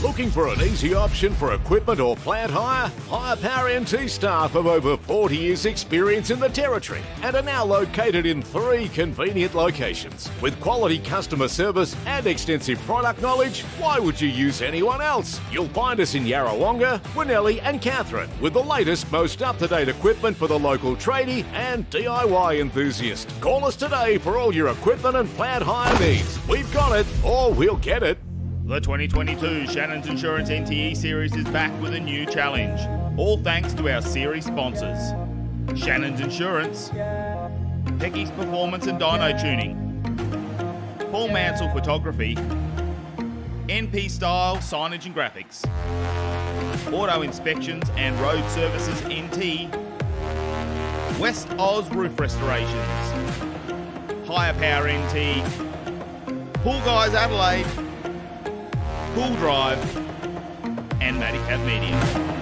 Looking for an easy option for equipment or plant hire? Hire Power NT staff of over 40 years experience in the territory and are now located in 3 convenient locations. With quality customer service and extensive product knowledge, why would you use anyone else? You'll find us in Yarrawonga, Winnellie and Katherine with the latest, most up-to-date equipment for the local tradie and DIY enthusiast. Call us today for all your equipment and plant hire needs. We've got it, or we'll get it. The 2022 Shannons Insurance NTE Series is back with a new challenge, all thanks to our series sponsors. Shannons Insurance, Pecky's Performance and Dyno Tuning, Paul Mansell Photography, NP Style Signage and Graphics, Auto Inspections and Road Services NT, West Oz Roof Restorations, Hire Power NT, Pool Guys Adelaide, Pool Drive, and Madicap Media.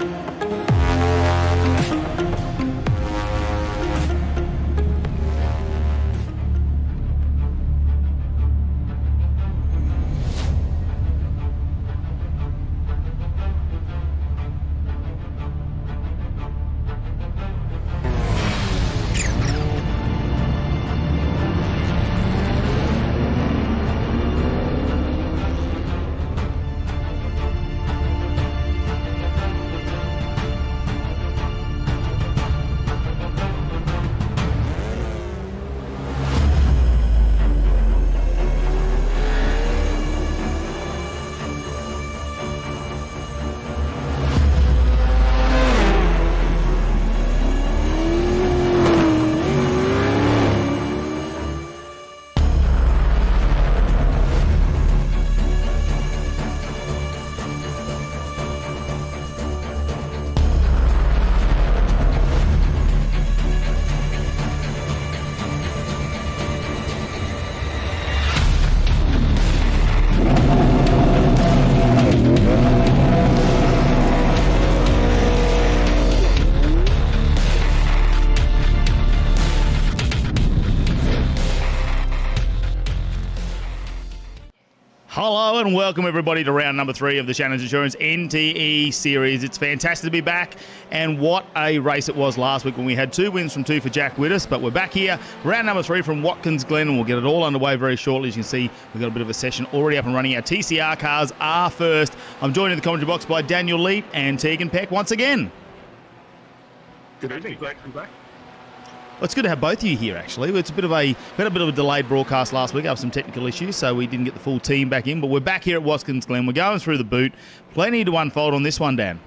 Hello and welcome everybody to round number 3 of the Shannons Insurance NTE Series. It's fantastic to be back, and what a race it was last week when we had 2 wins from 2 for Jack Widdus, but we're back here, round number 3 from Watkins, Glen, and we'll get it all underway very shortly. As you can see, we've got a bit of a session already up and running. Our TCR cars are first. I'm joined in the commentary box by Daniel Leet and Tegan Peck once again. Good evening, great to be back. Well, it's good to have both of you here, actually. We had a bit of a delayed broadcast last week. I have some technical issues, so we didn't get the full team back in. But we're back here at Watkins, Glen. We're going through the boot. Plenty to unfold on this one, Dan.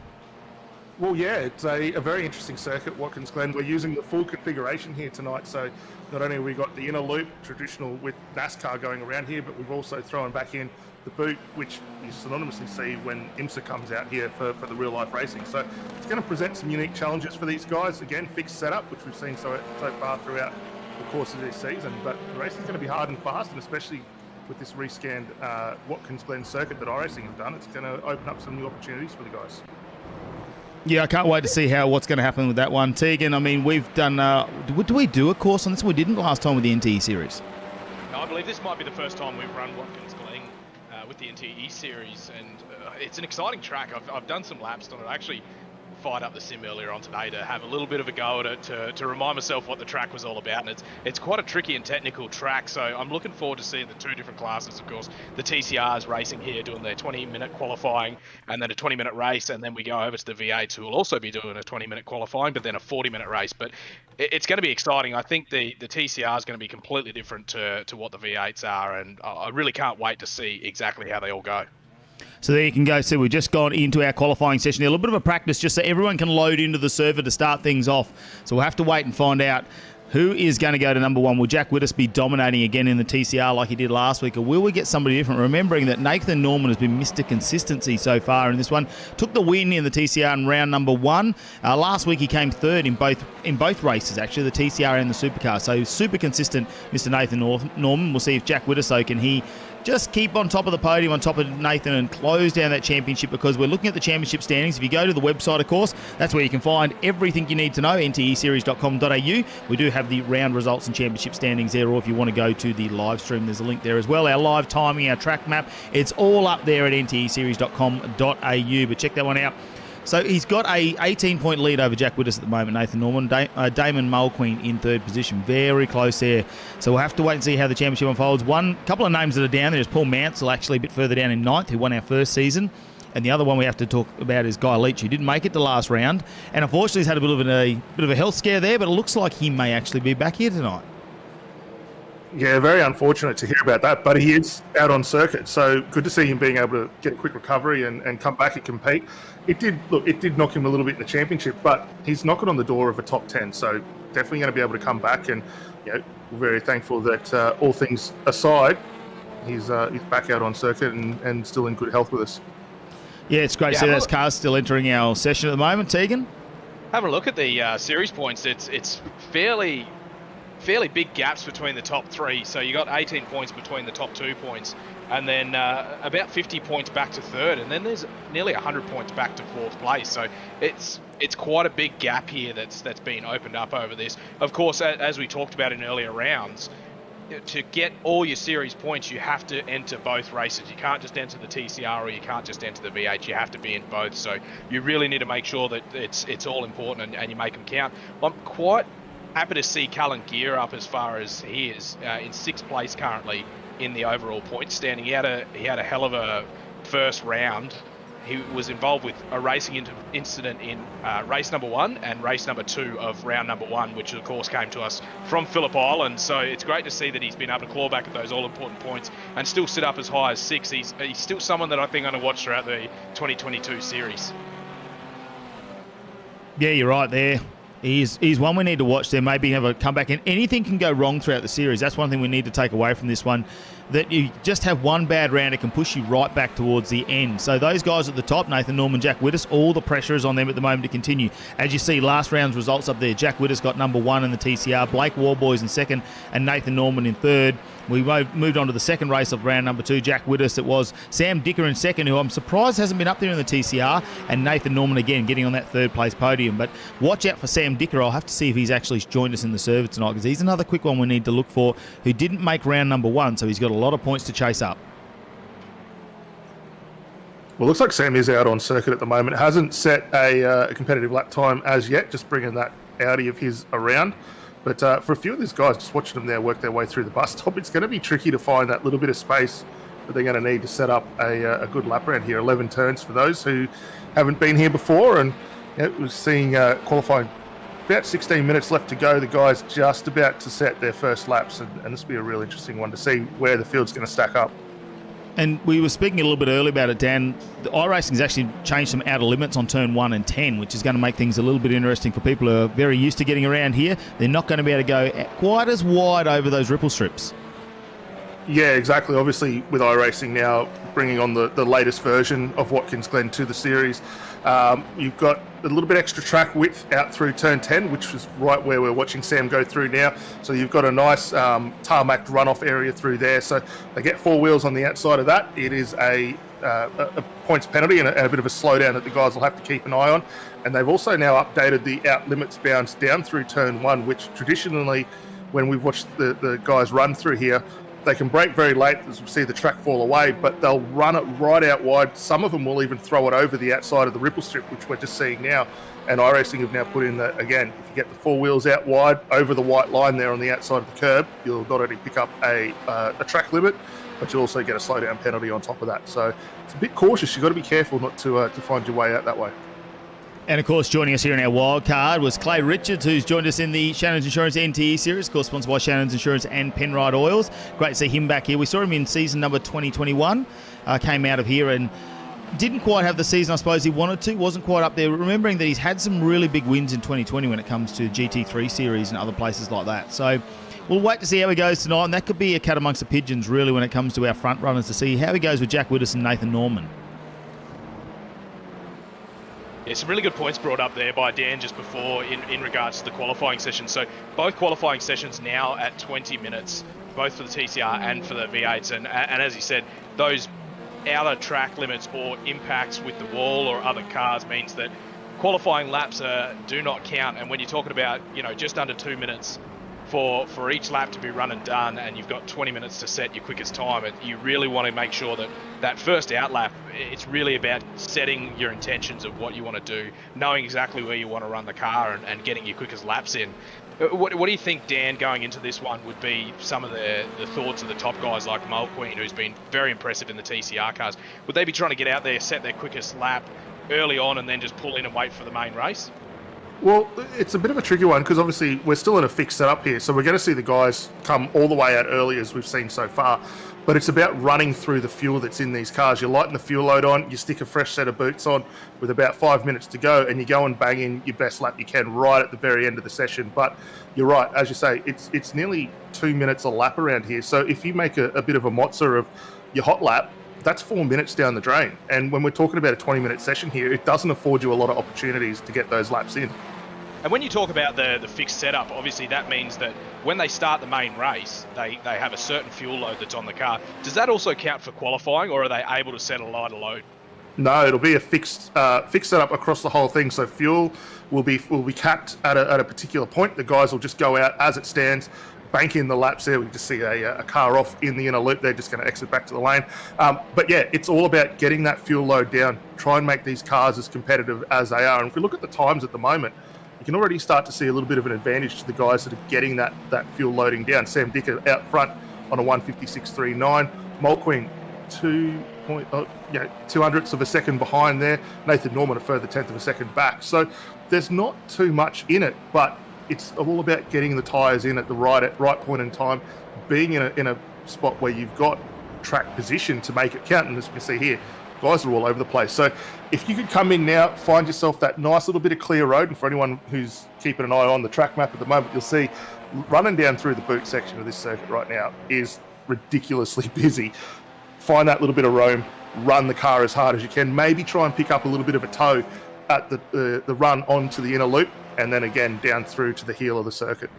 Well, yeah, it's a very interesting circuit, Watkins Glen. We're using the full configuration here tonight, so not only have we got the inner loop, traditional with NASCAR going around here, but we've also thrown back in the boot, which you synonymously see when IMSA comes out here for the real-life racing. So it's going to present some unique challenges for these guys. Again, fixed setup, which we've seen so far throughout the course of this season. But the race is going to be hard and fast, and especially with this rescanned Watkins Glen circuit that iRacing have done, it's going to open up some new opportunities for the guys. Yeah, I can't wait to see what's going to happen with that one. Tegan, I mean, we've done... do we do a course on this? We didn't last time with the NTE Series. I believe this might be the first time we've run Watkins Glen with the NTE Series, and it's an exciting track. I've done some laps on it. I actually fired up the sim earlier on today to have a little bit of a go at it, to remind myself what the track was all about, and it's quite a tricky and technical track, so I'm looking forward to seeing the 2 different classes. Of course, the TCRs racing here doing their 20-minute qualifying and then a 20-minute race, and then we go over to the V8s who will also be doing a 20-minute qualifying but then a 40-minute race. But it's going to be exciting. I think the TCR is going to be completely different to what the V8s are, and I really can't wait to see exactly how they all go. So there you can go. So we've just gone into our qualifying session. A little bit of a practice just so everyone can load into the server to start things off. So we'll have to wait and find out who is going to go to number 1. Will Jack Widdus be dominating again in the TCR like he did last week, or will we get somebody different? Remembering that Nathan Norman has been Mr. Consistency so far in this one. Took the win in the TCR in round number 1. Last week he came third in both races, actually, the TCR and the Supercar. So super consistent, Mr. Nathan Norman. We'll see if Jack Widdus can he just keep on top of the podium, on top of Nathan, and close down that championship, because we're looking at the championship standings. If you go to the website, of course, that's where you can find everything you need to know, nteseries.com.au. We do have the round results and championship standings there, or if you want to go to the live stream, there's a link there as well. Our live timing, our track map, it's all up there at nteseries.com.au, but check that one out. So he's got a 18-point lead over Jack Widders at the moment, Nathan Norman. Damon Mulqueen in third position. Very close there. So we'll have to wait and see how the championship unfolds. One couple of names that are down there is Paul Mansell, actually a bit further down in ninth, who won our first season. And the other one we have to talk about is Guy Leach, who didn't make it to last round. And unfortunately he's had a bit of a health scare there, but it looks like he may actually be back here tonight. Yeah, very unfortunate to hear about that, but he is out on circuit, so good to see him being able to get a quick recovery and come back and compete. It did knock him a little bit in the championship, but he's knocking on the door of a top 10, so definitely going to be able to come back, and we're very thankful that all things aside, he's back out on circuit and still in good health with us. Yeah, it's great to see those cars still entering our session at the moment, Tegan. Have a look at the series points. It's fairly big gaps between the top three. So you got 18 points between the top 2 points, and then about 50 points back to third, and then there's nearly 100 points back to fourth place. So it's quite a big gap here that's been opened up over this. Of course, as we talked about in earlier rounds, to get all your series points, you have to enter both races. You can't just enter the TCR or you can't just enter the V8. You have to be in both. So you really need to make sure that it's all important and you make them count. I'm quite happy to see Cullen Gear up as far as he is in 6th place currently in the overall point standing. He had a hell of a first round. He was involved with a racing incident in race number 1 and race number 2 of round number 1, which of course came to us from Phillip Island. So it's great to see that he's been able to claw back at those all-important points and still sit up as high as 6. He's still someone that I think I'm going to watch throughout the 2022 series. Yeah, you're right there. He's one we need to watch there, maybe have a comeback, and anything can go wrong throughout the series. That's one thing we need to take away from this one, that you just have one bad round, it can push you right back towards the end. So those guys at the top, Nathan Norman, Jack Widders, all the pressure is on them at the moment to continue. As you see, last round's results up there, Jack Widders got number 1 in the TCR, Blake Warboys in second, and Nathan Norman in third. We moved on to the second race of round number 2, Jack Widders. It was Sam Dicker in second, who I'm surprised hasn't been up there in the TCR, and Nathan Norman again getting on that third place podium. But watch out for Sam Dicker. I'll have to see if he's actually joined us in the server tonight, because he's another quick one we need to look for, who didn't make round number 1, so he's got a lot of points to chase up. Well, looks like Sam is out on circuit at the moment. Hasn't set a competitive lap time as yet, just bringing that Audi of his around. But for a few of these guys, just watching them there work their way through the bus stop, it's going to be tricky to find that little bit of space that they're going to need to set up a good lap round here. 11 turns for those who haven't been here before. And we're seeing qualifying about 16 minutes left to go. The guys just about to set their first laps. And this will be a real interesting one to see where the field's going to stack up. And we were speaking a little bit earlier about it, Dan. The iRacing's actually changed some outer limits on turn 1 and 10, which is going to make things a little bit interesting for people who are very used to getting around here. They're not going to be able to go quite as wide over those ripple strips. Yeah, exactly. Obviously, with iRacing now bringing on the latest version of Watkins Glen to the series, you've got a little bit extra track width out through turn 10, which is right where we're watching Sam go through now. So you've got a nice tarmac runoff area through there. So they get 4 wheels on the outside of that. It is a points penalty and a bit of a slowdown that the guys will have to keep an eye on. And they've also now updated the out limits bounds down through turn 1, which traditionally, when we've watched the guys run through here, they can brake very late as we see the track fall away, but they'll run it right out wide. Some of them will even throw it over the outside of the ripple strip, which we're just seeing now. And iRacing have now put in that, again, if you get the 4 wheels out wide over the white line there on the outside of the curb, you'll not only pick up a track limit, but you'll also get a slowdown penalty on top of that. So it's a bit cautious. You've got to be careful not to find your way out that way. And, of course, joining us here in our wild card was Clay Richards, who's joined us in the Shannons Insurance NTE series, of course, sponsored by Shannons Insurance and Penrite Oils. Great to see him back here. We saw him in season number 2021, came out of here and didn't quite have the season I suppose he wanted to, wasn't quite up there. Remembering that he's had some really big wins in 2020 when it comes to GT3 series and other places like that. So we'll wait to see how he goes tonight, and that could be a cat amongst the pigeons, really, when it comes to our front runners, to see how he goes with Jack Widders and Nathan Norman. Yeah, some really good points brought up there by Dan just before in regards to the qualifying session. So both qualifying sessions now at 20 minutes. both for the TCR and for the V8s. And as you said, those outer track limits or impacts with the wall or other cars means that qualifying laps do not count. And when you're talking about, just under 2 minutes for each lap to be run and done, and you've got 20 minutes to set your quickest time, you really want to make sure that first out lap, it's really about setting your intentions of what you want to do, knowing exactly where you want to run the car and getting your quickest laps in. What do you think, Dan, going into this one would be some of the thoughts of the top guys like Mulqueen, who's been very impressive in the TCR cars? Would they be trying to get out there, set their quickest lap early on, and then just pull in and wait for the main race? Well, it's a bit of a tricky one because obviously we're still in a fixed setup here, so we're going to see the guys come all the way out early as we've seen so far. But it's about running through the fuel that's in these cars. You lighten the fuel load on, you stick a fresh set of boots on with about 5 minutes to go, and you go and bang in your best lap you can right at the very end of the session. But you're right, as you say, it's nearly 2 minutes a lap around here. So if you make a bit of a mozza of your hot lap, that's 4 minutes down the drain. And when we're talking about a 20-minute session here, it doesn't afford you a lot of opportunities to get those laps in. And when you talk about the fixed setup, obviously that means that when they start the main race, they have a certain fuel load that's on the car. Does that also count for qualifying, or are they able to set a lighter load? No, it'll be a fixed setup across the whole thing. So fuel will be capped at a particular point. The guys will just go out as it stands, bank in the laps there. We just see a car off in the inner loop. They're just going to exit back to the lane. But yeah, it's all about getting that fuel load down. Try and make these cars as competitive as they are. And if we look at the times at the moment, you can already start to see a little bit of an advantage to the guys that are getting that fuel loading down. Sam Dicker out front on a 156.39. Mulqueen 200ths of a second behind there. Nathan Norman a further 10th of a second back. So there's not too much in it, but it's all about getting the tyres in at the right point in time, being in a spot where you've got track position to make it count. And as you can see here, guys are all over the place. So if you could come in now, find yourself that nice little bit of clear road, and for anyone who's keeping an eye on the track map at the moment, you'll see running down through the boot section of this circuit right now is ridiculously busy. Find that little bit of roam, run the car as hard as you can, maybe try and pick up a little bit of a toe at the run onto the inner loop, and then again down through to the heel of the circuit.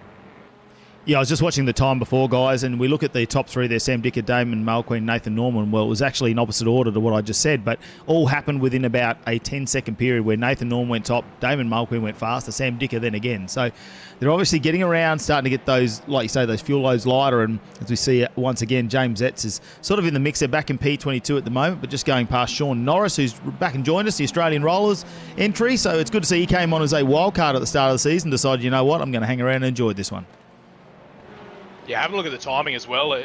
Yeah, I was just watching the time before, guys, and we look at the top three there, Sam Dicker, Damon Mulqueen, Nathan Norman. Well, it was actually in opposite order to what I just said, but all happened within about a 10-second period where Nathan Norman went top, Damon Mulqueen went faster, Sam Dicker then again. So they're obviously getting around, starting to get those, like you say, those fuel loads lighter, and as we see once again, James Etz is sort of in the mix. They're back in P22 at the moment, but just going past Sean Norris, who's back and joined us, the Australian Rollers entry. So it's good to see he came on as a wild card at the start of the season, decided, you know what, I'm going to hang around and enjoy this one. Yeah, have a look at the timing as well.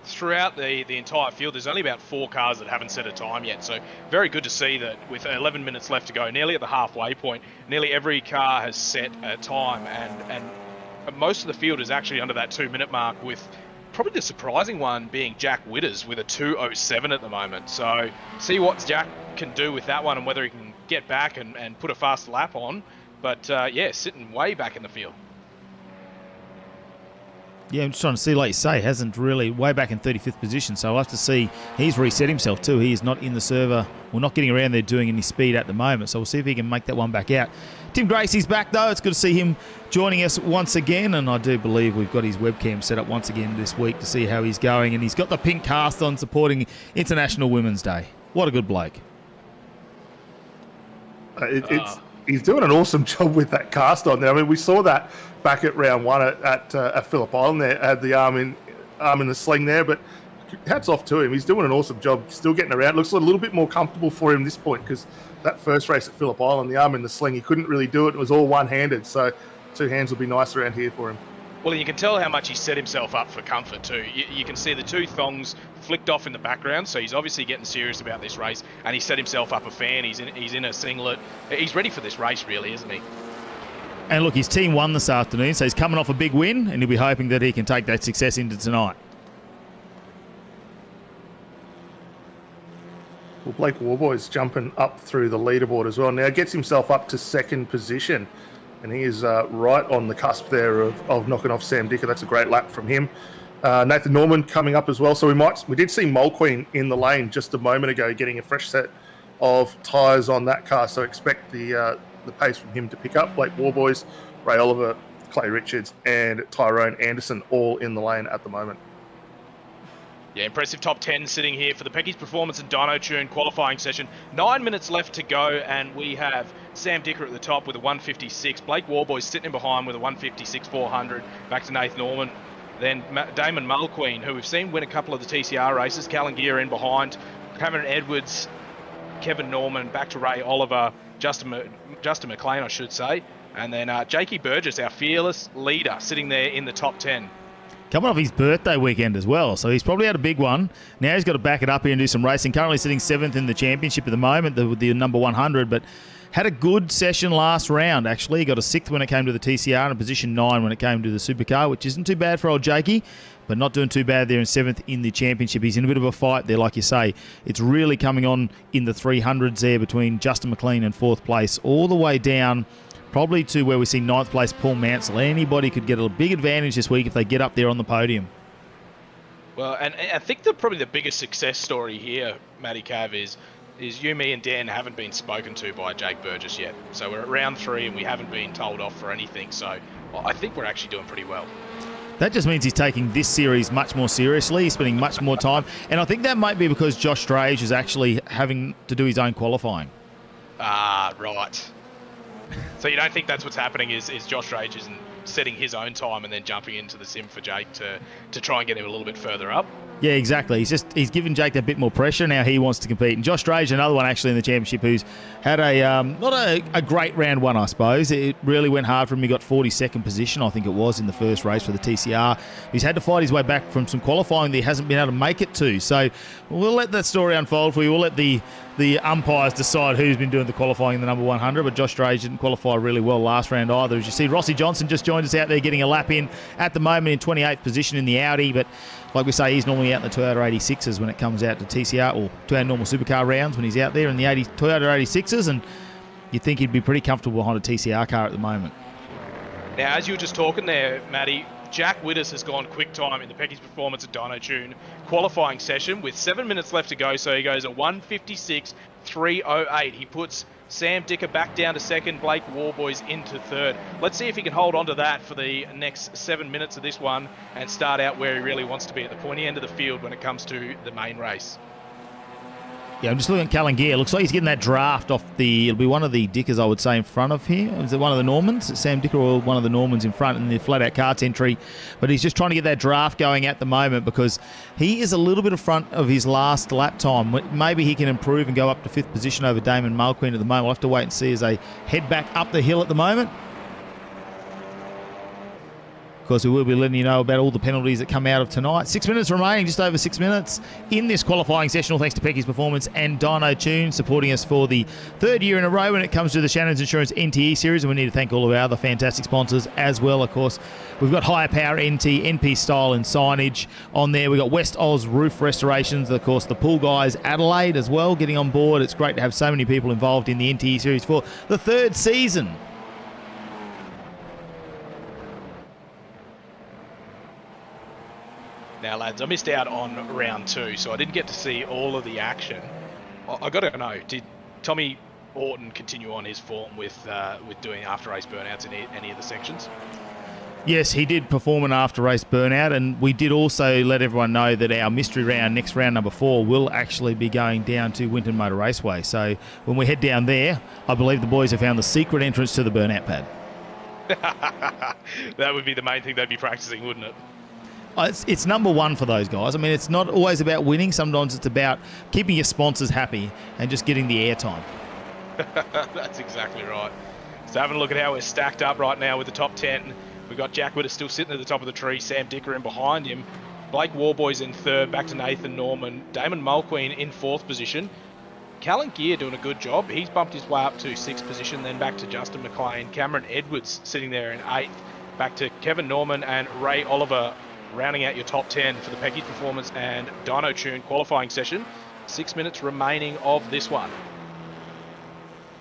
Throughout the entire field, there's only about 4 cars that haven't set a time yet. So very good to see that with 11 minutes left to go, nearly at the halfway point, nearly every car has set a time. And most of the field is actually under that 2-minute mark, with probably the surprising one being Jack Witters with a 2:07 at the moment. So see what Jack can do with that one and whether he can get back and put a fast lap on. But yeah, sitting way back in the field. Yeah, I'm just trying to see, like you say, hasn't really, way back in 35th position, so I'll have to see. He's reset himself too. He is not in the server, well, not getting around there doing any speed at the moment, so we'll see if he can make that one back out. Tim Gracie's back though. It's good to see him joining us once again, and I do believe we've got his webcam set up once again this week to see how he's going, and he's got the pink cast on supporting International Women's Day. What a good bloke. He's doing an awesome job with that cast on there. I mean, we saw that back at round one at Phillip Island there, had the arm in the sling there, but hats off to him. He's doing an awesome job, still getting around. Looks a little bit more comfortable for him this point, because that first race at Phillip Island, the arm in the sling, he couldn't really do it. It was all one-handed, so 2 hands will be nice around here for him. Well, you can tell how much he set himself up for comfort too. You can see the 2 thongs flicked off in the background, so he's obviously getting serious about this race, and he set himself up a fan. He's in a singlet. He's ready for this race, really, isn't he? And look, his team won this afternoon, so he's coming off a big win, and he'll be hoping that he can take that success into tonight. Well, Blake Warboy's jumping up through the leaderboard as well. Now gets himself up to 2nd position, and he is right on the cusp there of knocking off Sam Dicker. That's a great lap from him. Nathan Norman coming up as well. So we did see Mulqueen in the lane just a moment ago, getting a fresh set of tyres on that car. So expect the pace from him to pick up. Blake Warboys, Ray Oliver Clay Richards and Tyrone Anderson all in the lane at the moment. Yeah, impressive top 10 sitting here for the Pecky's Performance and Dyno Tune qualifying session. 9 minutes left to go, and we have Sam Dicker at the top with a 156. Blake Warboys sitting in behind with a 156 400. Back to Nathan Norman. Then Damon Mulqueen, who we've seen win a couple of the TCR races. Callan Gear in behind. Cameron Edwards, Kevin Norman, back to Ray Oliver, Justin McLean, I should say. And then Jakey Burgess, our fearless leader, sitting there in the top 10. Coming off his birthday weekend as well, so he's probably had a big one. Now he's got to back it up here and do some racing. Currently sitting 7th in the championship at the moment, the number 100, but had a good session last round, actually. He got a 6th when it came to the TCR and a position 9 when it came to the supercar, which isn't too bad for old Jakey, but not doing too bad there in 7th in the championship. He's in a bit of a fight there, like you say. It's really coming on in the 300s there between Justin McLean and 4th place, all the way down probably to where we see 9th place Paul Mansell. Anybody could get a big advantage this week if they get up there on the podium. Well, and I think probably the biggest success story here, Matty Cav, is you, me and Dan haven't been spoken to by Jake Burgess yet. So we're at round 3 and we haven't been told off for anything. So I think we're actually doing pretty well. That just means he's taking this series much more seriously. He's spending much more time. And I think that might be because Josh Strage is actually having to do his own qualifying. Ah, right. So you don't think that's what's happening is Josh Strage isn't setting his own time and then jumping into the sim for Jake to try and get him a little bit further up? Yeah, exactly. He's given Jake a bit more pressure. Now he wants to compete. And Josh Strage, another one actually in the championship, who's had not a great round one, I suppose. It really went hard for him. He got 42nd position, I think it was, in the first race for the TCR. He's had to fight his way back from some qualifying that he hasn't been able to make it to. So we'll let that story unfold for you. We'll let the umpires decide who's been doing the qualifying in the number 100, but Josh Strage didn't qualify really well last round either. As you see, Rossi Johnson just joined us out there getting a lap in at the moment in 28th position in the Audi, but like we say, he's normally out in the Toyota 86s when it comes out to TCR, or to our normal supercar rounds when he's out there in the Toyota 86s, and you'd think he'd be pretty comfortable behind a TCR car at the moment. Now, as you were just talking there, Matty, Jack Widders has gone quick time in the Pecky's Performance at Dyno Tune qualifying session with 7 minutes left to go, so he goes a 156.308. He puts Sam Dicker back down to 2nd, Blake Warboys into 3rd. Let's see if he can hold on to that for the next 7 minutes of this one and start out where he really wants to be, at the pointy end of the field when it comes to the main race. Yeah, I'm just looking at Callan Gear. Looks like he's getting that draft off it'll be one of the Dickers, I would say, in front of here. Is it one of the Normans? Sam Dicker or one of the Normans in front in the flat-out karts entry. But he's just trying to get that draft going at the moment because he is a little bit in front of his last lap time. Maybe he can improve and go up to 5th position over Damon Mulqueen at the moment. We'll have to wait and see as they head back up the hill at the moment. Of course, we will be letting you know about all the penalties that come out of tonight. 6 minutes remaining, just over 6 minutes in this qualifying session, all thanks to Pecky's Performance and Dyno Tune, supporting us for the 3rd year in a row when it comes to the Shannons Insurance NTE series. And we need to thank all of our other fantastic sponsors as well. Of course, we've got Higher Power NT, NP Style and Signage on there. We've got West Oz Roof Restorations, of course, the pool guys, Adelaide as well, getting on board. It's great to have so many people involved in the NTE series for the 3rd season. Now, lads, I missed out on round 2, so I didn't get to see all of the action. I got to know, did Tommy Orton continue on his form with doing after-race burnouts in any of the sections? Yes, he did perform an after-race burnout, and we did also let everyone know that our mystery round, next round number 4, will actually be going down to Winton Motor Raceway. So when we head down there, I believe the boys have found the secret entrance to the burnout pad. That would be the main thing they'd be practicing, wouldn't it? It's number 1 for those guys. I mean, it's not always about winning. Sometimes it's about keeping your sponsors happy and just getting the airtime. That's exactly right. So having a look at how we're stacked up right now with the top 10. We've got Jack Witter still sitting at the top of the tree, Sam Dicker in behind him, Blake Warboys in 3rd, back to Nathan Norman, Damon Mulqueen in 4th position. Callan Gear doing a good job. He's bumped his way up to 6th position, then back to Justin McLean. Cameron Edwards sitting there in 8th, back to Kevin Norman and Ray Oliver, rounding out your top 10 for the Pecky's Performance and Dyno Tune qualifying session. 6 minutes remaining of this one.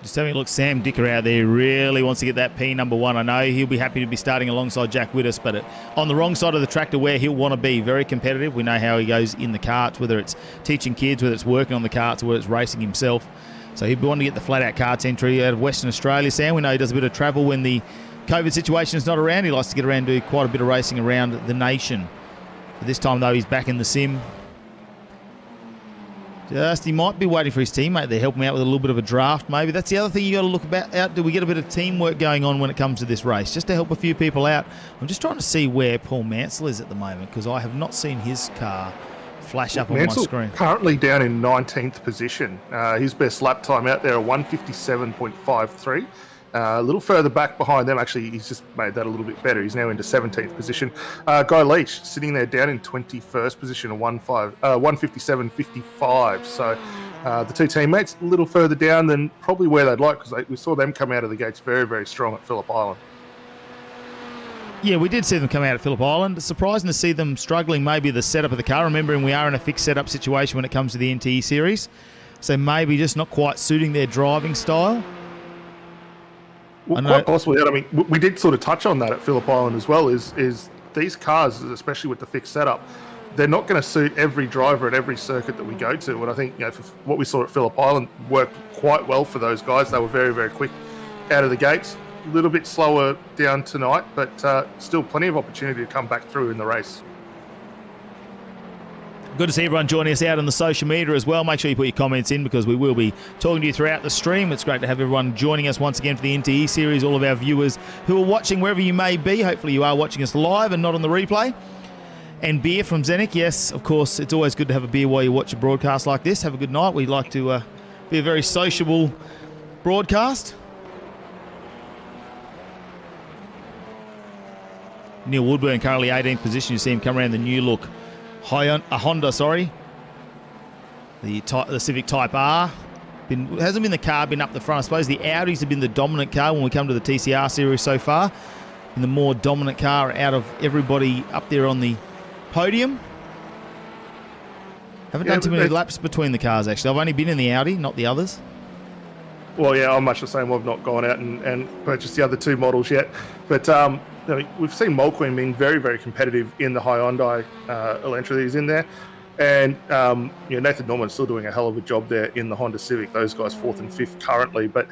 Just having a look, Sam Dicker out there really wants to get that P number 1. I know he'll be happy to be starting alongside Jack Widders, but on the wrong side of the track to where he'll want to be. Very competitive. We know how he goes in the karts, whether it's teaching kids, whether it's working on the karts, or whether it's racing himself. So he'll be wanting to get the flat-out karts entry out of Western Australia. Sam, we know he does a bit of travel when the COVID situation is not around, he likes to get around and do quite a bit of racing around the nation. But this time, though, he's back in the sim. He might be waiting for his teammate there, help him out with a little bit of a draft, maybe. That's the other thing you got to look out. Do we get a bit of teamwork going on when it comes to this race, just to help a few people out? I'm just trying to see where Paul Mansell is at the moment, because I have not seen his car flash up on my screen. Currently down in 19th position. His best lap time out there, a 157.53. A little further back behind them, actually, he's just made that a little bit better. He's now into 17th position. Guy Leach sitting there down in 21st position, a 157.55. So the two teammates a little further down than probably where they'd like, because we saw them come out of the gates very, very strong at Phillip Island. Yeah, we did see them come out at Phillip Island. It's surprising to see them struggling, maybe the setup of the car. Remembering we are in a fixed setup situation when it comes to the NTE series. So maybe just not quite suiting their driving style. Well, quite possibly. I mean, we did sort of touch on that at Phillip Island as well, is these cars, especially with the fixed setup, they're not going to suit every driver at every circuit that we go to. And I think, for what we saw at Phillip Island worked quite well for those guys. They were very, very quick out of the gates. A little bit slower down tonight, but still plenty of opportunity to come back through in the race. Good to see everyone joining us out on the social media as well. Make sure you put your comments in, because we will be talking to you throughout the stream. It's great to have everyone joining us once again for the NTE series. All of our viewers who are watching wherever you may be. Hopefully you are watching us live and not on the replay. And beer from Zenic. Yes, of course, it's always good to have a beer while you watch a broadcast like this. Have a good night. We like to be a very sociable broadcast. Neil Woodburn currently 18th position. You see him come around the new look Honda, the Civic Type R. Hasn't been the car been up the front. I suppose the Audis have been the dominant car when we come to the TCR series so far. And the more dominant car out of everybody up there on the podium. Haven't done too many laps between the cars, actually. I've only been in the Audi, not the others. Well, yeah, I'm much the same. I've not gone out and purchased the other two models yet. But we've seen Mulqueen being very, very competitive in the Hyundai Elantra that he's in there. And Nathan Norman's still doing a hell of a job there in the Honda Civic. Those guys 4th and 5th currently. But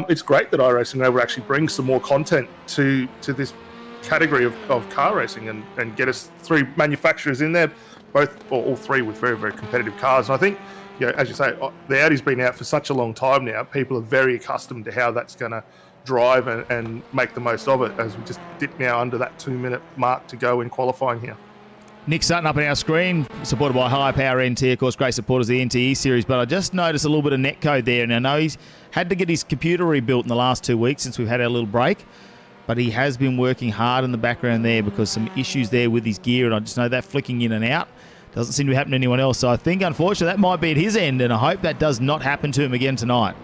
it's great that iRacing are able to actually bring some more content to this category of car racing and get us 3 manufacturers in there, all 3 with very, very competitive cars. And I think, as you say, the Audi's been out for such a long time now. People are very accustomed to how that's going to drive and make the most of it, as we just dip now under that 2-minute mark to go in qualifying here. Nick Sutton up on our screen, supported by High Power NT, of course, great supporters of the NTE series. But I just noticed a little bit of netcode there, and I know he's had to get his computer rebuilt in the last 2 weeks since we've had our little break. But he has been working hard in the background there, because some issues there with his gear, and I just know that flicking in and out doesn't seem to happen to anyone else. So I think, unfortunately, that might be at his end, and I hope that does not happen to him again tonight.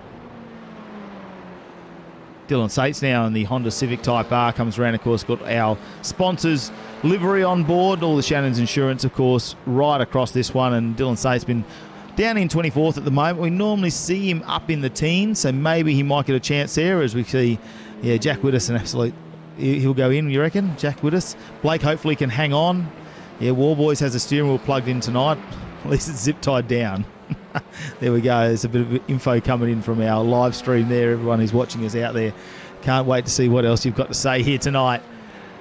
Dylan Sates now in the Honda Civic Type R comes around, of course, got our sponsors livery on board, all the Shannons insurance, of course, right across this one. And Dylan Sates been down in 24th at the moment. We normally see him up in the teens, so maybe he might get a chance there, as we see, Jack Widdus, an absolute, he'll go in, you reckon? Jack Widdus. Blake hopefully can hang on. Yeah, Warboys has a steering wheel plugged in tonight. At least it's zip tied down. There we go. There's a bit of info coming in from our live stream there. Everyone who's watching us out there. Can't wait to see what else you've got to say here tonight.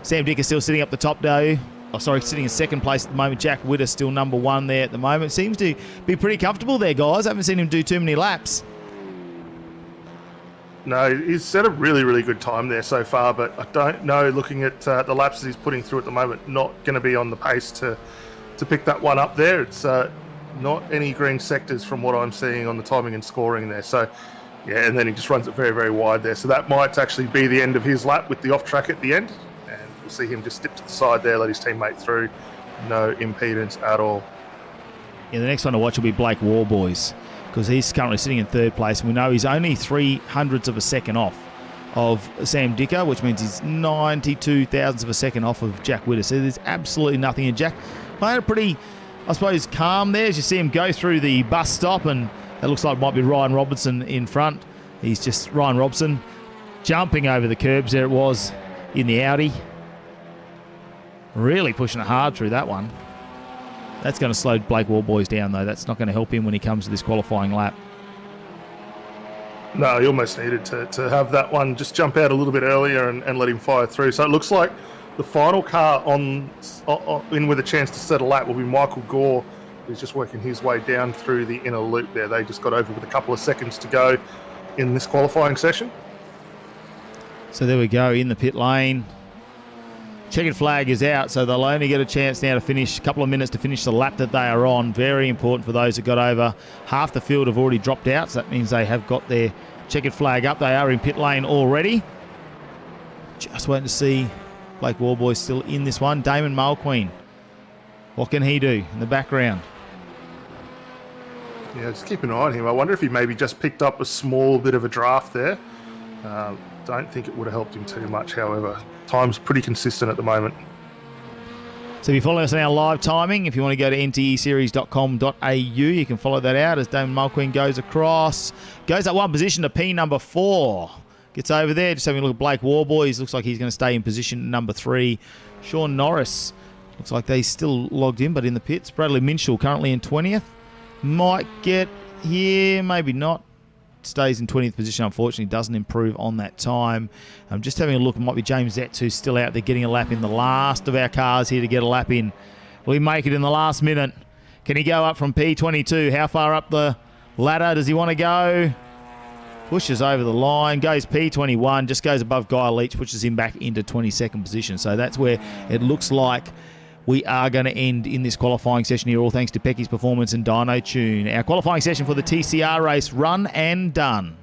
Sam Dicker still sitting up the top, though. Sitting in second place at the moment. Jack Witter still number 1 there at the moment. Seems to be pretty comfortable there, guys. I haven't seen him do too many laps. No, he's set a really, really good time there so far, but I don't know, looking at the laps that he's putting through at the moment, not going to be on the pace to pick that one up there. It's not any green sectors from what I'm seeing on the timing and scoring there. So, yeah, and then he just runs it very, very wide there. So that might actually be the end of his lap with the off track at the end. And we'll see him just step to the side there, let his teammate through. No impedance at all. Yeah, the next one to watch will be Blake Warboys, because he's currently sitting in 3rd place. And we know he's only 0.03 of a second off of Sam Dicker, which means he's 92 thousandths of a second off of Jack Witter. So there's absolutely nothing. And Jack played a pretty, I suppose, calm there as you see him go through the bus stop, and it looks like it might be Ryan Robertson in front. He's just Ryan Robson jumping over the curbs. There it was in the Audi. Really pushing it hard through that one. That's going to slow Blake Warboys down, though. That's not going to help him when he comes to this qualifying lap. No, he almost needed to have that one just jump out a little bit earlier and let him fire through. So it looks like the final car in with a chance to set a lap will be Michael Gore, who's just working his way down through the inner loop there. They just got over with a couple of seconds to go in this qualifying session. So there we go, in the pit lane. Checkered flag is out, so they'll only get a chance now to finish, a couple of minutes to finish the lap that they are on. Very important for those that got over. Half the field have already dropped out, so that means they have got their checkered flag up. They are in pit lane already. Just waiting to see Blake Warboy still in this one. Damon Mulqueen, what can he do in the background? Yeah, just keep an eye on him. I wonder if he maybe just picked up a small bit of a draft there. Don't think it would have helped him too much, however. Time's pretty consistent at the moment. So if you follow us on our live timing, if you want to go to nteseries.com.au, you can follow that out as Damon Mulqueen goes across. Goes up one position to P number 4. Gets over there, just having a look at Blake Warboy. Looks like he's going to stay in position number 3. Sean Norris, looks like they still logged in, but in the pits. Bradley Minshall currently in 20th. Might get here, maybe not. Stays in 20th position, unfortunately, doesn't improve on that time. I'm just having a look. It might be James Zetz who's still out there getting a lap in. The last of our cars here to get a lap in. Will he make it in the last minute? Can he go up from P22? How far up the ladder does he want to go? Pushes over the line, goes P21, just goes above Guy Leach, pushes him back into 22nd position. So that's where it looks like we are going to end in this qualifying session here, all thanks to Pecky's Performance and Dyno Tune. Our qualifying session for the TCR race, run and done.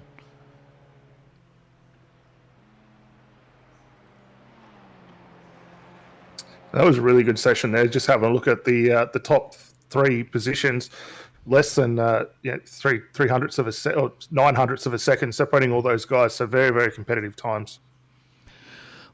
That was a really good session there. Just having a look at the top 3 positions. Less than 300ths of a second, or 900ths of a second, separating all those guys. So very, very competitive times.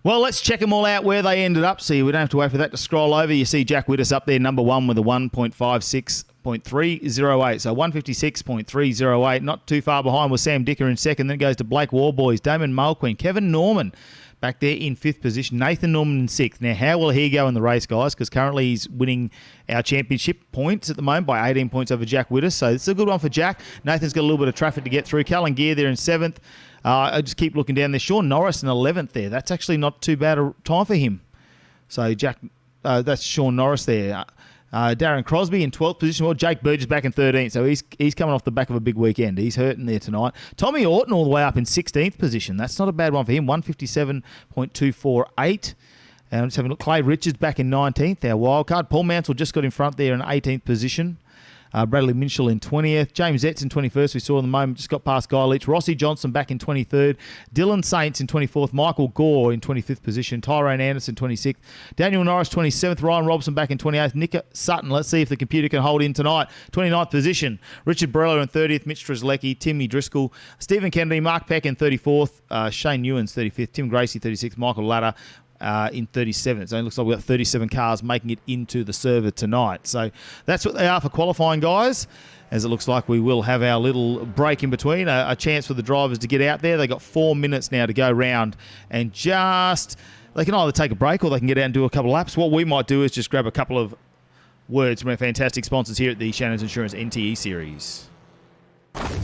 Well, let's check them all out where they ended up. See, we don't have to wait for that to scroll over. You see Jack Wittes up there, number 1 with a 1.56.308. So 156.308. Not too far behind was Sam Dicker in second. Then it goes to Blake Warboys, Damon Mulqueen, Kevin Norman back there in 5th position. Nathan Norman in 6th. Now, how will he go in the race, guys? Because currently he's winning our championship points at the moment by 18 points over Jack Wittes. So it's a good one for Jack. Nathan's got a little bit of traffic to get through. Callan Gear there in 7th. I just keep looking down there. Sean Norris in 11th there. That's actually not too bad a time for him. So, Jack, that's Sean Norris there. Darren Crosby in 12th position. Well, Jake Burgess back in 13th. So he's coming off the back of a big weekend. He's hurting there tonight. Tommy Orton all the way up in 16th position. That's not a bad one for him. 157.248. And I'm just having a look. Clay Richards back in 19th. Our wild card. Paul Mansell just got in front there in 18th position. Bradley Minshall in 20th. James Zetz in 21st. We saw in the moment, just got past Guy Leach. Rossi Johnson back in 23rd. Dylan Saints in 24th. Michael Gore in 25th position. Tyrone Anderson 26th. Daniel Norris 27th. Ryan Robson back in 28th. Nick Sutton, let's see if the computer can hold in tonight. 29th position. Richard Borello in 30th. Mitch Treslecki. Timmy Driscoll. Stephen Kennedy. Mark Peck in 34th. Shane Newens 35th. Tim Gracie 36th. Michael Ladder in 37th. So it looks like we've got 37 cars making it into the server tonight. So that's what they are for qualifying, guys. As it looks like we will have our little break in between, a chance for the drivers to get out there. They've got 4 minutes now to go round and just, they can either take a break or they can get out and do a couple of laps. What we might do is just grab a couple of words from our fantastic sponsors here at the Shannons Insurance NTE Series.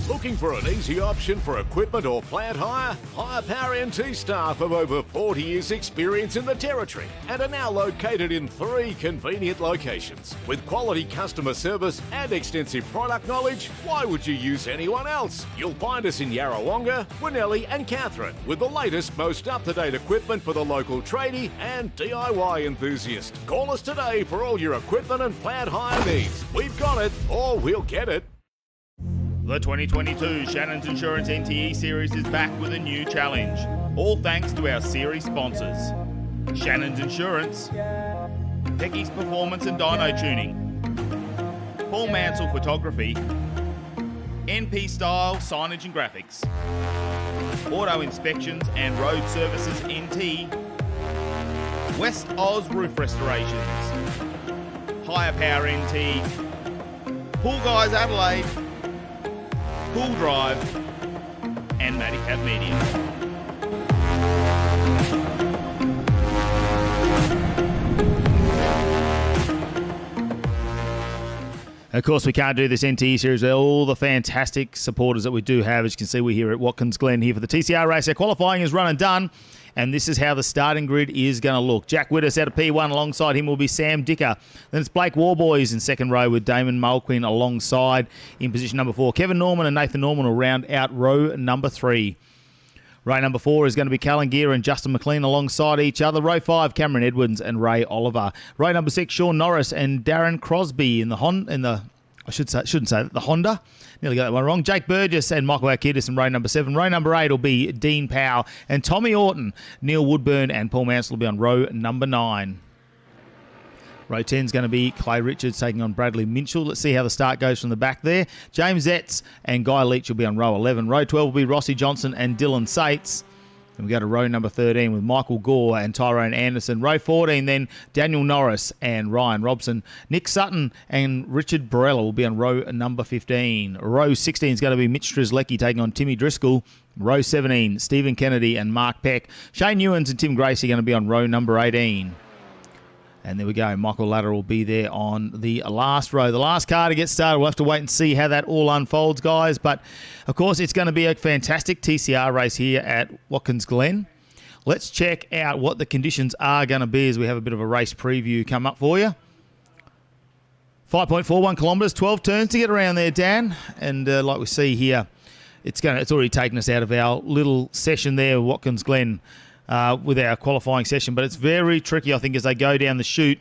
Looking for an easy option for equipment or plant hire? Hire Power NT staff have over 40 years experience in the Territory and are now located in 3 convenient locations. With quality customer service and extensive product knowledge, why would you use anyone else? You'll find us in Yarrawonga, Winnelli and Katherine with the latest, most up-to-date equipment for the local tradie and DIY enthusiast. Call us today for all your equipment and plant hire needs. We've got it, or we'll get it. The 2022 Shannons Insurance NTE Series is back with a new challenge, all thanks to our series sponsors. Shannons Insurance, Pecky's Performance and Dyno Tuning, Paul Mansell Photography, NP Style Signage and Graphics, Auto Inspections and Road Services NT, West Oz Roof Restorations, Higher Power NT, Pool Guys Adelaide, Pool Drive, and Maddicap Media. Of course, we can't do this NTE series with all the fantastic supporters that we do have. As you can see, we're here at Watkins Glen here for the TCR race. Our qualifying is run and done, and this is how the starting grid is going to look. Jack Widders out of P1. Alongside him will be Sam Dicker. Then it's Blake Warboys in second row with Damon Mulqueen alongside in position number 4. Kevin Norman and Nathan Norman will round out row number 3. Row number 4 is going to be Callan Gear and Justin McLean alongside each other. Row 5, Cameron Edwards and Ray Oliver. Row number 6, Sean Norris and Darren Crosby in the Honda. Nearly got that one wrong. Jake Burgess and Michael Arkidis in row number 7. Row number 8 will be Dean Powell and Tommy Orton. Neil Woodburn and Paul Mansell will be on row number 9. Row 10 is going to be Clay Richards taking on Bradley Minchell. Let's see how the start goes from the back there. James Etz and Guy Leach will be on row 11. Row 12 will be Rossi Johnson and Dylan Sates. And we go to row number 13 with Michael Gore and Tyrone Anderson. Row 14 then Daniel Norris and Ryan Robson. Nick Sutton and Richard Borella will be on row number 15. Row 16 is going to be Mitch Strzelecki taking on Timmy Driscoll. Row 17, Stephen Kennedy and Mark Peck. Shane Newens and Tim Gracie are going to be on row number 18. And there we go. Michael Ladder will be there on the last row. The last car to get started. We'll have to wait and see how that all unfolds, guys. But, of course, it's going to be a fantastic TCR race here at Watkins Glen. Let's check out what the conditions are going to be as we have a bit of a race preview come up for you. 5.41 kilometres, 12 turns to get around there, Dan. And like we see here, it's already taken us out of our little session there at Watkins Glen. With our qualifying session, but it's very tricky, I think, as they go down the chute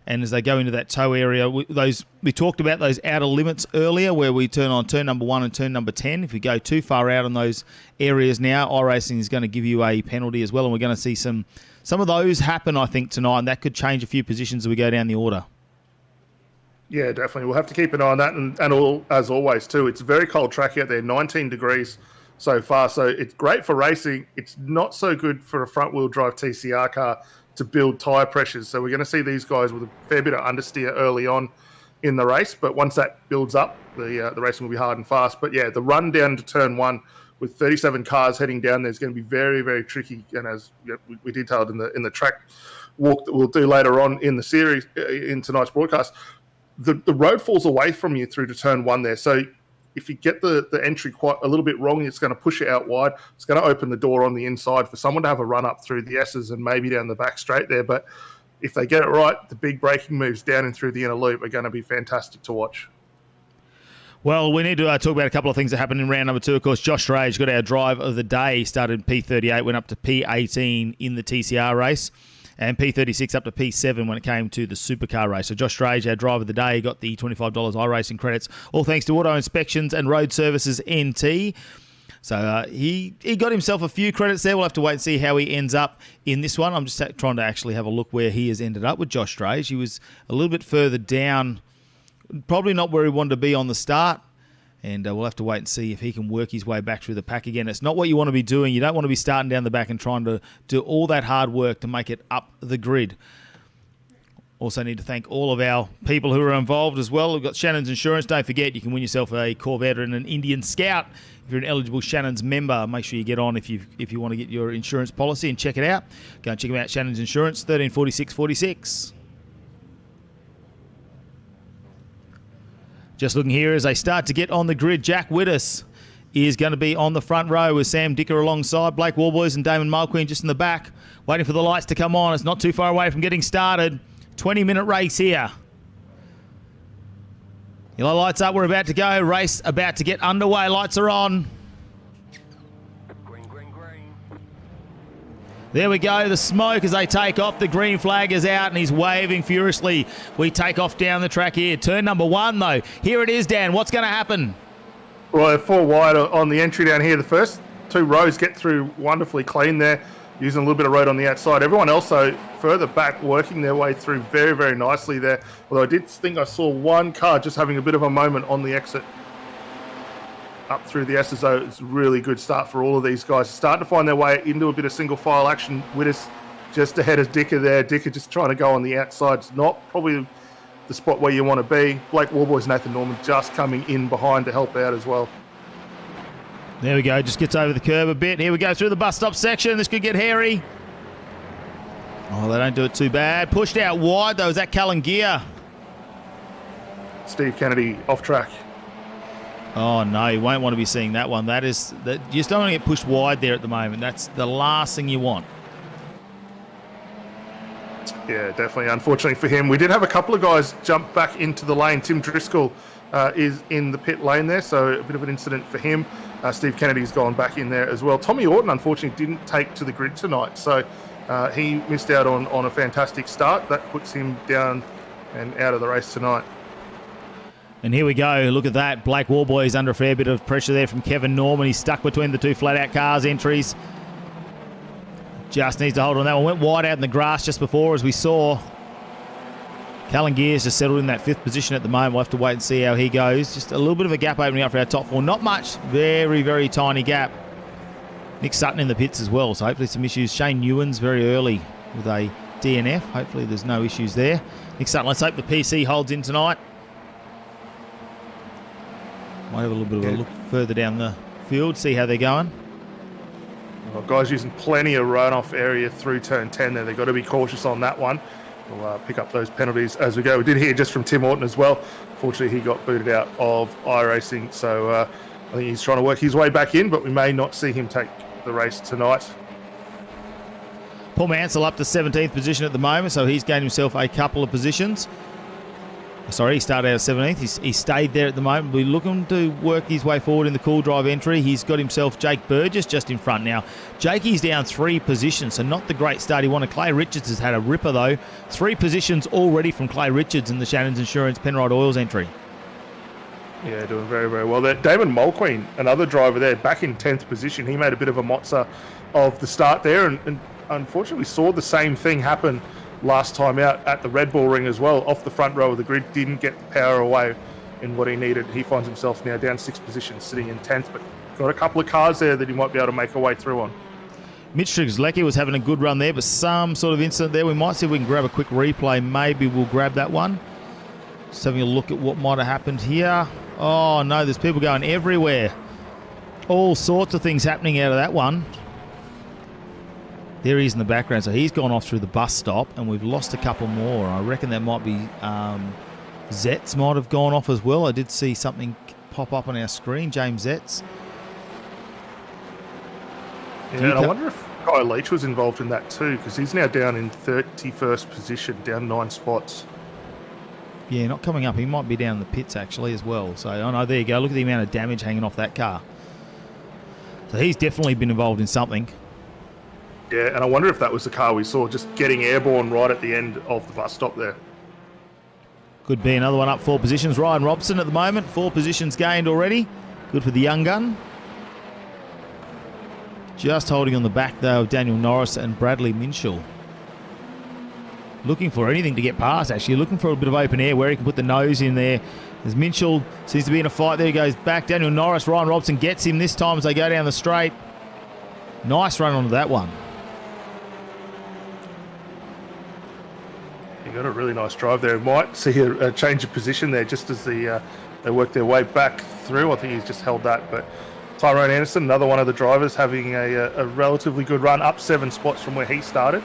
and as they go into that toe area. We talked about those outer limits earlier where we turn on turn number 1 and turn number 10. If we go too far out on those areas now, iRacing is going to give you a penalty as well, and we're going to see some of those happen, I think, tonight, and that could change a few positions as we go down the order. Yeah, definitely. We'll have to keep an eye on that, and as always, too, it's a very cold track out there, 19 degrees. So far, so it's great for racing. It's not so good for a front-wheel drive TCR car to build tyre pressures. So we're going to see these guys with a fair bit of understeer early on in the race. But once that builds up, the racing will be hard and fast. But yeah, the run down to turn 1 with 37 cars heading down there is going to be very, very tricky. And as we detailed in the track walk that we'll do later on in the series, in tonight's broadcast, the road falls away from you through to turn 1 there. So if you get the entry quite a little bit wrong, it's going to push it out wide. It's going to open the door on the inside for someone to have a run up through the S's and maybe down the back straight there. But if they get it right, the big braking moves down and through the inner loop are going to be fantastic to watch. Well, we need to talk about a couple of things that happened in round number 2. Of course, Josh Rage got our drive of the day, started P38, went up to P18 in the TCR race, and P36 up to P7 when it came to the supercar race. So Josh Strage, our driver of the day, got the $25 iRacing credits, all thanks to Auto Inspections and Road Services NT. So he got himself a few credits there. We'll have to wait and see how he ends up in this one. I'm just trying to actually have a look where he has ended up with Josh Strage. He was a little bit further down, probably not where he wanted to be on the start. And we'll have to wait and see if he can work his way back through the pack again. It's not what you want to be doing. You don't want to be starting down the back and trying to do all that hard work to make it up the grid. Also need to thank all of our people who are involved as well. We've got Shannons Insurance. Don't forget, you can win yourself a Corvette and an Indian Scout. If you're an eligible Shannons member, make sure you get on if you want to get your insurance policy and check it out. Go and check them out, Shannons Insurance, 134646. Just looking here as they start to get on the grid, Jack Widders is going to be on the front row with Sam Dicker alongside, Blake Warboys and Damon Mulqueen just in the back, waiting for the lights to come on. It's not too far away from getting started. 20-minute race here. Yellow lights up, we're about to go. Race about to get underway. Lights are on. There we go, the smoke as they take off. The green flag is out and he's waving furiously. We take off down the track here. Turn number 1 though. Here it is, Dan. What's going to happen? Well, they're 4 wide on the entry down here. The first 2 rows get through wonderfully clean there, using a little bit of road on the outside. Everyone else, though, further back, working their way through very, very nicely there. Although I did think I saw one car just having a bit of a moment on the exit up through the S's. So it's a really good start for all of these guys. Starting to find their way into a bit of single file action. Widders just ahead of Dicker there. Dicker just trying to go on the outside. It's not probably the spot where you want to be. Blake Warboys, Nathan Norman just coming in behind to help out as well. There we go, just gets over the curb a bit. Here we go through the bus stop section. This could get hairy. Oh, they don't do it too bad. Pushed out wide though, is that Callan Gear? Steve Kennedy off track. Oh no, you won't want to be seeing that one. That is that you just don't want to get pushed wide there at the moment. That's the last thing you want. Yeah, definitely. Unfortunately for him, we did have a couple of guys jump back into the lane. Tim Driscoll is in the pit lane there, so a bit of an incident for him. Steve Kennedy's gone back in there as well. Tommy Orton, unfortunately, didn't take to the grid tonight, so he missed out on a fantastic start. That puts him down and out of the race tonight. And here we go. Look at that. Blake Warboy is under a fair bit of pressure there from Kevin Norman. He's stuck between the two flat-out cars entries. Just needs to hold on that one. Went wide out in the grass just before, as we saw. Callan Gears just settled in that 5th position at the moment. We'll have to wait and see how he goes. Just a little bit of a gap opening up for our top 4. Not much. Very, very tiny gap. Nick Sutton in the pits as well, so hopefully some issues. Shane Ewan's very early with a DNF. Hopefully there's no issues there. Nick Sutton, let's hope the PC holds in tonight. Might have a little bit of a look further down the field, see how they're going. Well, guys using plenty of runoff area through turn 10 there. They've got to be cautious on that one. We'll pick up those penalties as we go. We did hear just from Tim Orton as well. Fortunately, he got booted out of iRacing, so I think he's trying to work his way back in, but we may not see him take the race tonight. Paul Mansell up to 17th position at the moment, so he's gained himself a couple of positions. Sorry, he started out at 17th. He stayed there at the moment. We're looking to work his way forward in the cool drive entry. He's got himself Jake Burgess just in front now. Jakey's down 3 positions, so not the great start he wanted. Clay Richards has had a ripper, though. 3 positions already from Clay Richards in the Shannons Insurance Penrite Oils entry. Yeah, doing very, very well there. Damon Mulqueen, another driver there, back in 10th position. He made a bit of a mozza of the start there, and unfortunately saw the same thing happen last time out at the Red Bull Ring as well. Off the front row of the grid, didn't get the power away in what he needed. He finds himself now down 6 positions, sitting in 10th, but got a couple of cars there that he might be able to make a way through on. Mitch Triggs-Lecky was having a good run there, but some sort of incident there. We might see if we can grab a quick replay. Maybe we'll grab that one. Just having a look at what might have happened here. Oh no, there's people going everywhere. All sorts of things happening out of that one. There he is in the background. So he's gone off through the bus stop, and we've lost a couple more. I reckon that might be Zetz might have gone off as well. I did see something pop up on our screen. James Zetz. Yeah, and I wonder if Guy Leach was involved in that too, because he's now down in 31st position, down 9 spots. Yeah, not coming up. He might be down in the pits actually as well. So, oh no, there you go. Look at the amount of damage hanging off that car. So he's definitely been involved in something. Yeah, and I wonder if that was the car we saw just getting airborne right at the end of the bus stop there. Could be another one up 4 positions. Ryan Robson at the moment, 4 positions gained already. Good for the young gun. Just holding on the back though of Daniel Norris and Bradley Minshall. Looking for anything to get past actually. Looking for a bit of open air where he can put the nose in there. As Minshall seems to be in a fight there. He goes back. Daniel Norris, Ryan Robson gets him this time as they go down the straight. Nice run onto that one. He got a really nice drive there. Might see a change of position there just as they work their way back through. I think he's just held that. But Tyrone Anderson, another one of the drivers, having a relatively good run, up 7 spots from where he started.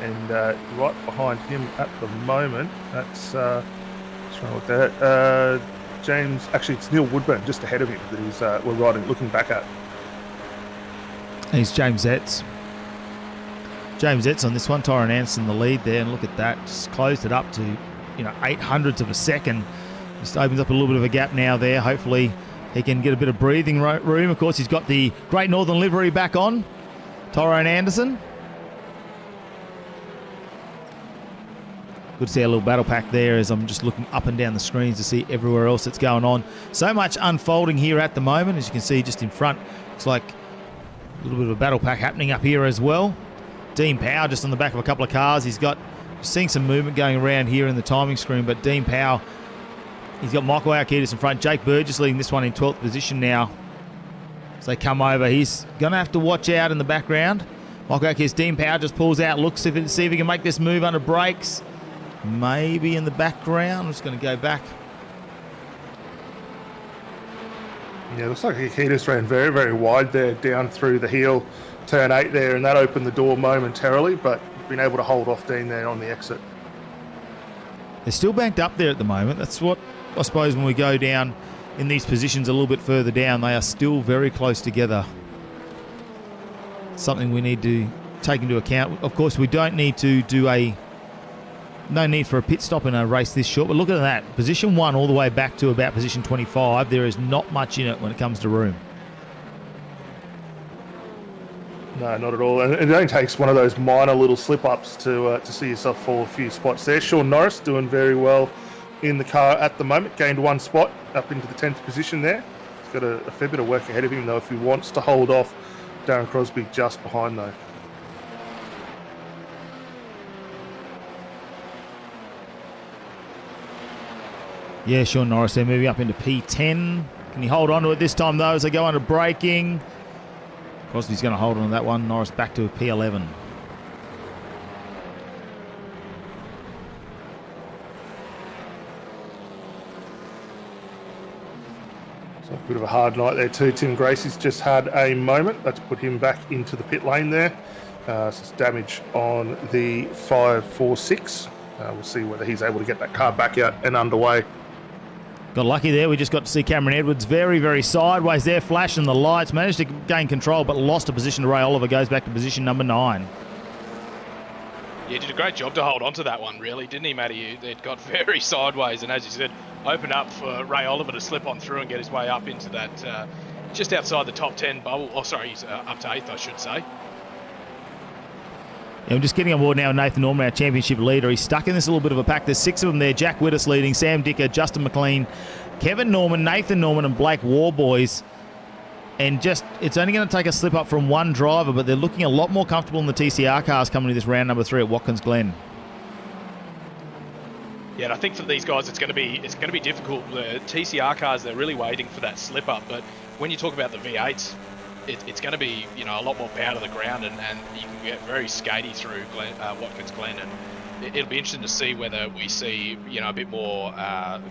And right behind him at the moment, that's just trying to look at James. Actually, it's Neil Woodburn just ahead of him that he's we're looking back at. He's James Zetz. James Zetz on this one. Tyrone Anderson the lead there, and look at that. Just closed it up to 0.08 of a second. Just opens up a little bit of a gap now there. Hopefully he can get a bit of breathing room. Of course, he's got the Great Northern livery back on. Tyrone Anderson. Good to see a little battle pack there as I'm just looking up and down the screens to see everywhere else that's going on. So much unfolding here at the moment. As you can see just in front, looks like a little bit of a battle pack happening up here as well. Dean Power just on the back of a couple of cars. He's got, seeing some movement going around here in the timing screen, but Dean Power, he's got Michael Alkidis in front. Jake Burgess leading this one in 12th position now. As they come over, he's going to have to watch out in the background. Michael Alkidis, Dean Power just pulls out, looks see if he can make this move under brakes. Maybe in the background. I'm just going to go back. Yeah, looks like Alkidis ran very, very wide there down through the heel. Turn 8 there, and that opened the door momentarily, but been able to hold off Dean there on the exit. They're still banked up there at the moment. That's what I suppose when we go down in these positions a little bit further down, they are still very close together. Something we need to take into account. Of course, we don't need to do no need for a pit stop in a race this short, but look at that. Position 1 all the way back to about position 25. There is not much in it when it comes to room. No, not at all. And it only takes one of those minor little slip-ups to see yourself fall a few spots there. Sean Norris doing very well in the car at the moment. Gained 1 spot up into the 10th position there. He's got a fair bit of work ahead of him, though, if he wants to hold off Darren Crosby just behind, though. Yeah, Sean Norris there moving up into P10. Can he hold on to it this time, though, as they go under braking? Crosby's going to hold on to that one. Norris back to a P11. So a bit of a hard night there too. Tim Gracie's just had a moment. That's put him back into the pit lane there. So it's damage on the 546. We'll see whether he's able to get that car back out and underway. Got lucky there. We just got to see Cameron Edwards very, very sideways there, flashing the lights. Managed to gain control, but lost a position to Ray Oliver. Goes back to position number 9. Yeah, did a great job to hold on to that one, really, didn't he, Matty? It got very sideways, and as you said, opened up for Ray Oliver to slip on through and get his way up into that, just outside the top 10 bubble. Oh, sorry, he's up to 8th, I should say. Yeah, I'm just getting on board now. Nathan Norman, our championship leader. He's stuck in this little bit of a pack. There's 6 of them there. Jack Wittes leading, Sam Dicker, Justin McLean, Kevin Norman, Nathan Norman and Blake Warboys. And just, it's only going to take a slip up from one driver, but they're looking a lot more comfortable in the TCR cars coming to this round number 3 at Watkins Glen. Yeah, and I think for these guys, it's going to be difficult. The TCR cars, they're really waiting for that slip up. But when you talk about the V8s, it's going to be, you know, a lot more power to the ground, and you can get very skatey through Watkins Glen, and it'll be interesting to see whether we see, you know, a bit more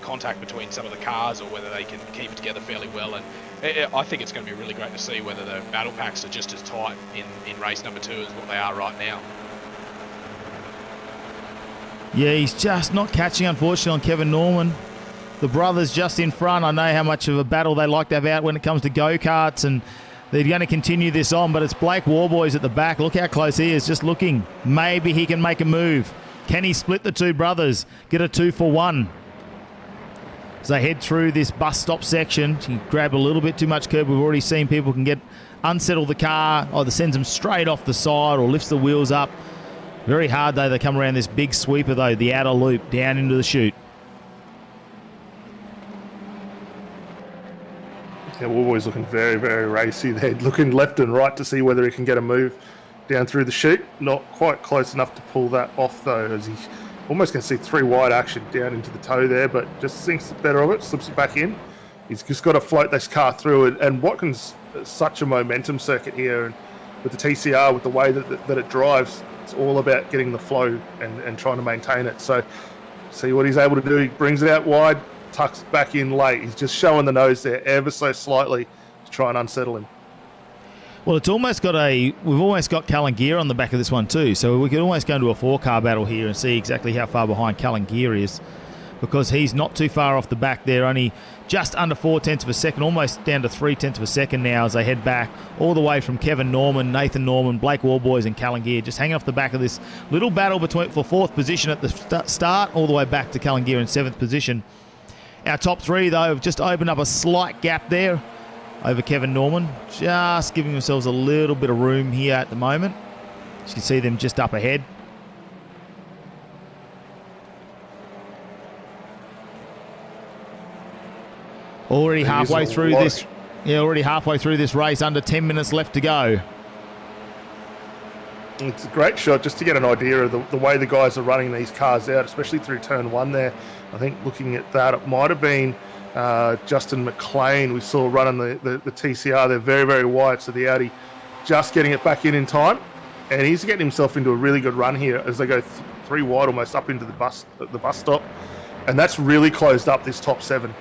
contact between some of the cars, or whether they can keep it together fairly well. And I think it's going to be really great to see whether the battle packs are just as tight in race number 2 as what they are right now. Yeah, he's just not catching, unfortunately, on Kevin Norman. The brothers just in front. I know how much of a battle they like to have out when it comes to go-karts, and they're going to continue this on, but it's Blake Warboys at the back. Look how close he is, just looking. Maybe he can make a move. Can he split the 2 brothers? Get a 2 for 1. As they head through this bus stop section, you grab a little bit too much curb. We've already seen people can unsettle the car, either sends them straight off the side or lifts the wheels up. Very hard, though. They come around this big sweeper, though, the outer loop, down into the chute. Yeah, Warboy's looking very, very racy there, looking left and right to see whether he can get a move down through the chute. Not quite close enough to pull that off, though, as he's almost going to see 3 wide action down into the toe there, but just thinks better of it, slips it back in. He's just got to float this car through it, and Watkins is such a momentum circuit here, and with the TCR, with the way that it drives, it's all about getting the flow and trying to maintain it. So see what he's able to do. He brings it out wide, tucks it back in late. He's just showing the nose there ever so slightly to try and unsettle him. Well, we've almost got Callan Gear on the back of this one too, so we could almost go into a 4-car battle here and see exactly how far behind Callan Gear is, because he's not too far off the back there, only just under 0.4 of a second, almost down to 0.3 of a second now as they head back all the way from Kevin Norman, Nathan Norman, Blake Warboys and Callan Gear, just hanging off the back of this little battle for 4th position at the start, all the way back to Callan Gear in 7th position. Our top 3, though, have just opened up a slight gap there over Kevin Norman, just giving themselves a little bit of room here at the moment. You can see them just up ahead. Already halfway through this race, under 10 minutes left to go. It's a great shot just to get an idea of the way the guys are running these cars out, especially through turn 1 there. I think looking at that, it might have been Justin McLean we saw running the TCR. They're very, very wide, so the Audi just getting it back in time. And he's getting himself into a really good run here as they go 3 wide almost up into the bus stop. And that's really closed up this top 7.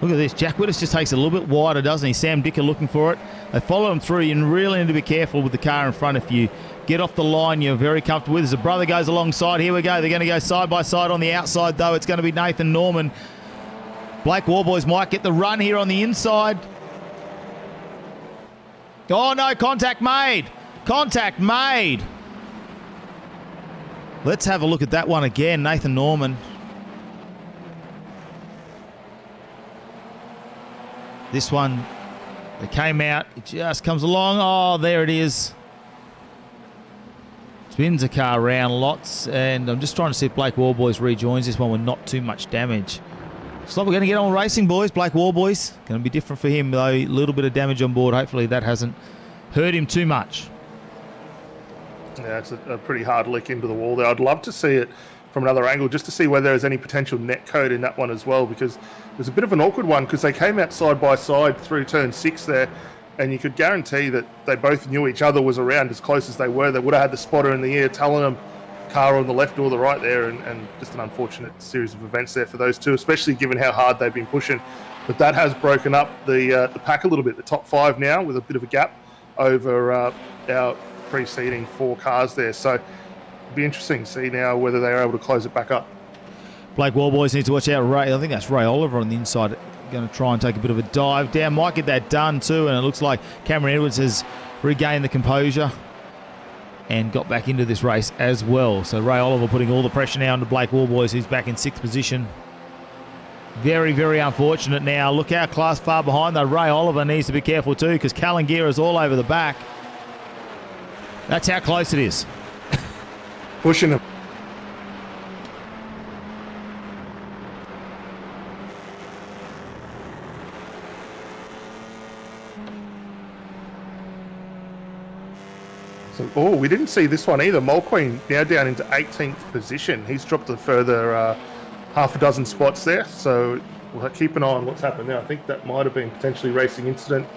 Look at this. Jack Wittes just takes it a little bit wider, doesn't he? Sam Dicker looking for it. They follow him through. You really need to be careful with the car in front. If you get off the line you're very comfortable with. As the brother goes alongside, here we go. They're going to go side by side on the outside, though. It's going to be Nathan Norman. Blake Warboys might get the run here on the inside. Oh, no, contact made. Contact made. Let's have a look at that one again. Nathan Norman. This one, they came out. It just comes along. Oh, there it is. Spins the car around lots, and I'm just trying to see if Blake Warboys rejoins this one with not too much damage. So we're going to get on racing, boys. Blake Warboys. Going to be different for him, though. A little bit of damage on board. Hopefully that hasn't hurt him too much. Yeah, it's a pretty hard lick into the wall there. I'd love to see it from another angle just to see whether there's any potential net code in that one as well, because there's a bit of an awkward one because they came out side by side through turn 6 there, and you could guarantee that they both knew each other was around as close as they were. They would have had the spotter in the ear telling them car on the left or the right there, and just an unfortunate series of events there for those two, especially given how hard they've been pushing. But that has broken up the pack a little bit. The top 5 now with a bit of a gap over our preceding 4 cars there. So it'll be interesting to see now whether they're able to close it back up. Blake Warboys needs to watch out. Ray, I think that's Ray Oliver on the inside. Going to try and take a bit of a dive down. Might get that done too, and it looks like Cameron Edwards has regained the composure and got back into this race as well. So Ray Oliver putting all the pressure now onto Blake Warboys, who's back in 6th position. Very, very unfortunate now. Look how class far behind, though. Ray Oliver needs to be careful too, because Callan is all over the back. That's how close it is. Pushing him. So, we didn't see this one either. Mulqueen now down into 18th position. He's dropped a further half a dozen spots there. So we'll keep an eye on what's happened now. I think that might have been potentially racing incident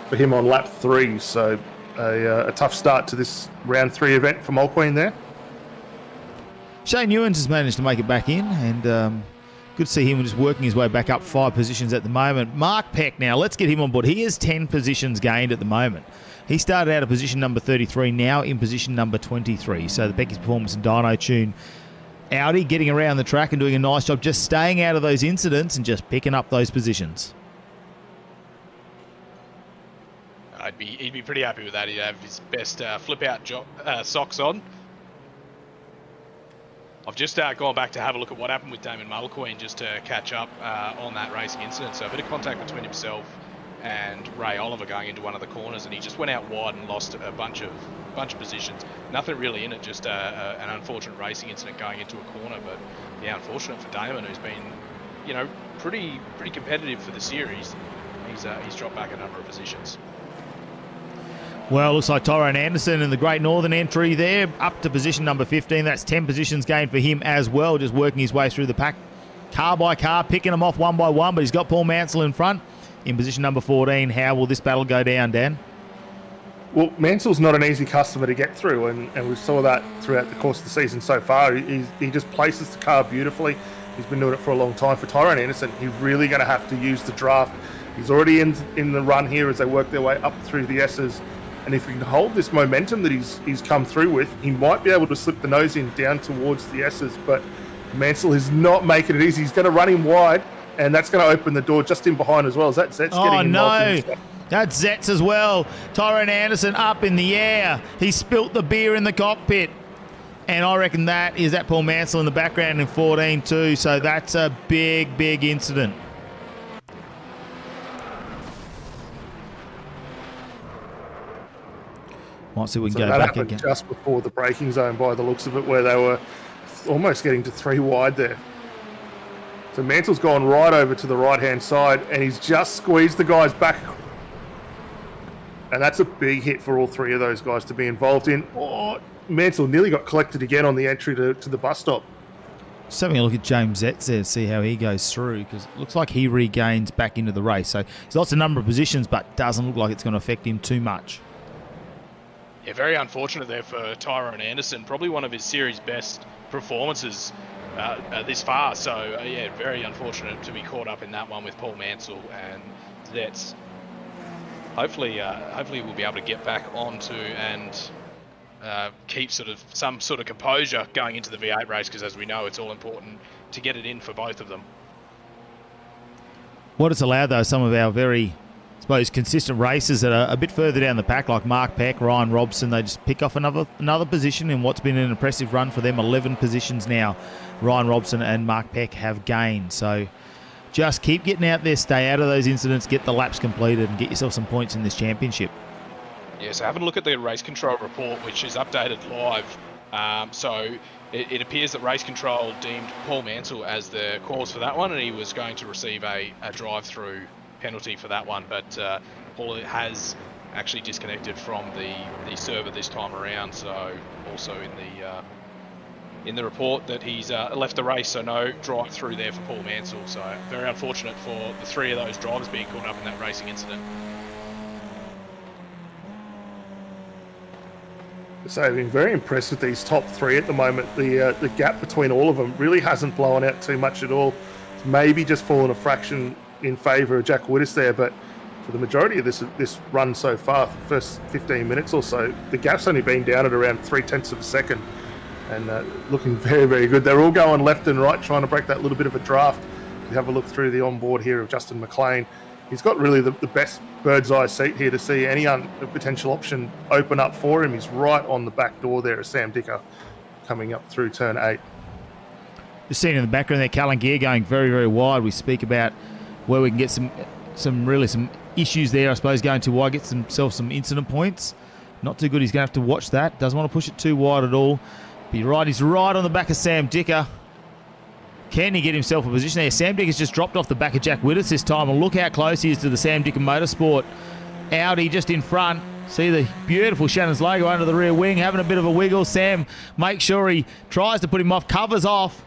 for him on lap 3. So a tough start to this round 3 event for Mulqueen there. Shane Ewens has managed to make it back in, and good to see him just working his way back up 5 positions at the moment. Mark Peck now, let's get him on board. He is 10 positions gained at the moment. He started out at position number 33, now in position number 23. So the Pecky's Performance and Dyno Tune Audi getting around the track and doing a nice job just staying out of those incidents and just picking up those positions. He'd be pretty happy with that. He'd have his best flip-out socks on. I've just gone back to have a look at what happened with Damon Mulqueen just to catch up on that racing incident. So a bit of contact between himself and Ray Oliver going into one of the corners, and he just went out wide and lost a bunch of positions. Nothing really in it, just an unfortunate racing incident going into a corner. But yeah, unfortunate for Damon, who's been, pretty competitive for the series. He's dropped back a number of positions. Well, looks like Tyrone Anderson in the Great Northern entry there, up to position number 15. That's 10 positions gained for him as well, just working his way through the pack, car by car, picking them off one by one. But he's got Paul Mansell in front in position number 14. How will this battle go down, Dan? Well, Mansell's not an easy customer to get through, and we saw that throughout the course of the season so far. He just places the car beautifully. He's been doing it for a long time. For Tyrone Anderson, he's really going to have to use the draft. He's already in the run here as they work their way up through the S's. And if he can hold this momentum that he's come through with, he might be able to slip the nose in down towards the S's. But Mansell is not making it easy. He's going to run him wide, and that's going to open the door just in behind as well. Is that Zet's getting involved? Oh, no. That's Zet's as well. Tyrone Anderson up in the air. He spilt the beer in the cockpit. And I reckon that is that Paul Mansell in the background in 14 too. So that's a big, big incident. Might see if we can go back again. Just before the braking zone by the looks of it, where they were almost getting to 3 wide there. So Mansell's gone right over to the right-hand side, and he's just squeezed the guys back. And that's a big hit for all 3 of those guys to be involved in. Oh, Mansell nearly got collected again on the entry to the bus stop. Just having a look at James Zetz there to see how he goes through, because it looks like he regains back into the race. So he's lost a number of positions, but doesn't look like it's going to affect him too much. Yeah, very unfortunate there for Tyrone Anderson. Probably one of his series best performances this far. So, yeah, very unfortunate to be caught up in that one with Paul Mansell and Zetz. Hopefully we'll be able to get back onto and keep some sort of composure going into the V8 race, because as we know, it's all important to get it in for both of them. What it's allowed, though, some of our very, I suppose, consistent racers that are a bit further down the pack, like Mark Peck, Ryan Robson, they just pick off another position in what's been an impressive run for them. 11 positions now Ryan Robson and Mark Peck have gained. So just keep getting out there, stay out of those incidents, get the laps completed and get yourself some points in this championship. Yeah, so having a look at the race control report, which is updated live. So it appears that race control deemed Paul Mansell as the cause for that one, and he was going to receive a drive-through penalty for that one. But Paul has actually disconnected from the server this time around. So also in the report that he's left the race, so no drive-through there for Paul Mansell. So very unfortunate for the three of those drivers being caught up in that racing incident. So I've been very impressed with these top three at the moment. The gap between all of them really hasn't blown out too much at all. It's maybe just fallen a fraction in favour of Jack Widders there, but for the majority of this run so far, the first 15 minutes or so, the gap's only been down at around 0.3 of a second, and looking very, very good. They're all going left and right, trying to break that little bit of a draft. You have a look through the onboard here of Justin McLean. He's got really the best bird's eye seat here to see any potential option open up for him. He's right on the back door there of Sam Dicker coming up through turn 8. Just seeing in the background there, Callan Gear going very, very wide. We speak about where we can get some issues there, I suppose, going too wide, gets himself some incident points. Not too good. He's going to have to watch that. Doesn't want to push it too wide at all. But you're right, he's right on the back of Sam Dicker. Can he get himself a position there? Sam Dicker's just dropped off the back of Jack Widders this time. And look how close he is to the Sam Dicker Motorsport Audi just in front. See the beautiful Shannons logo under the rear wing, having a bit of a wiggle. Sam makes sure he tries to put him off, covers off.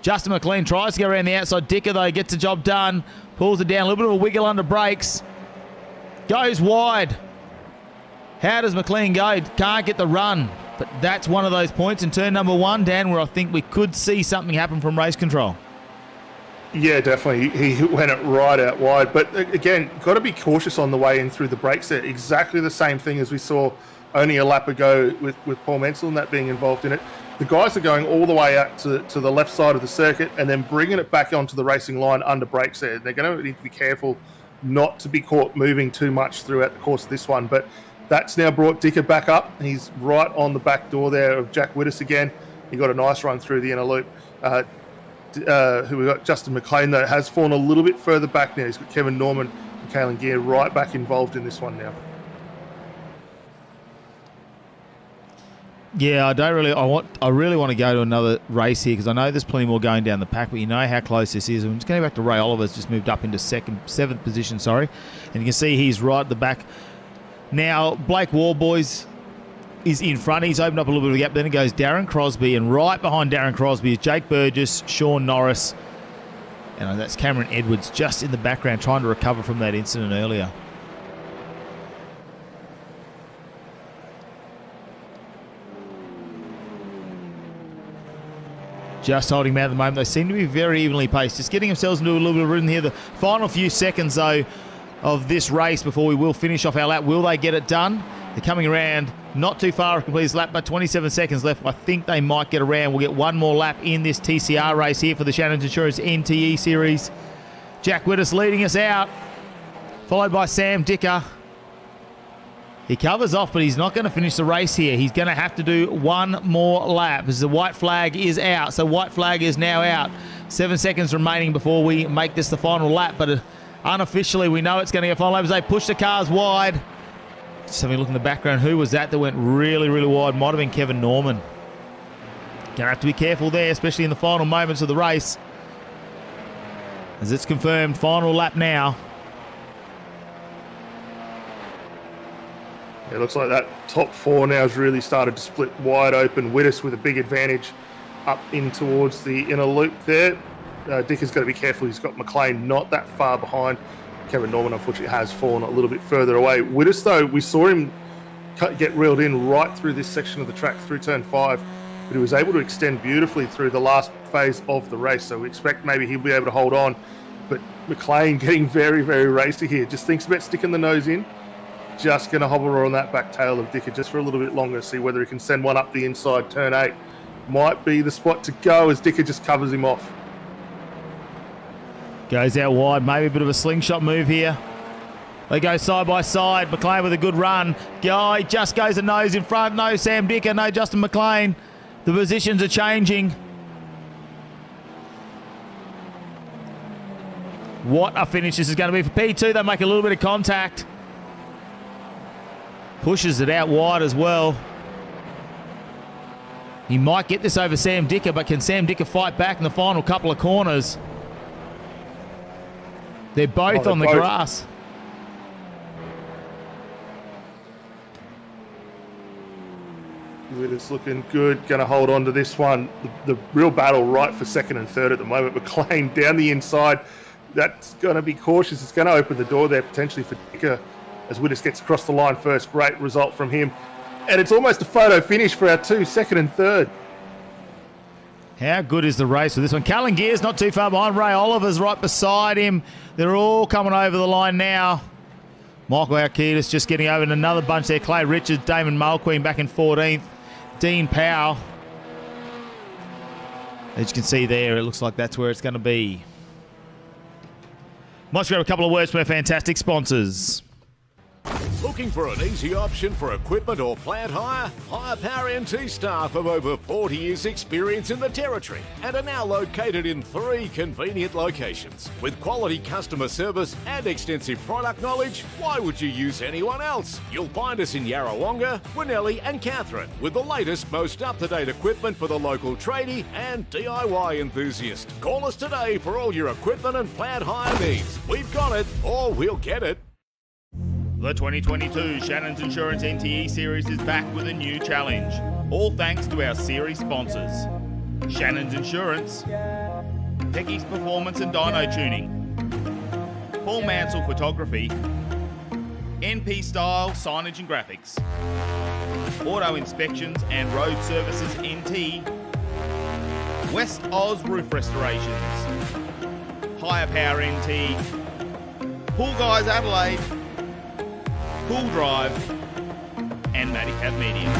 Justin McLean tries to go around the outside. Dicker, though, gets the job done. Pulls it down, a little bit of a wiggle under brakes. Goes wide. How does McLean go? Can't get the run. But that's one of those points in turn number 1, Dan, where I think we could see something happen from race control. Yeah, definitely. He went it right out wide. But again, got to be cautious on the way in through the brakes there. Exactly the same thing as we saw only a lap ago with Paul Mansell and that being involved in it. The guys are going all the way out to the left side of the circuit and then bringing it back onto the racing line under brakes there. They're going to need to be careful not to be caught moving too much throughout the course of this one. But that's now brought Dicker back up. He's right on the back door there of Jack Widders again. He got a nice run through the inner loop. Who we got? Justin McLean, though, has fallen a little bit further back now. He's got Kevin Norman and Callan Gear right back involved in this one now. Yeah, I really want to go to another race here because I know there's plenty more going down the pack, but you know how close this is. I'm just going back to Ray Oliver's just moved up into seventh position, and you can see he's right at the back. Now, Blake Warboys is in front. He's opened up a little bit of a gap. Then it goes Darren Crosby, and right behind Darren Crosby is Jake Burgess, Sean Norris, and that's Cameron Edwards just in the background trying to recover from that incident earlier. Just holding him out at the moment. They seem to be very evenly paced. Just getting themselves into a little bit of rhythm here. The final few seconds, though, of this race before we will finish off our lap. Will they get it done? They're coming around not too far to complete this lap, but 27 seconds left. I think they might get around. We'll get one more lap in this TCR race here for the Shannons Insurance NTE Series. Jack Widders leading us out, followed by Sam Dicker. He covers off, but he's not going to finish the race here. He's going to have to do one more lap as the white flag is out. So white flag is now out. 7 seconds remaining before we make this the final lap, but unofficially we know it's going to get a final lap as they push the cars wide. Just having a look in the background. Who was that went really, really wide? Might have been Kevin Norman. Going to have to be careful there, especially in the final moments of the race. As it's confirmed, final lap now. It looks like that top 4 now has really started to split wide open. Widders with a big advantage up in towards the inner loop there. Dicker's got to be careful. He's got McLean not that far behind. Kevin Norman, unfortunately, has fallen a little bit further away. Widders, though, we saw him get reeled in right through this section of the track, through turn 5, but he was able to extend beautifully through the last phase of the race, so we expect maybe he'll be able to hold on. But McLean getting very, very racy here. Just thinks about sticking the nose in just going to hover on that back tail of Dicker just for a little bit longer, see whether he can send one up the inside. Turn 8 might be the spot to go as Dicker just covers him off. Goes out wide, maybe a bit of a slingshot move here. They go side by side. McLean with a good run. Guy just goes a nose in front. No Sam Dicker, no Justin McLean. The positions are changing. What a finish this is going to be for P2. They make a little bit of contact. Pushes it out wide as well. He might get this over Sam Dicker, but can Sam Dicker fight back in the final couple of corners? They're both on the grass. It's looking good. Going to hold on to this one. The real battle right for second and third at the moment. McLean down the inside. That's going to be cautious. It's going to open the door there potentially for Dicker as Widders gets across the line first. Great result from him. And it's almost a photo finish for our two, second and third. How good is the race with this one? Callan Gear's not too far behind. Ray Oliver's right beside him. They're all coming over the line now. Michael Alkitis just getting over in another bunch there. Clay Richards, Damon Mulqueen back in 14th. Dean Powell. As you can see there, it looks like that's where it's going to be. Might grab a couple of words from our fantastic sponsors. Looking for an easy option for equipment or plant hire? Hire Power NT staff of over 40 years experience in the Territory and are now located in 3 convenient locations. With quality customer service and extensive product knowledge, why would you use anyone else? You'll find us in Yarrawonga, Winnelli and Katherine with the latest, most up-to-date equipment for the local tradie and DIY enthusiast. Call us today for all your equipment and plant hire needs. We've got it, or we'll get it. The 2022 Shannons Insurance NTE Series is back with a new challenge, all thanks to our series sponsors. Shannons Insurance, Pecky's Performance and Dyno Tuning, Paul Mansell Photography, NP Style Signage and Graphics, Auto Inspections and Road Services NT, West Oz Roof Restorations, Higher Power NT, Pool Guys Adelaide, Pool Drive, and Madicab Media.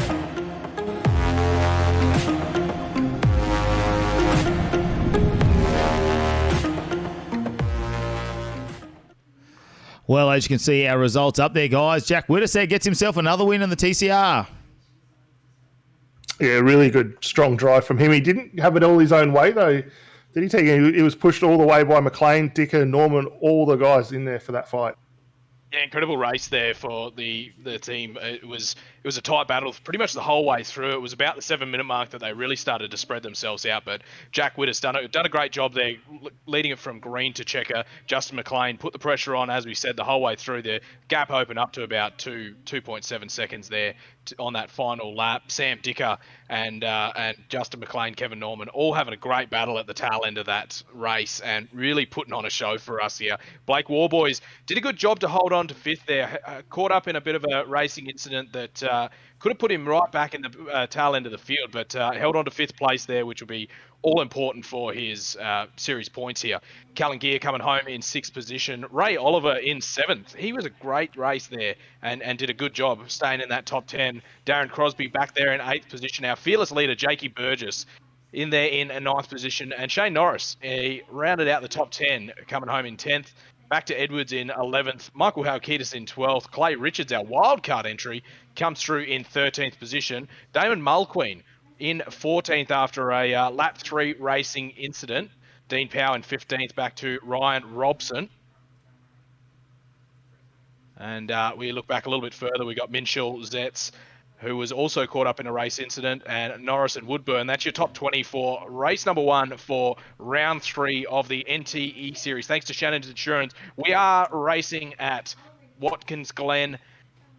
Well, as you can see, our results up there, guys. Jack Whittisell gets himself another win in the TCR. Yeah, really good, strong drive from him. He didn't have it all his own way, though. Did he take it? He was pushed all the way by McLean, Dicker, Norman, all the guys in there for that fight. Yeah, incredible race there for the team. It was a tight battle pretty much the whole way through. It was about the 7-minute mark that they really started to spread themselves out. But Jack Whittis done a great job there, leading it from green to checker. Justin McLean put the pressure on, as we said, the whole way through. The gap opened up to about 2.7 seconds there on that final lap. Sam Dicker and Justin McLean, Kevin Norman, all having a great battle at the tail end of that race and really putting on a show for us here. Blake Warboys did a good job to hold on to 5th there, caught up in a bit of a racing incident that could have put him right back in the tail end of the field, but held on to 5th place there, which will be all important for his series points here. Callan Gear coming home in 6th position. Ray Oliver in 7th. He was a great race there and did a good job of staying in that top 10. Darren Crosby back there in 8th position. Our fearless leader, Jakey Burgess, in there in a 9th position. And Shane Norris, he rounded out the top 10, coming home in 10th. Back to Edwards in 11th. Michael Halkitis in 12th. Clay Richards, our wildcard entry, comes through in 13th position. Damon Mulqueen in 14th after a lap 3 racing incident. Dean Powell in 15th, back to Ryan Robson. And we look back a little bit further. We got Minshall Zetz, who was also caught up in a race incident, and Norris and Woodburn. That's your top 20 for race number 1 for round 3 of the NTE Series. Thanks to Shannons Insurance. We are racing at Watkins Glen,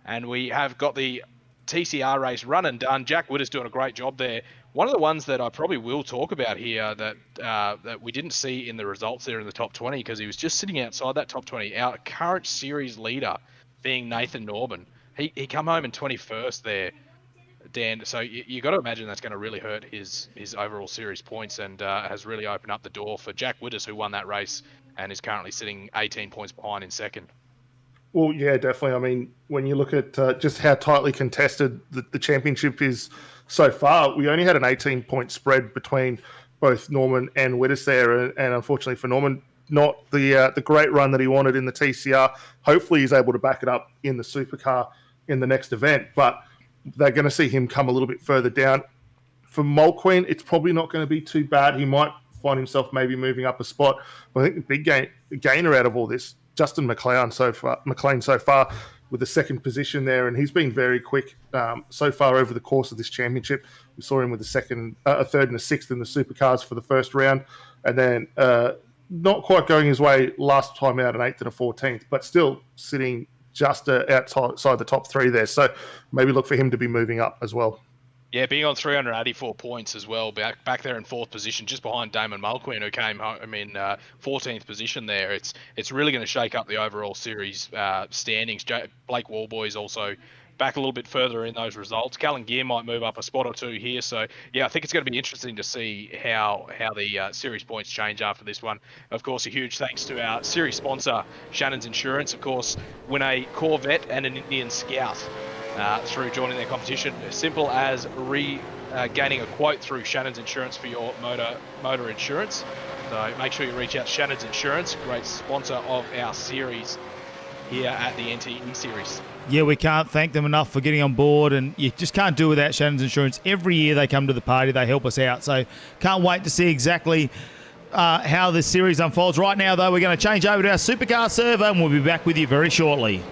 and we have got the TCR race run and done. Jack Wood is doing a great job there. One of the ones that I probably will talk about here that we didn't see in the results there in the top 20, because he was just sitting outside that top 20. Our current series leader being Nathan Norman. He come home in 21st there, Dan. So you got to imagine that's going to really hurt his overall series points, and has really opened up the door for Jack Widders, who won that race and is currently sitting 18 points behind in second. Well, yeah, definitely. I mean, when you look at just how tightly contested the championship is so far, we only had an 18-point spread between both Norman and Widders there, and unfortunately for Norman, not the great run that he wanted in the TCR. Hopefully, he's able to back it up in the supercar in the next event, but they're going to see him come a little bit further down. For Mulqueen, it's probably not going to be too bad. He might find himself maybe moving up a spot. But I think the big gainer out of all this, Justin McLean so far with the second position there, and he's been very quick so far over the course of this championship. We saw him with a third and a sixth in the supercars for the first round, and then not quite going his way last time out, an 8th and a 14th, but still sitting just outside the top 3 there. So maybe look for him to be moving up as well. Yeah, being on 384 points as well, back there in 4th position, just behind Damon Mulqueen, who came home in 14th position there. It's really going to shake up the overall series standings. Blake Walboy's also back a little bit further in those results. Callan Gear might move up a spot or 2 here. So, yeah, I think it's going to be interesting to see how the series points change after this one. Of course, a huge thanks to our series sponsor, Shannons Insurance. Of course, win a Corvette and an Indian Scout through joining their competition. As simple as gaining a quote through Shannons Insurance for your motor insurance. So make sure you reach out to Shannons Insurance, great sponsor of our series here at the NTE Series. Yeah, we can't thank them enough for getting on board, and you just can't do without Shannons Insurance. Every year they come to the party, they help us out. So can't wait to see exactly how this series unfolds. Right now, though, we're going to change over to our supercar server, and we'll be back with you very shortly.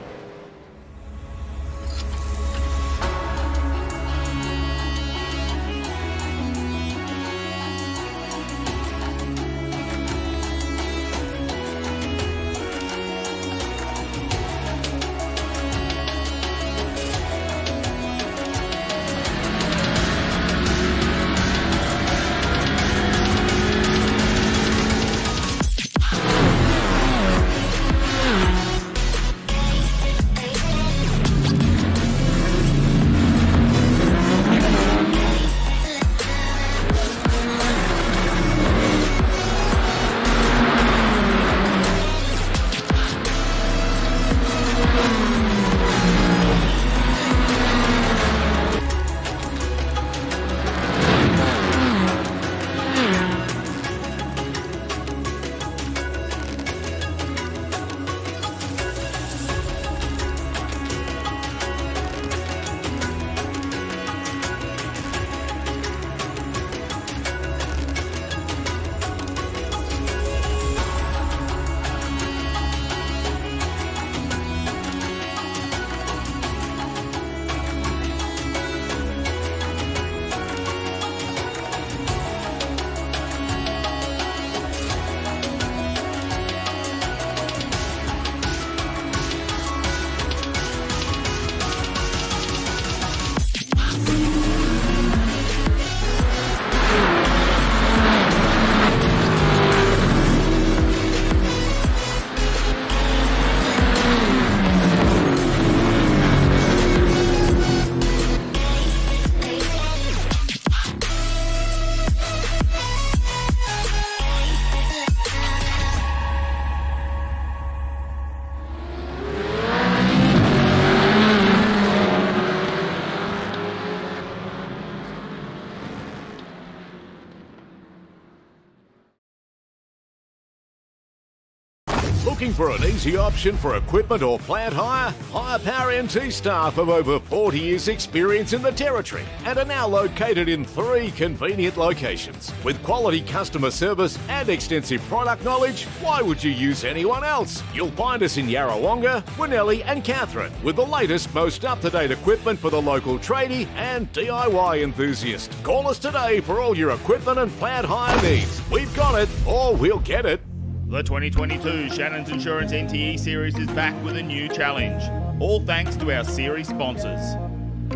Looking for an easy option for equipment or plant hire? Hire Power NT staff of over 40 years experience in the Territory and are now located in 3 convenient locations. With quality customer service and extensive product knowledge, why would you use anyone else? You'll find us in Yarrawonga, Winnellie and Catherine with the latest, most up-to-date equipment for the local tradie and DIY enthusiast. Call us today for all your equipment and plant hire needs. We've got it, or we'll get it. The 2022 Shannons Insurance NTE Series is back with a new challenge, all thanks to our series sponsors.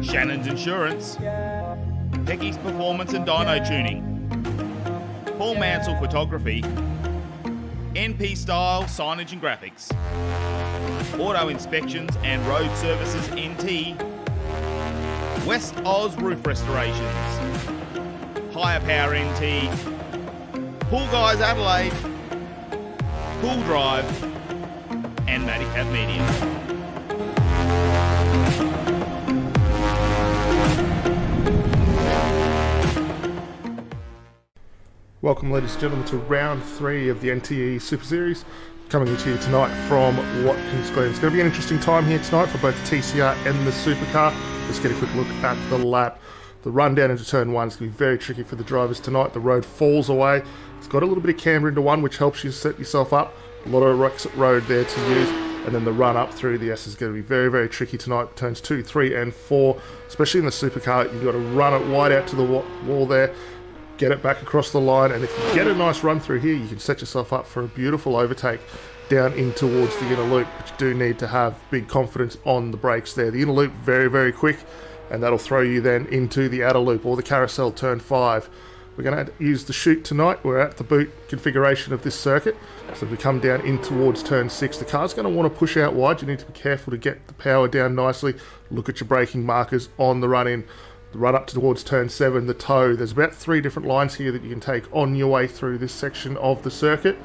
Shannons Insurance, Pecky's Performance and Dyno Tuning, Paul Mansell Photography, NP Style Signage and Graphics, Auto Inspections and Road Services NT, West Oz Roof Restorations, Higher Power NT, Pool Guys Adelaide, Pool Drive, and Maddicap Media. Welcome, ladies and gentlemen, to round 3 of the NTE Super Series, coming to you tonight from Watkins, Glen. It's going to be an interesting time here tonight for both the TCR and the supercar. Let's get a quick look at the lap. The run down into turn 1 is going to be very tricky for the drivers tonight. The road falls away. It's got a little bit of camber into 1, which helps you set yourself up. A lot of exit road there to use. And then the run up through the S is going to be very, very tricky tonight. Turns 2, 3, and 4, especially in the supercar. You've got to run it wide out to the wall there. Get it back across the line, and if you get a nice run through here, you can set yourself up for a beautiful overtake down in towards the inner loop. But you do need to have big confidence on the brakes there. The inner loop, very, very quick, and that'll throw you then into the outer loop or the carousel turn 5. We're going to use the chute tonight. We're at the boot configuration of this circuit. So if we come down in towards turn 6, the car's going to want to push out wide. You need to be careful to get the power down nicely. Look at your braking markers on the run in. Run up towards turn 7, the toe. There's about 3 different lines here that you can take on your way through this section of the circuit.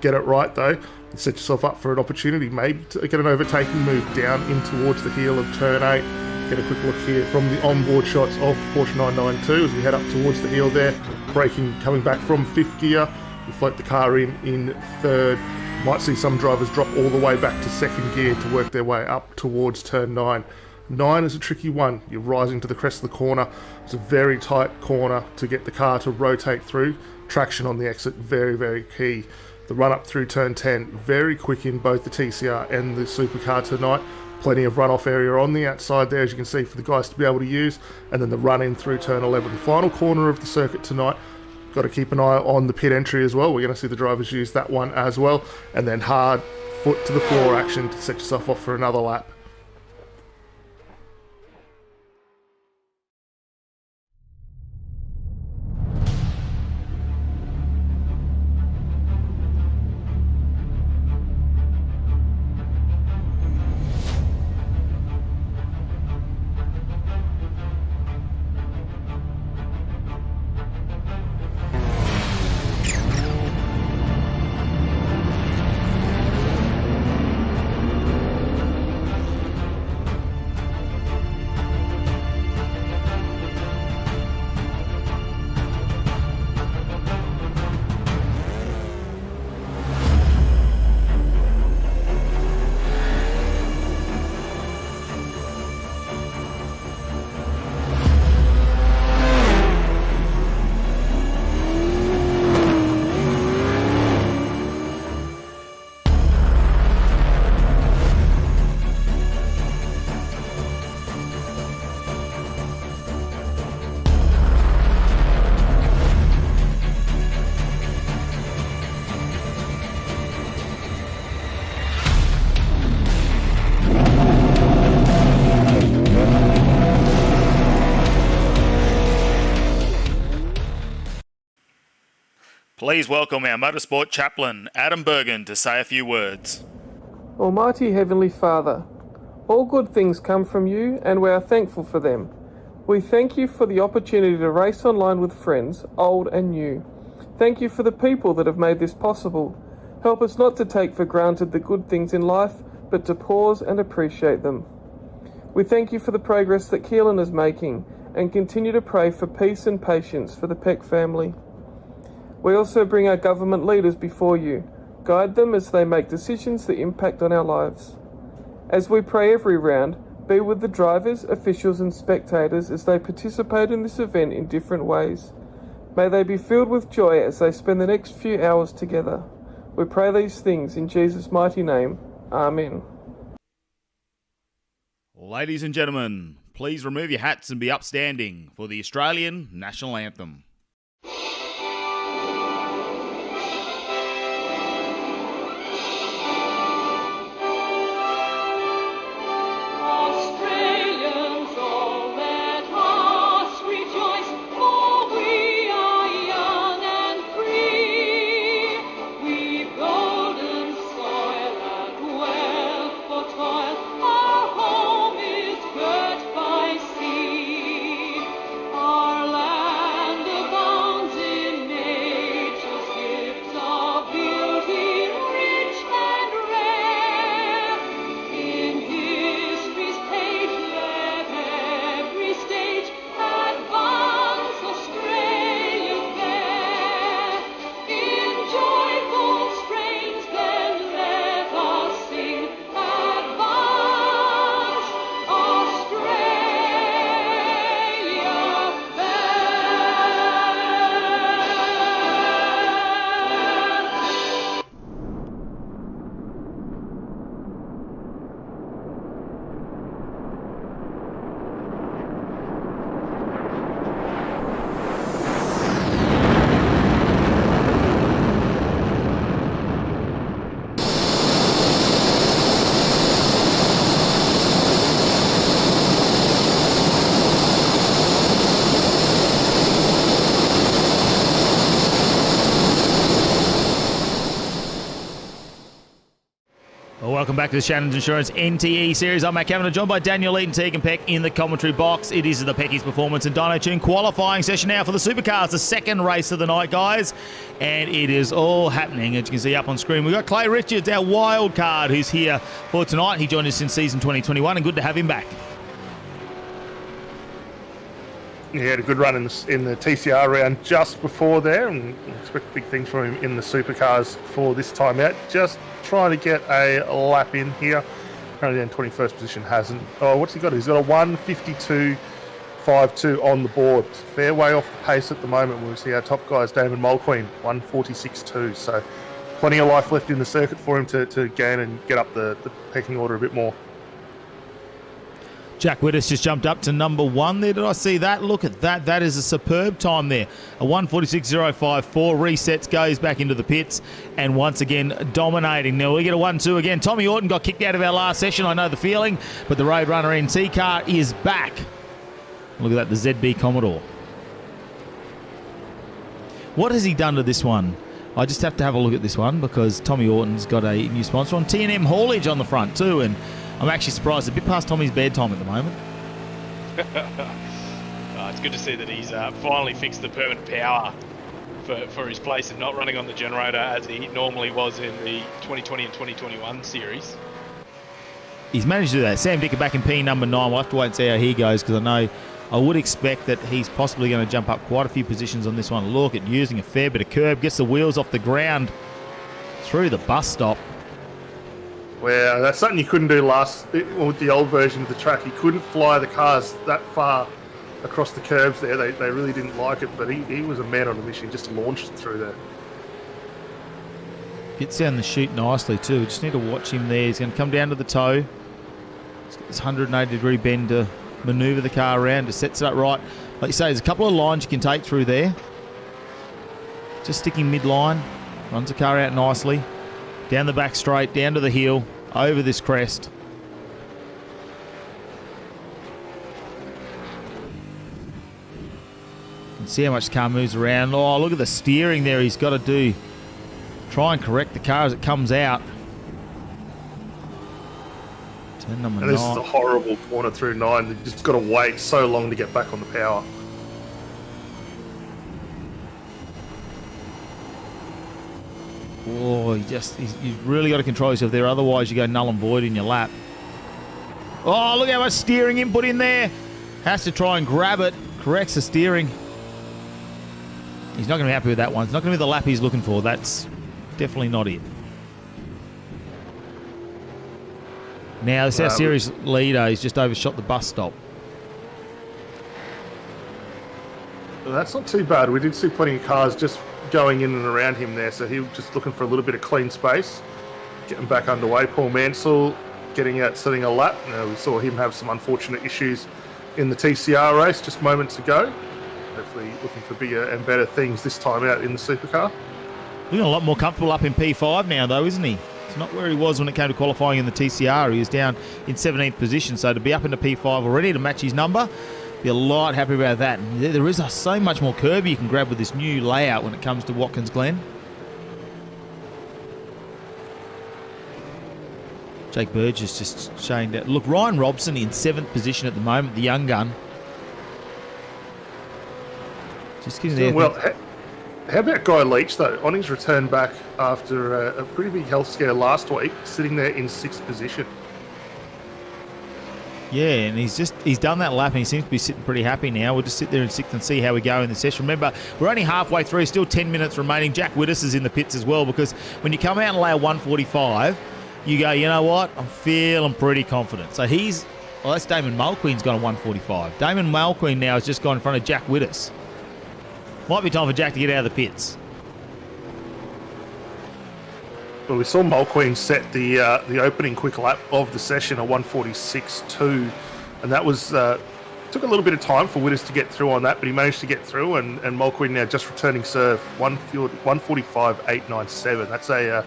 Get it right though, and set yourself up for an opportunity maybe to get an overtaking move down in towards the heel of turn 8. Get a quick look here from the onboard shots of Porsche 992 as we head up towards the heel there. Braking, coming back from 5th gear. We float the car in 3rd. Might see some drivers drop all the way back to 2nd gear to work their way up towards turn 9. 9 is a tricky one. You're rising to the crest of the corner. It's a very tight corner to get the car to rotate through. Traction on the exit, very, very key. The run up through turn 10, very quick in both the TCR and the supercar tonight. Plenty of runoff area on the outside there, as you can see, for the guys to be able to use. And then the run in through turn 11. Final corner of the circuit tonight. Got to keep an eye on the pit entry as well. We're going to see the drivers use that one as well. And then hard foot to the floor action to set yourself off for another lap. Please welcome our motorsport chaplain, Adam Bergen, to say a few words. Almighty Heavenly Father, all good things come from you and we are thankful for them. We thank you for the opportunity to race online with friends, old and new. Thank you for the people that have made this possible. Help us not to take for granted the good things in life, but to pause and appreciate them. We thank you for the progress that Keelan is making and continue to pray for peace and patience for the Peck family. We also bring our government leaders before you. Guide them as they make decisions that impact on our lives. As we pray every round, be with the drivers, officials and spectators as they participate in this event in different ways. May they be filled with joy as they spend the next few hours together. We pray these things in Jesus' mighty name. Amen. Ladies and gentlemen, please remove your hats and be upstanding for the Australian National Anthem. Our land of Well, welcome back to the Shannons Insurance NTE Series. I'm Matt Kavanagh, joined by Daniel Eaton, Tegan Peck in the commentary box. It is the Pecky's Performance and Dyno Tune qualifying session now for the Supercars, the second race of the night, guys. And it is all happening, as you can see up on screen. We've got Clay Richards, our wild card, who's here for tonight. He joined us in season 2021, and good to have him back. He had a good run in the TCR round just before there, and expect big things from him in the Supercars for this time out. Just trying to get a lap in here. Currently in 21st position, hasn't. Oh, what's he got? He's got a 1:52.52 on the board. Fair way off the pace at the moment. We'll see our top guys, Damon Mulqueen, 1:46.2. So plenty of life left in the circuit for him to gain and get up the pecking order a bit more. Jack Widders just jumped up to number 1 there. Did I see that? Look at that. That is a superb time there. A 1:46.054. Resets, goes back into the pits, and once again dominating. Now we get a 1-2 again. Tommy Orton got kicked out of our last session. I know the feeling, but the Roadrunner NT car is back. Look at that, the ZB Commodore. What has he done to this one? I just have to have a look at this one because Tommy Orton's got a new sponsor on T&M Haulage on the front too, and I'm actually surprised. A bit past Tommy's bedtime at the moment. It's good to see that he's finally fixed the permanent power for his place and not running on the generator as he normally was in the 2020 and 2021 series. He's managed to do that. Sam Dicker back in P number 9. We'll have to wait and see how he goes because I know I would expect that he's possibly going to jump up quite a few positions on this one. Look at using a fair bit of curb. Gets the wheels off the ground through the bus stop. Well, that's something you couldn't do with the old version of the track. You couldn't fly the cars that far across the curbs there. They really didn't like it, but he was a man on a mission. He just launched through there. Gets down the chute nicely too. Just need to watch him there. He's going to come down to the toe. He's got this 180-degree bend to manoeuvre the car around. Just sets it up right. Like you say, there's a couple of lines you can take through there. Just sticking midline. Runs the car out nicely. Down the back straight, down to the heel, over this crest. You can see how much the car moves around. Oh, look at the steering there he's got to do. Try and correct the car as it comes out. Turn number 9. And this is a horrible corner through 9. You've just got to wait so long to get back on the power. Oh, you've really got to control yourself there, otherwise you go null and void in your lap. Oh, look how much steering input in there. Has to try and grab it. Corrects the steering. He's not going to be happy with that one. It's not going to be the lap he's looking for. That's definitely not it. Now, this is our series leader. He's just overshot the bus stop. Well, that's not too bad. We did see plenty of cars just going in and around him there, so he was just looking for a little bit of clean space, getting back underway. Paul Mansell getting out, setting a lap. We saw him have some unfortunate issues in the TCR race just moments ago. Hopefully looking for bigger and better things this time out in the supercar. Looking a lot more comfortable up in P5 now though, isn't he? It's not where he was when it came to qualifying in the TCR. He was down in 17th position, so to be up into P5 already to match his number, be a lot happy about that. And there is so much more curb you can grab with this new layout when it comes to Watkins Glen. Jake Burgess just showing that. Look, Ryan Robson in 7th position at the moment, the young gun. Just getting there. Well, how about Guy Leach, though? On his return back after a pretty big health scare last week, sitting there in 6th position. Yeah, and he's done that lap and he seems to be sitting pretty happy now. We'll just sit there in 6th and see how we go in the session. Remember, we're only halfway through, still 10 minutes remaining. Jack Widders is in the pits as well, because when you come out and lay a 1:45, you go, you know what, I'm feeling pretty confident. So that's Damon Mulqueen's gone a 1:45. Damon Mulqueen now has just gone in front of Jack Widders. Might be time for Jack to get out of the pits. Well, we saw Mulqueen set the opening quick lap of the session, a 1:46.2, and that was took a little bit of time for Widders to get through on that, but he managed to get through, and Mulqueen now just returning serve, 1:45.897. That's a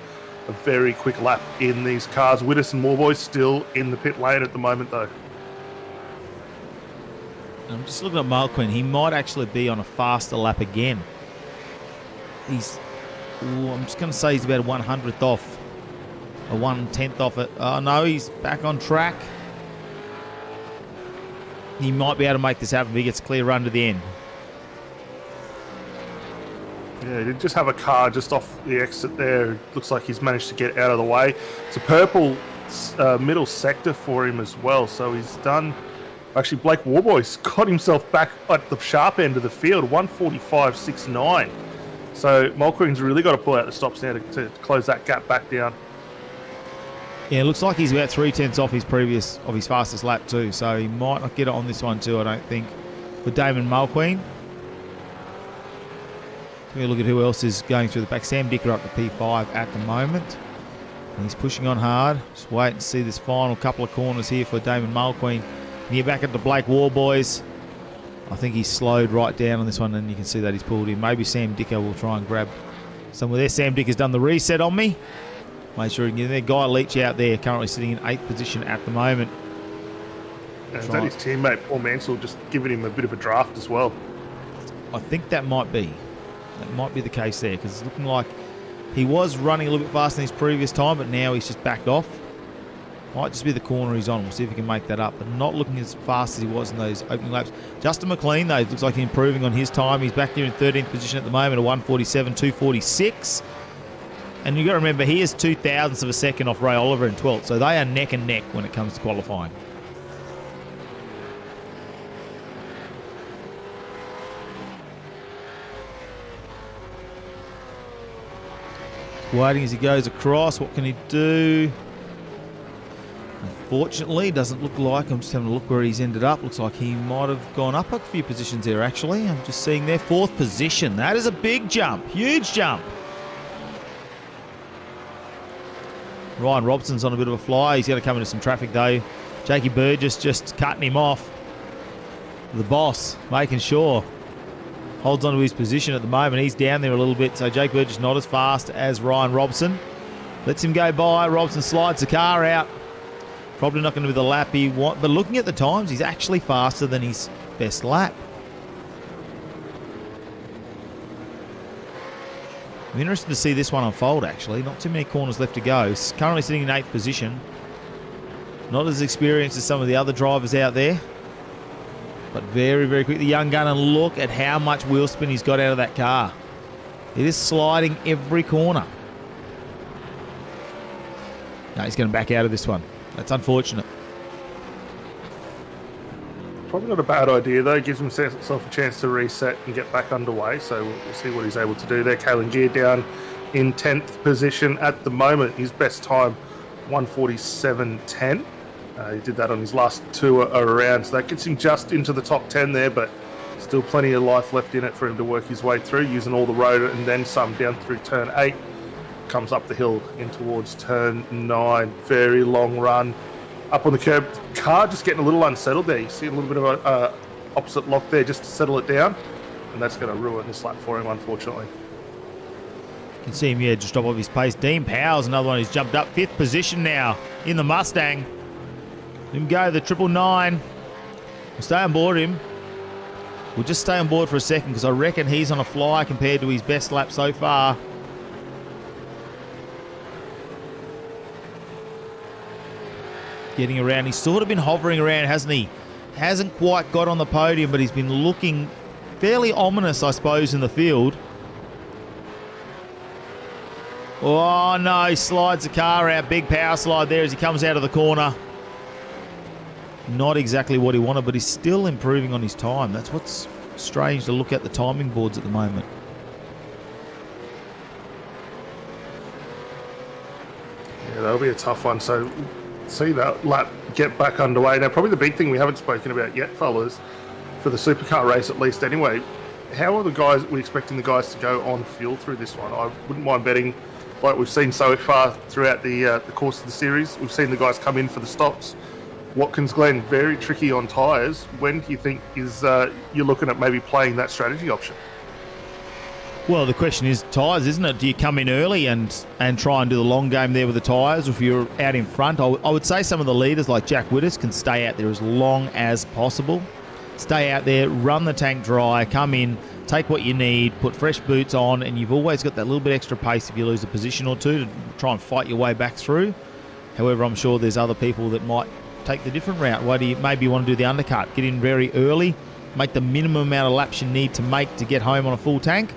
very quick lap in these cars. Widders and Moorboys still in the pit lane at the moment, though. I'm just looking at Mulqueen. He might actually be on a faster lap again. I'm just going to say he's about a 100th off A 1/10 off it. Oh no, he's back on track. He might be able to make this happen if he gets a clear run to the end. Yeah, he did just have a car just off the exit there. Looks like he's managed to get out of the way. It's a purple middle sector for him as well. So he's done... Actually, Blake Warboy's got himself back at the sharp end of the field, 1:45.69. So Mulqueen's really got to pull out the stops now to close that gap back down. Yeah, it looks like he's about 3/10 off his fastest lap too. So he might not get it on this one too, I don't think, with Damon Mulqueen. We'll look at who else is going through the back. Sam Dicker up to P5 at the moment. And he's pushing on hard. Just wait and see this final couple of corners here for Damon Mulqueen. Near back at the Blake Warboys. I think he's slowed right down on this one, and you can see that he's pulled in. Maybe Sam Dicker will try and grab somewhere there. Sam Dicker's done the reset on me. Make sure he can get in there. Guy Leach out there, currently sitting in 8th position at the moment. And is that his teammate Paul Mansell just giving him a bit of a draft as well? I think that might be. That might be the case there, because it's looking like he was running a little bit faster than his previous time, but now he's just backed off. Might just be the corner he's on. We'll see if he can make that up, but not looking as fast as he was in those opening laps. Justin McLean, though, looks like he's improving on his time. He's back there in 13th position at the moment, a 1:47.246. And you've got to remember, he is 0.02 of a second off Ray Oliver in 12th, so they are neck and neck when it comes to qualifying. Waiting as he goes across. What can he do? Unfortunately, doesn't look like. I'm just having a look where he's ended up. Looks like he might have gone up a few positions there, actually. I'm just seeing there, 4th position. That is a big jump. Huge jump. Ryan Robson's on a bit of a fly. He's going to come into some traffic, though. Jakey Burgess just cutting him off. The boss, making sure. Holds on to his position at the moment. He's down there a little bit, so Jake Burgess not as fast as Ryan Robson. Lets him go by. Robson slides the car out. Probably not going to be the lap he wants, but looking at the times, he's actually faster than his best lap. I'm interested to see this one unfold, actually. Not too many corners left to go. He's currently sitting in 8th position. Not as experienced as some of the other drivers out there, but very, very quick. The young gun, and look at how much wheel spin he's got out of that car. It is sliding every corner. No, he's going to back out of this one. That's unfortunate. Probably not a bad idea, though. Gives himself a chance to reset and get back underway. So we'll see what he's able to do there. Kalen Gear down in 10th position at the moment. His best time, 1:47.10. He did that on his last 2 around. So that gets him just into the top 10 there, but still plenty of life left in it for him to work his way through, using all the road and then some down through turn 8. Comes up the hill in towards turn 9. Very long run up on the curb. Car just getting a little unsettled there. You see a little bit of a opposite lock there just to settle it down, and that's going to ruin this lap for him, unfortunately. You can see him here just drop off his pace. Dean Powell's another one who's jumped up 5th position now in the Mustang. Let him go, the 999. We'll stay on board him. We'll just stay on board for a second, because I reckon he's on a fly compared to his best lap so far. Getting around. He's sort of been hovering around, hasn't he? Hasn't quite got on the podium, but he's been looking fairly ominous, I suppose, in the field. Oh, no. He slides the car out. Big power slide there as he comes out of the corner. Not exactly what he wanted, but he's still improving on his time. That's what's strange to look at the timing boards at the moment. Yeah, that'll be a tough one. So see that lap get back underway. Now, probably the big thing we haven't spoken about yet, fellas, for the supercar race at least anyway, how are we expecting the guys to go on fuel through this one? I wouldn't mind betting, like we've seen so far throughout the course of the series, we've seen the guys come in for the stops. Watkins Glen, very tricky on tyres. When do you think you're looking at maybe playing that strategy option? Well, the question is tyres, isn't it? Do you come in early and try and do the long game there with the tyres? If you're out in front, I would say some of the leaders like Jack Widders can stay out there as long as possible. Stay out there, run the tank dry, come in, take what you need, put fresh boots on, and you've always got that little bit extra pace if you lose a position or two to try and fight your way back through. However, I'm sure there's other people that might take the different route. Why do you maybe want to do the undercut? Get in very early, make the minimum amount of laps you need to make to get home on a full tank,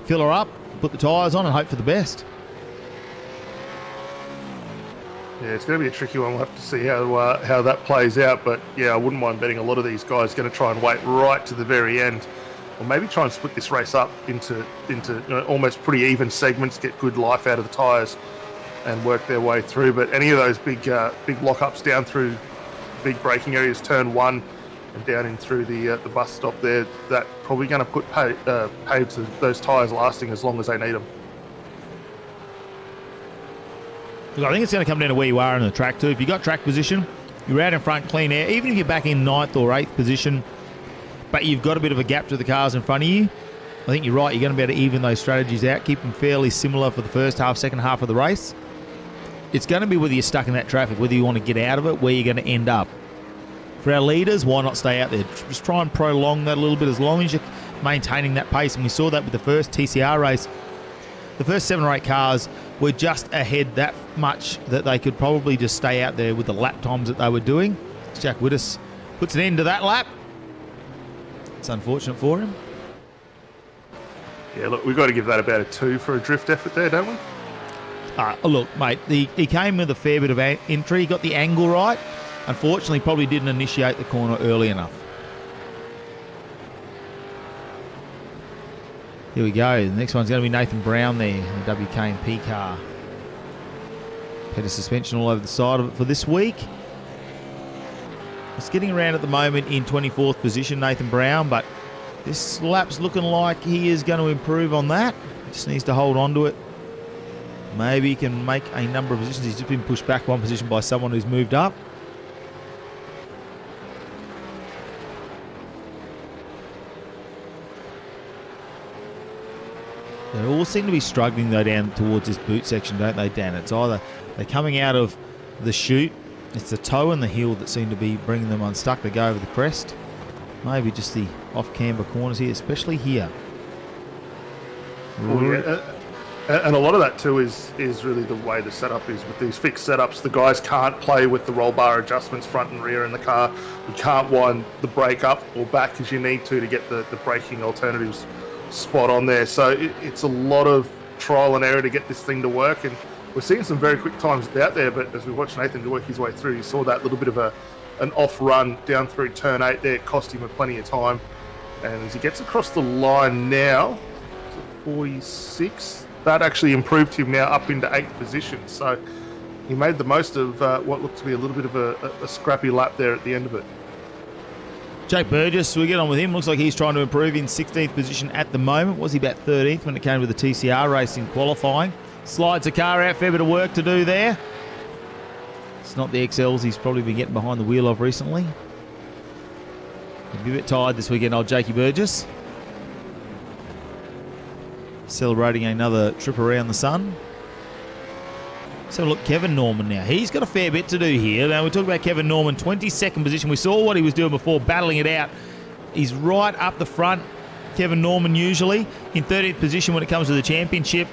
fill her up, put the tyres on, and hope for the best. Yeah, it's going to be a tricky one. We'll have to see how that plays out. But yeah, I wouldn't mind betting a lot of these guys are going to try and wait right to the very end, or maybe try and split this race up into almost pretty even segments, get good life out of the tyres, and work their way through. But any of those big lock-ups down through big braking areas, turn 1, and down in through the bus stop there, that probably going to put paves those tyres lasting as long as they need them. Look, I think it's going to come down to where you are in the track too. If you've got track position, you're out in front, clean air. Even if you're back in 9th or 8th position, but you've got a bit of a gap to the cars in front of you, I think you're right. You're going to be able to even those strategies out, keep them fairly similar for the first half, second half of the race. It's going to be whether you're stuck in that traffic, whether you want to get out of it, where you're going to end up. For our leaders, why not stay out there? Just try and prolong that a little bit as long as you're maintaining that pace. And we saw that with the first TCR race. The first 7 or 8 cars were just ahead that much that they could probably just stay out there with the lap times that they were doing. Jack Widders puts an end to that lap. It's unfortunate for him. Yeah, look, we've got to give that about a 2 for a drift effort there, don't we? Look, mate, he came with a fair bit of entry. He got the angle right. Unfortunately, probably didn't initiate the corner early enough. Here we go. The next one's going to be Nathan Brown there in the WK&P car. Had a suspension all over the side of it for this week. It's getting around at the moment in 24th position, Nathan Brown, but this lap's looking like he is going to improve on that. He just needs to hold on to it. Maybe he can make a number of positions. He's just been pushed back one position by someone who's moved up. They all seem to be struggling though down towards this boot section, don't they, Dan? It's either they're coming out of the chute, it's the toe and the heel that seem to be bringing them unstuck. They go over the crest. Maybe just the off-camber corners here, especially here. Oh, yeah. And a lot of that too is really the way the setup is. With these fixed setups, the guys can't play with the roll bar adjustments front and rear in the car. You can't wind the brake up or back as you need to get the braking alternatives spot on there. So it's a lot of trial and error to get this thing to work, and we're seeing some very quick times out there, but as we watch Nathan work his way through, you saw that little bit of an off run down through turn 8 there. It cost him plenty of time, and as he gets across the line now to 46, that actually improved him now up into 8th position. So he made the most of what looked to be a little bit of a scrappy lap there at the end of it. Jake Burgess, we get on with him. Looks like he's trying to improve in 16th position at the moment. Was he about 13th when it came to the TCR race in qualifying? Slides the car out, fair bit of work to do there. It's not the XLs he's probably been getting behind the wheel of recently. He'll be a bit tired this weekend, old Jakey Burgess. Celebrating another trip around the sun. So look, Kevin Norman now. He's got a fair bit to do here. Now we talk about Kevin Norman, 22nd position. We saw what he was doing before, battling it out. He's right up the front, Kevin Norman usually. In 30th position when it comes to the championship.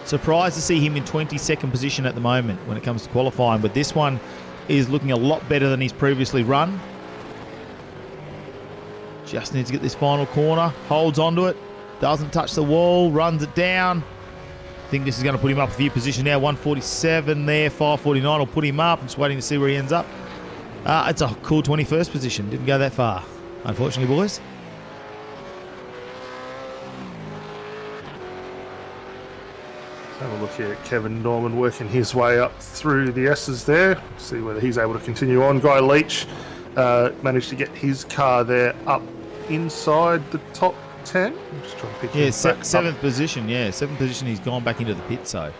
Surprised to see him in 22nd position at the moment when it comes to qualifying. But this one is looking a lot better than he's previously run. Just needs to get this final corner. Holds onto it. Doesn't touch the wall. Runs it down. I think this is going to put him up a few positions now. 147 there, 549 will put him up. I'm just waiting to see where he ends up. It's a cool 21st position. Didn't go that far, unfortunately, boys. Let's have a look here at Kevin Norman working his way up through the S's there. See whether he's able to continue on. Guy Leach managed to get his car there up inside the top 10. I'm just trying to pick him back seventh up. position. Yeah, 7th position. He's gone back into the pit. So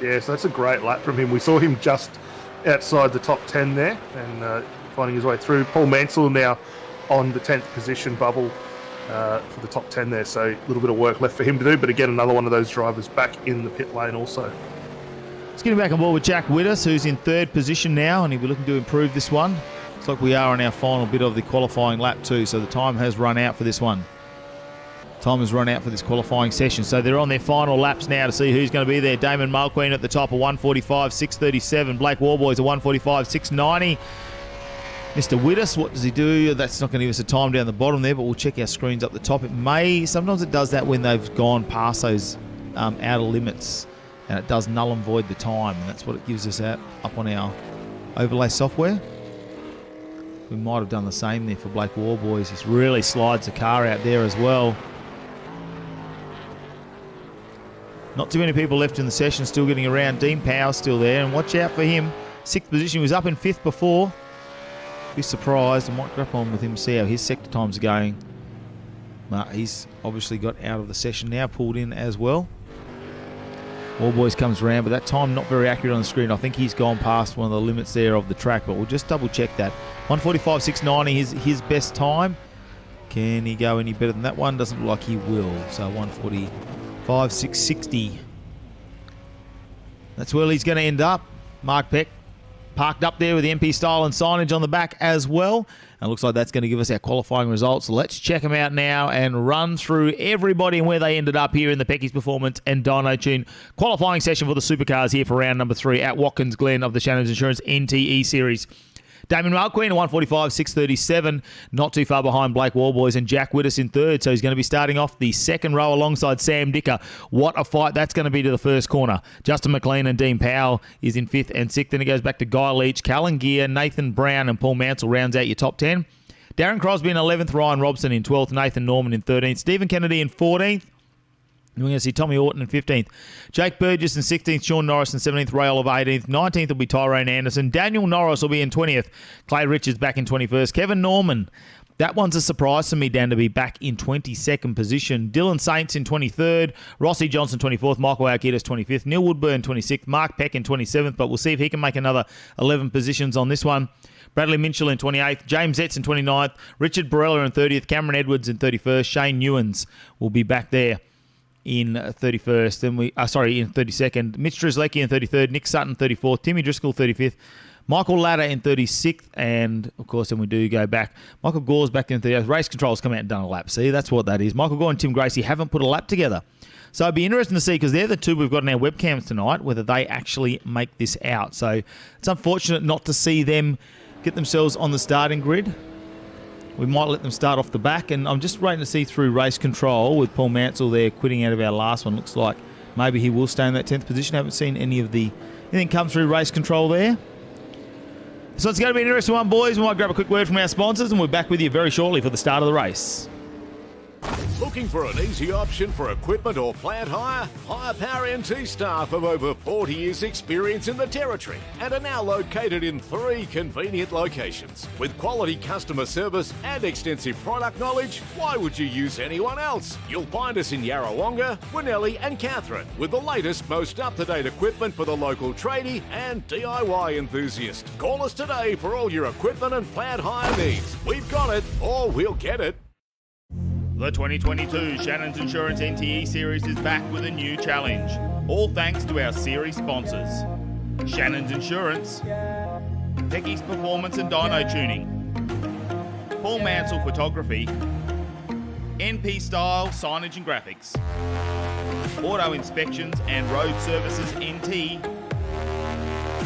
so that's a great lap from him. We saw him just outside the top 10 there and finding his way through. Paul Mansell now on the 10th position bubble for the top 10 there. So a little bit of work left for him to do. But again, another one of those drivers back in the pit lane also. Let's get him back on board with Jack Widders, who's in 3rd position now, and he'll be looking to improve this one. Looks like we are on our final bit of the qualifying lap too, so the time has run out for this one. Time has run out for this qualifying session. So they're on their final laps now to see who's going to be there. Damon Mulqueen at the top, a 1:45.637. Blake Warboys, a 1:45.690. Mr. Widdus, what does he do? That's not going to give us a time down the bottom there, but we'll check our screens up the top. It may, sometimes it does that when they've gone past those outer limits, and it does null and void the time, and that's what it gives us up on our overlay software. We might have done the same there for Blake Warboys. He really slides the car out there as well. Not too many people left in the session, still getting around. Dean Power still there, and watch out for him. 6th position, he was up in 5th before. Be surprised. I might grab on with him, see how his sector times are going. He's obviously got out of the session now, pulled in as well. Warboys comes around, but that time not very accurate on the screen. I think he's gone past one of the limits there of the track, but we'll just double check that. 1:45.690 is his best time. Can he go any better than that one? Doesn't look like he will. So 1:45.660. That's where he's going to end up. Mark Peck parked up there with the MP style and signage on the back as well. And it looks like that's going to give us our qualifying results. So let's check them out now and run through everybody and where they ended up here in the Pecky's Performance and Dyno Tune qualifying session for the supercars here for round number 3 at Watkins Glen of the Shannons Insurance NTE Series. Damon Mulqueen, 1:45.637, not too far behind Blake Warboys and Jack Widdus in 3rd, so he's going to be starting off the 2nd row alongside Sam Dicker. What a fight that's going to be to the first corner. Justin McLean and Dean Powell is in 5th and 6th, then it goes back to Guy Leach, Callan Gear, Nathan Brown and Paul Mansell rounds out your top 10. Darren Crosby in 11th, Ryan Robson in 12th, Nathan Norman in 13th, Stephen Kennedy in 14th. We're going to see Tommy Orton in 15th. Jake Burgess in 16th. Sean Norris in 17th. Ray Oliver 18th. 19th will be Tyrone Anderson. Daniel Norris will be in 20th. Clay Richards back in 21st. Kevin Norman. That one's a surprise to me, Dan, to be back in 22nd position. Dylan Saints in 23rd. Rossi Johnson 24th. Michael Alkitis 25th. Neil Woodburn 26th. Mark Peck in 27th. But we'll see if he can make another 11 positions on this one. Bradley Minchell in 28th. James Etz in 29th. Richard Barella in 30th. Cameron Edwards in 31st. Shane Newens will be back there in 31st, then in 32nd. Mitch Drizlecki in 33rd, Nick Sutton 34th, Timmy Driscoll 35th, Michael Latta in 36th, and of course then we do go back. Michael Gore's back in 38th. Race Control's come out and done a lap. See, that's what that is. Michael Gore and Tim Gracie haven't put a lap together. So it'd be interesting to see, because they're the two we've got in our webcams tonight, whether they actually make this out. So it's unfortunate not to see them get themselves on the starting grid. We might let them start off the back, and I'm just waiting to see through Race Control with Paul Mansell there quitting out of our last one. Looks like maybe he will stay in that 10th position. Haven't seen anything come through Race Control there. So it's going to be an interesting one, boys. We might grab a quick word from our sponsors, and we're back with you very shortly for the start of the race. Looking for an easy option for equipment or plant hire? Hire Power NT staff have over 40 years experience in the Territory and are now located in 3 convenient locations. With quality customer service and extensive product knowledge, why would you use anyone else? You'll find us in Yarrawonga, Winnelli and Katherine with the latest, most up-to-date equipment for the local tradie and DIY enthusiast. Call us today for all your equipment and plant hire needs. We've got it, or we'll get it. The 2022 Shannons Insurance NTE Series is back with a new challenge, all thanks to our series sponsors. Shannons Insurance, Pecky's Performance and Dyno Tuning, Paul Mansell Photography, NP Style Signage and Graphics, Auto Inspections and Road Services NT,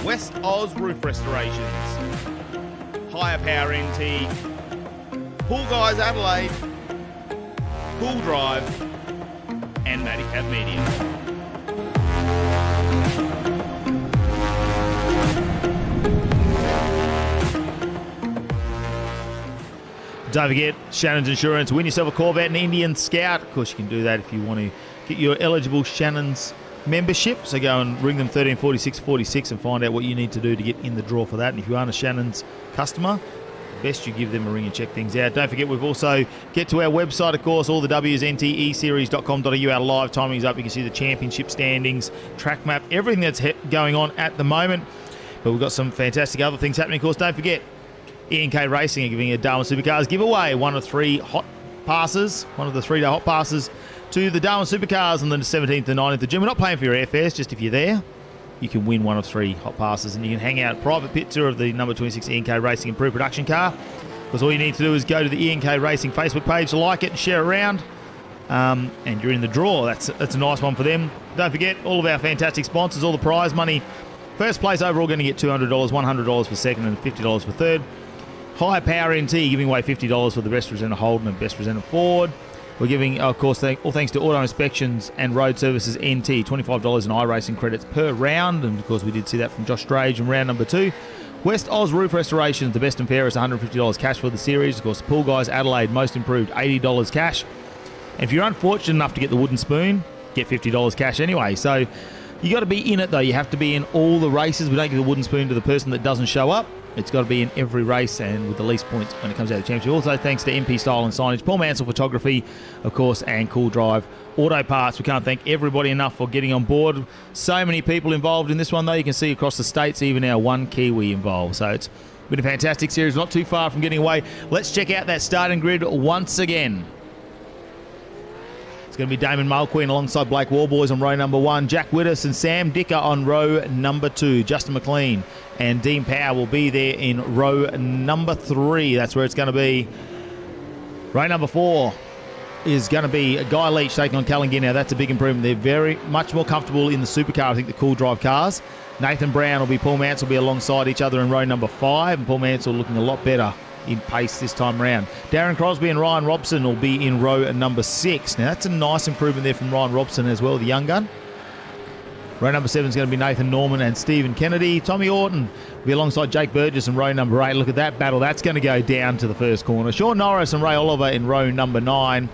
West Oz Roof Restorations, Higher Power NT, Pool Guys Adelaide, Pool Drive, and Maddicap Media. Don't forget, Shannons Insurance. Win yourself a Corvette and Indian Scout. Of course, you can do that if you want to get your eligible Shannons membership. So go and ring them 134646 and find out what you need to do to get in the draw for that. And if you aren't a Shannons customer, best you give them a ring and check things out. Don't forget, we've also get to our website, of course, all the W's, nteseries.com.au. Our live timing's up. You can see the championship standings, track map, everything that's going on at the moment. But we've got some fantastic other things happening, of course. Don't forget, E&K Racing are giving a Darwin Supercars giveaway. One of the 3-day hot passes to the Darwin Supercars on the 17th and 19th of June. We're not paying for your airfares, just if you're there. you can win one of 3 hot passes, and you can hang out private pit tour of the number 26 E&K Racing Improved Production car, because all you need to do is go to the E&K Racing Facebook page, like it and share it around, and you're in the draw. That's a nice one for them. Don't forget, all of our fantastic sponsors, all the prize money. First place overall going to get $200, $100 for second, and $50 for third. High Power NT giving away $50 for the best presenter Holden and best presenter Ford. We're giving, of course, all thanks to Auto Inspections and Road Services NT, $25 in iRacing credits per round. And, of course, we did see that from Josh Drage in round number 2. West Oz Roof Restoration, the best and fairest, $150 cash for the series. Of course, the Pool Guys, Adelaide, most improved, $80 cash. And if you're unfortunate enough to get the wooden spoon, get $50 cash anyway. So you got to be in it, though. You have to be in all the races. We don't give the wooden spoon to the person that doesn't show up. It's got to be in every race and with the least points when it comes out of the championship. Also, thanks to MP Style and Signage, Paul Mansell Photography, of course, and Cool Drive Auto Parts. We can't thank everybody enough for getting on board. So many people involved in this one, though. You can see across the states, even our one Kiwi involved. So it's been a fantastic series, not too far from getting away. Let's check out that starting grid once again. It's going to be Damon Mulqueen alongside Blake Warboys on row number 1. Jack Widders and Sam Dicker on row number 2. Justin McLean and Dean Power will be there in row number 3. That's where it's going to be. Row number 4 is going to be Guy Leach taking on Callum Now. That's a big improvement. They're very much more comfortable in the supercar, I think, the Cool Drive cars. Nathan Brown will be, Paul Mansell will be alongside each other in row number 5. And Paul Mansell looking a lot better in pace this time round. Darren Crosby and Ryan Robson will be in row number 6. Now that's a nice improvement there from Ryan Robson as well, the young gun. Row number 7 is going to be Nathan Norman and Stephen Kennedy. Tommy Orton will be alongside Jake Burgess in row number 8. Look at that battle. That's going to go down to the first corner. Sean Norris and Ray Oliver in row number 9.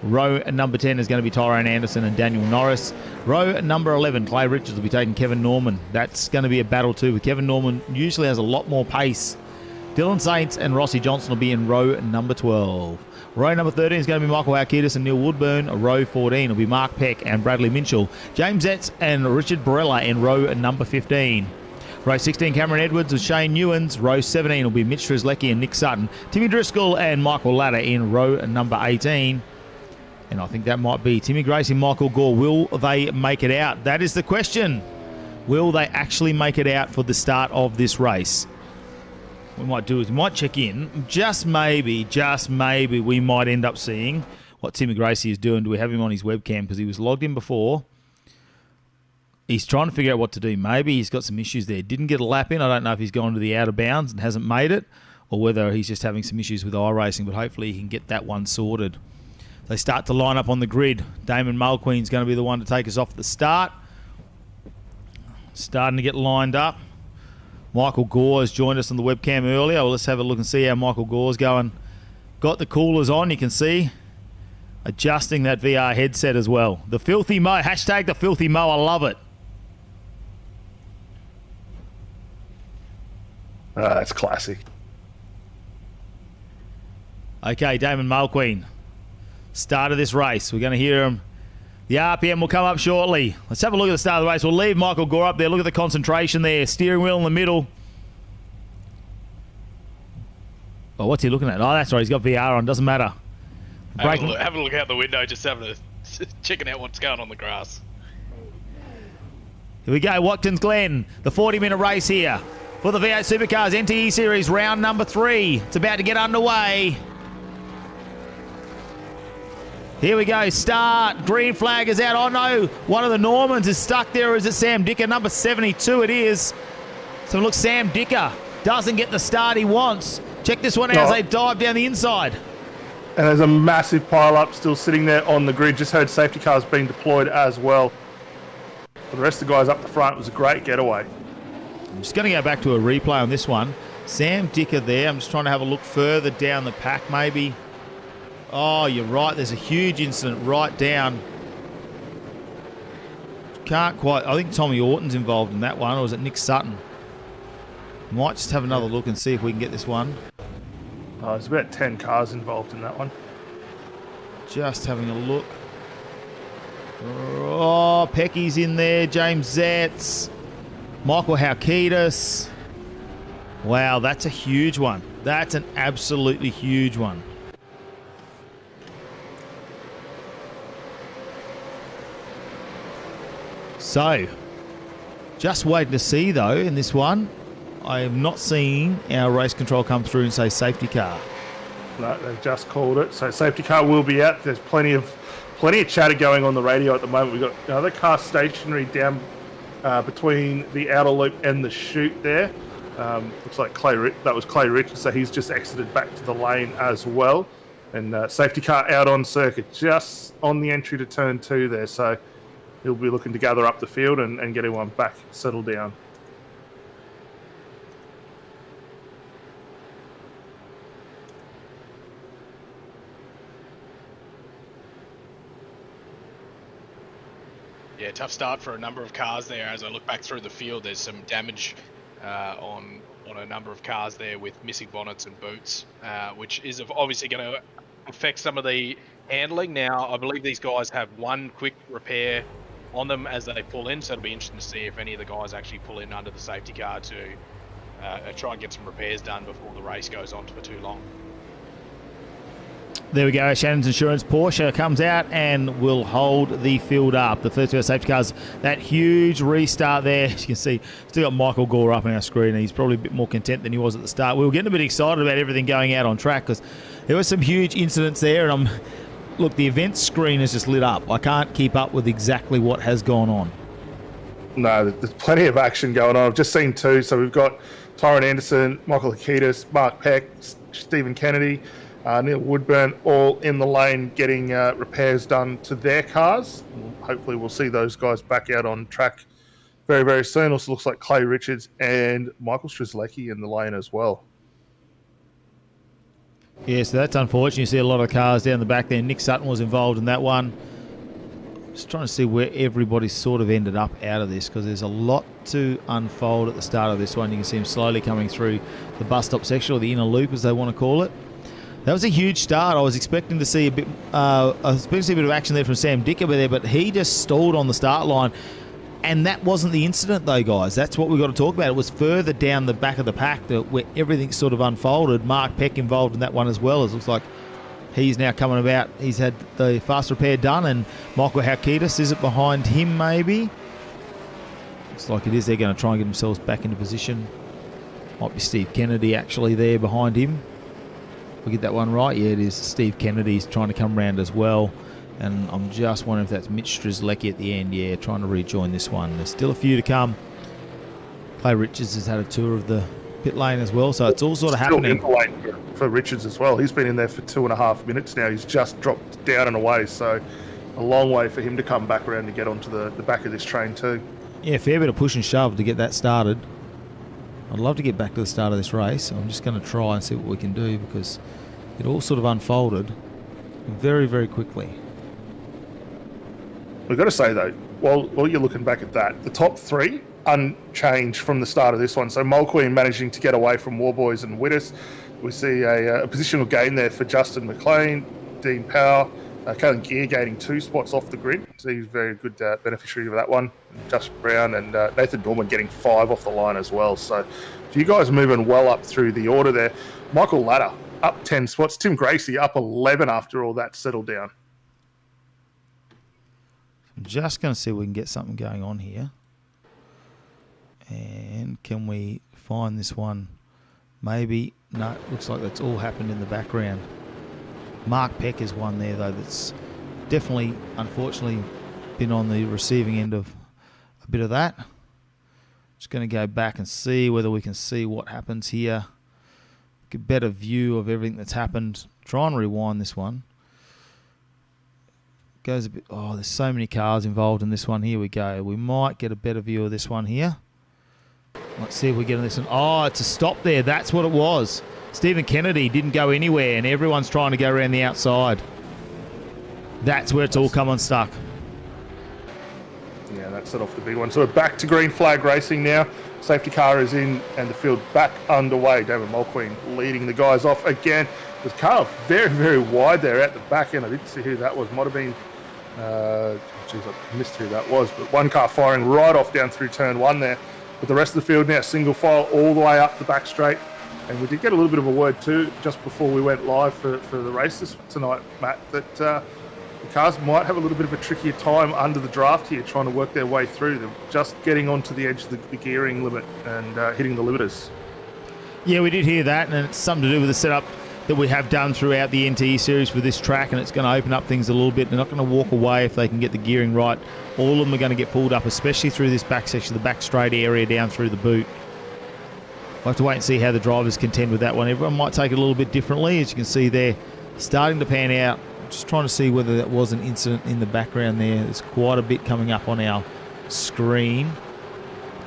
Row number 10 is going to be Tyrone Anderson and Daniel Norris. Row number 11, Clay Richards will be taking Kevin Norman. That's going to be a battle too, but Kevin Norman usually has a lot more pace. Dylan Saints and Rossi Johnson will be in row number 12. Row number 13 is going to be Michael Halkitis and Neil Woodburn. Row 14 will be Mark Peck and Bradley Minchell. James Etz and Richard Barella in row number 15. Row 16, Cameron Edwards with Shane Newens. Row 17 will be Mitch Treslecki and Nick Sutton. Timmy Driscoll and Michael Latta in row number 18. And I think that might be Timmy Grace and Michael Gore. Will they make it out? That is the question. Will they actually make it out for the start of this race? What we might do is we might check in. Just maybe, we might end up seeing what Timmy Gracie is doing. Do we have him on his webcam? Because he was logged in before. He's trying to figure out what to do. Maybe he's got some issues there. Didn't get a lap in. I don't know if he's gone to the out of bounds and hasn't made it, or whether he's just having some issues with iRacing, but hopefully he can get that one sorted. They start to line up on the grid. Damon Mulqueen's going to be the one to take us off at the start. Starting to get lined up. Michael Gore has joined us on the webcam earlier. Well, let's have a look and see how Michael Gore's going. Got the coolers on, you can see. Adjusting that VR headset as well. The Filthy Mo. Hashtag the Filthy Mo. I love it. That's classic. Okay, Damon Mulqueen. Start of this race. We're going to hear him. The RPM will come up shortly. Let's have a look at the start of the race. We'll leave Michael Gore up there. Look at the concentration there. Steering wheel in the middle. Oh, what's he looking at? Oh, that's right. He's got VR on. Doesn't matter. Have a look out the window, just checking out what's going on the grass. Here we go. Watkins Glen. The 40-minute race here for the V8 Supercars NTE Series round number 3. It's about to get underway. Here we go, start. Green flag is out. Oh no, one of the Normans is stuck there. Or is it Sam Dicker? Number 72 it is. So look, Sam Dicker doesn't get the start he wants. Check this one out as they dive down the inside. And there's a massive pile-up still sitting there on the grid. Just heard safety cars being deployed as well. For the rest of the guys up the front, it was a great getaway. I'm just going to go back to a replay on this one. Sam Dicker there. I'm just trying to have a look further down the pack maybe. Oh, you're right. There's a huge incident right down. Can't quite... I think Tommy Orton's involved in that one, or is it Nick Sutton? Might just have another look and see if we can get this one. Oh, there's about 10 cars involved in that one. Just having a look. Oh, Pecky's in there. James Zetz. Michael Halkitis. Wow, that's a huge one. That's an absolutely huge one. So, Just waiting to see, though, in this one. I have not seen our race control come through and say safety car. No, they've just called it. So safety car will be out. There's plenty of chatter going on the radio at the moment. We've got another car stationary down between the outer loop and the chute there. Looks like that was Clay Rich, so he's just exited back to the lane as well. And safety car out on circuit, just on the entry to turn 2 there. So he'll be looking to gather up the field and get everyone back settled down. Yeah, tough start for a number of cars there. As I look back through the field, there's some damage on a number of cars there with missing bonnets and boots, which is obviously going to affect some of the handling. Now, I believe these guys have one quick repair on them as they pull in, so it'll be interesting to see if any of the guys actually pull in under the safety car to try and get some repairs done before the race goes on for too long. There we go. Shannons Insurance Porsche comes out and will hold the field up. The first two safety cars, that huge restart there. As you can see, still got Michael Gore up on our screen. He's probably a bit more content than he was at the start. We were getting a bit excited about everything going out on track because there were some huge incidents there. And look, the event screen has just lit up. I can't keep up with exactly what has gone on. No, there's plenty of action going on. I've just seen 2. So we've got Tyron Anderson, Michael Akitas, Mark Peck, Stephen Kennedy, Neil Woodburn, all in the lane getting repairs done to their cars. Hopefully we'll see those guys back out on track very, very soon. Also looks like Clay Richards and Michael Strzelecki in the lane as well. Yeah, so that's unfortunate. You see a lot of cars down the back there. Nick Sutton was involved in that one. Just trying to see where everybody sort of ended up out of this because there's a lot to unfold at the start of this one. You can see him slowly coming through the bus stop section, or the inner loop as they want to call it. That was a huge start. I was expecting to see a bit of action there from Sam Dicker there, but he just stalled on the start line. And that wasn't the incident, though, guys. That's what we've got to talk about. It was further down the back of the pack where everything sort of unfolded. Mark Peck involved in that one as well. It looks like he's now coming about. He's had the fast repair done, and Michael Halkitis, is it behind him maybe? Looks like it is. They're going to try and get themselves back into position. Might be Steve Kennedy actually there behind him. We get that one right? Yeah, it is. Steve Kennedy's trying to come round as well. And I'm just wondering if that's Mitch Strzelecki at the end. Yeah, trying to rejoin this one. There's still a few to come. Clay Richards has had a tour of the pit lane as well, so it's all sort of happening. Still in the lane for Richards as well. He's been in there for 2.5 minutes now. He's just dropped down and away, so a long way for him to come back around to get onto the back of this train too. Yeah, fair bit of push and shove to get that started. I'd love to get back to the start of this race. I'm just going to try and see what we can do because it all sort of unfolded very, very quickly. We've got to say, though, while you're looking back at that, the top 3 unchanged from the start of this one. So Mulqueen managing to get away from Warboys and Widders. We see a positional gain there for Justin McLean, Dean Power, Kalen Gear gaining 2 spots off the grid. So he's a very good beneficiary of that one. Justin Brown and Nathan Dorman getting 5 off the line as well. So if you guys moving well up through the order there, Michael Ladder up 10 spots, Tim Gracie up 11 after all that settled down. I'm just going to see if we can get something going on here. And can we find this one? Maybe. No, it looks like that's all happened in the background. Mark Peck is one there, though, that's definitely, unfortunately, been on the receiving end of a bit of that. Just going to go back and see whether we can see what happens here. Get a better view of everything that's happened. Try and rewind this one. Goes a bit. Oh, there's so many cars involved in this one. Here we go. We might get a better view of this one here. Let's see if we get on this one. Oh, it's a stop there. That's what it was. Stephen Kennedy didn't go anywhere, and everyone's trying to go around the outside. That's where it's all come unstuck. Yeah, that set off the big one. So we're back to green flag racing now. Safety car is in and the field back underway. David Mulqueen leading the guys off again. There's a car very, very wide there at the back end. I didn't see who that was. Might have been, I missed who that was. But one car firing right off down through turn 1 there. But the rest of the field now single file all the way up the back straight. And we did get a little bit of a word too just before we went live for the races tonight, Matt, that the cars might have a little bit of a trickier time under the draft here, trying to work their way through. They're just getting onto the edge of the gearing limit and hitting the limiters. Yeah, we did hear that, and it's something to do with the setup that we have done throughout the NTE series for this track, and it's going to open up things a little bit. They're not going to walk away if they can get the gearing right. All of them are going to get pulled up, especially through this back section, the back straight area down through the boot. We'll have to wait and see how the drivers contend with that one. Everyone might take it a little bit differently. As you can see there, starting to pan out. Just trying to see whether that was an incident in the background there. There's quite a bit coming up on our screen.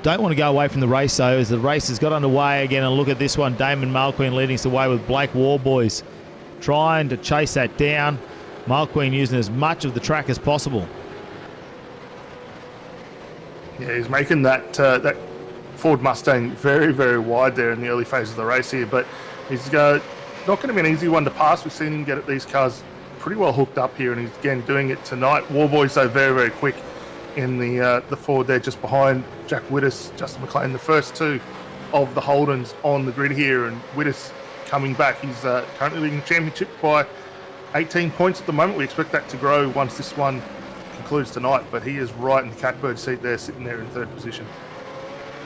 Don't want to go away from the race, though, as the race has got underway again. And look at this one. Damon Mulqueen leading us away with Blake Warboys trying to chase that down. Mulqueen using as much of the track as possible. Yeah, he's making that Ford Mustang very, very wide there in the early phase of the race here, but he's not going to be an easy one to pass. We've seen him get these cars pretty well hooked up here, and he's again doing it tonight. Warboys, though, very, very quick in the Ford there just behind Jack Wittes, Justin McLean, the first two of the Holdens on the grid here, and Wittes coming back. He's currently leading the championship by 18 points at the moment. We expect that to grow once this one concludes tonight, but he is right in the catbird seat there, sitting there in third position.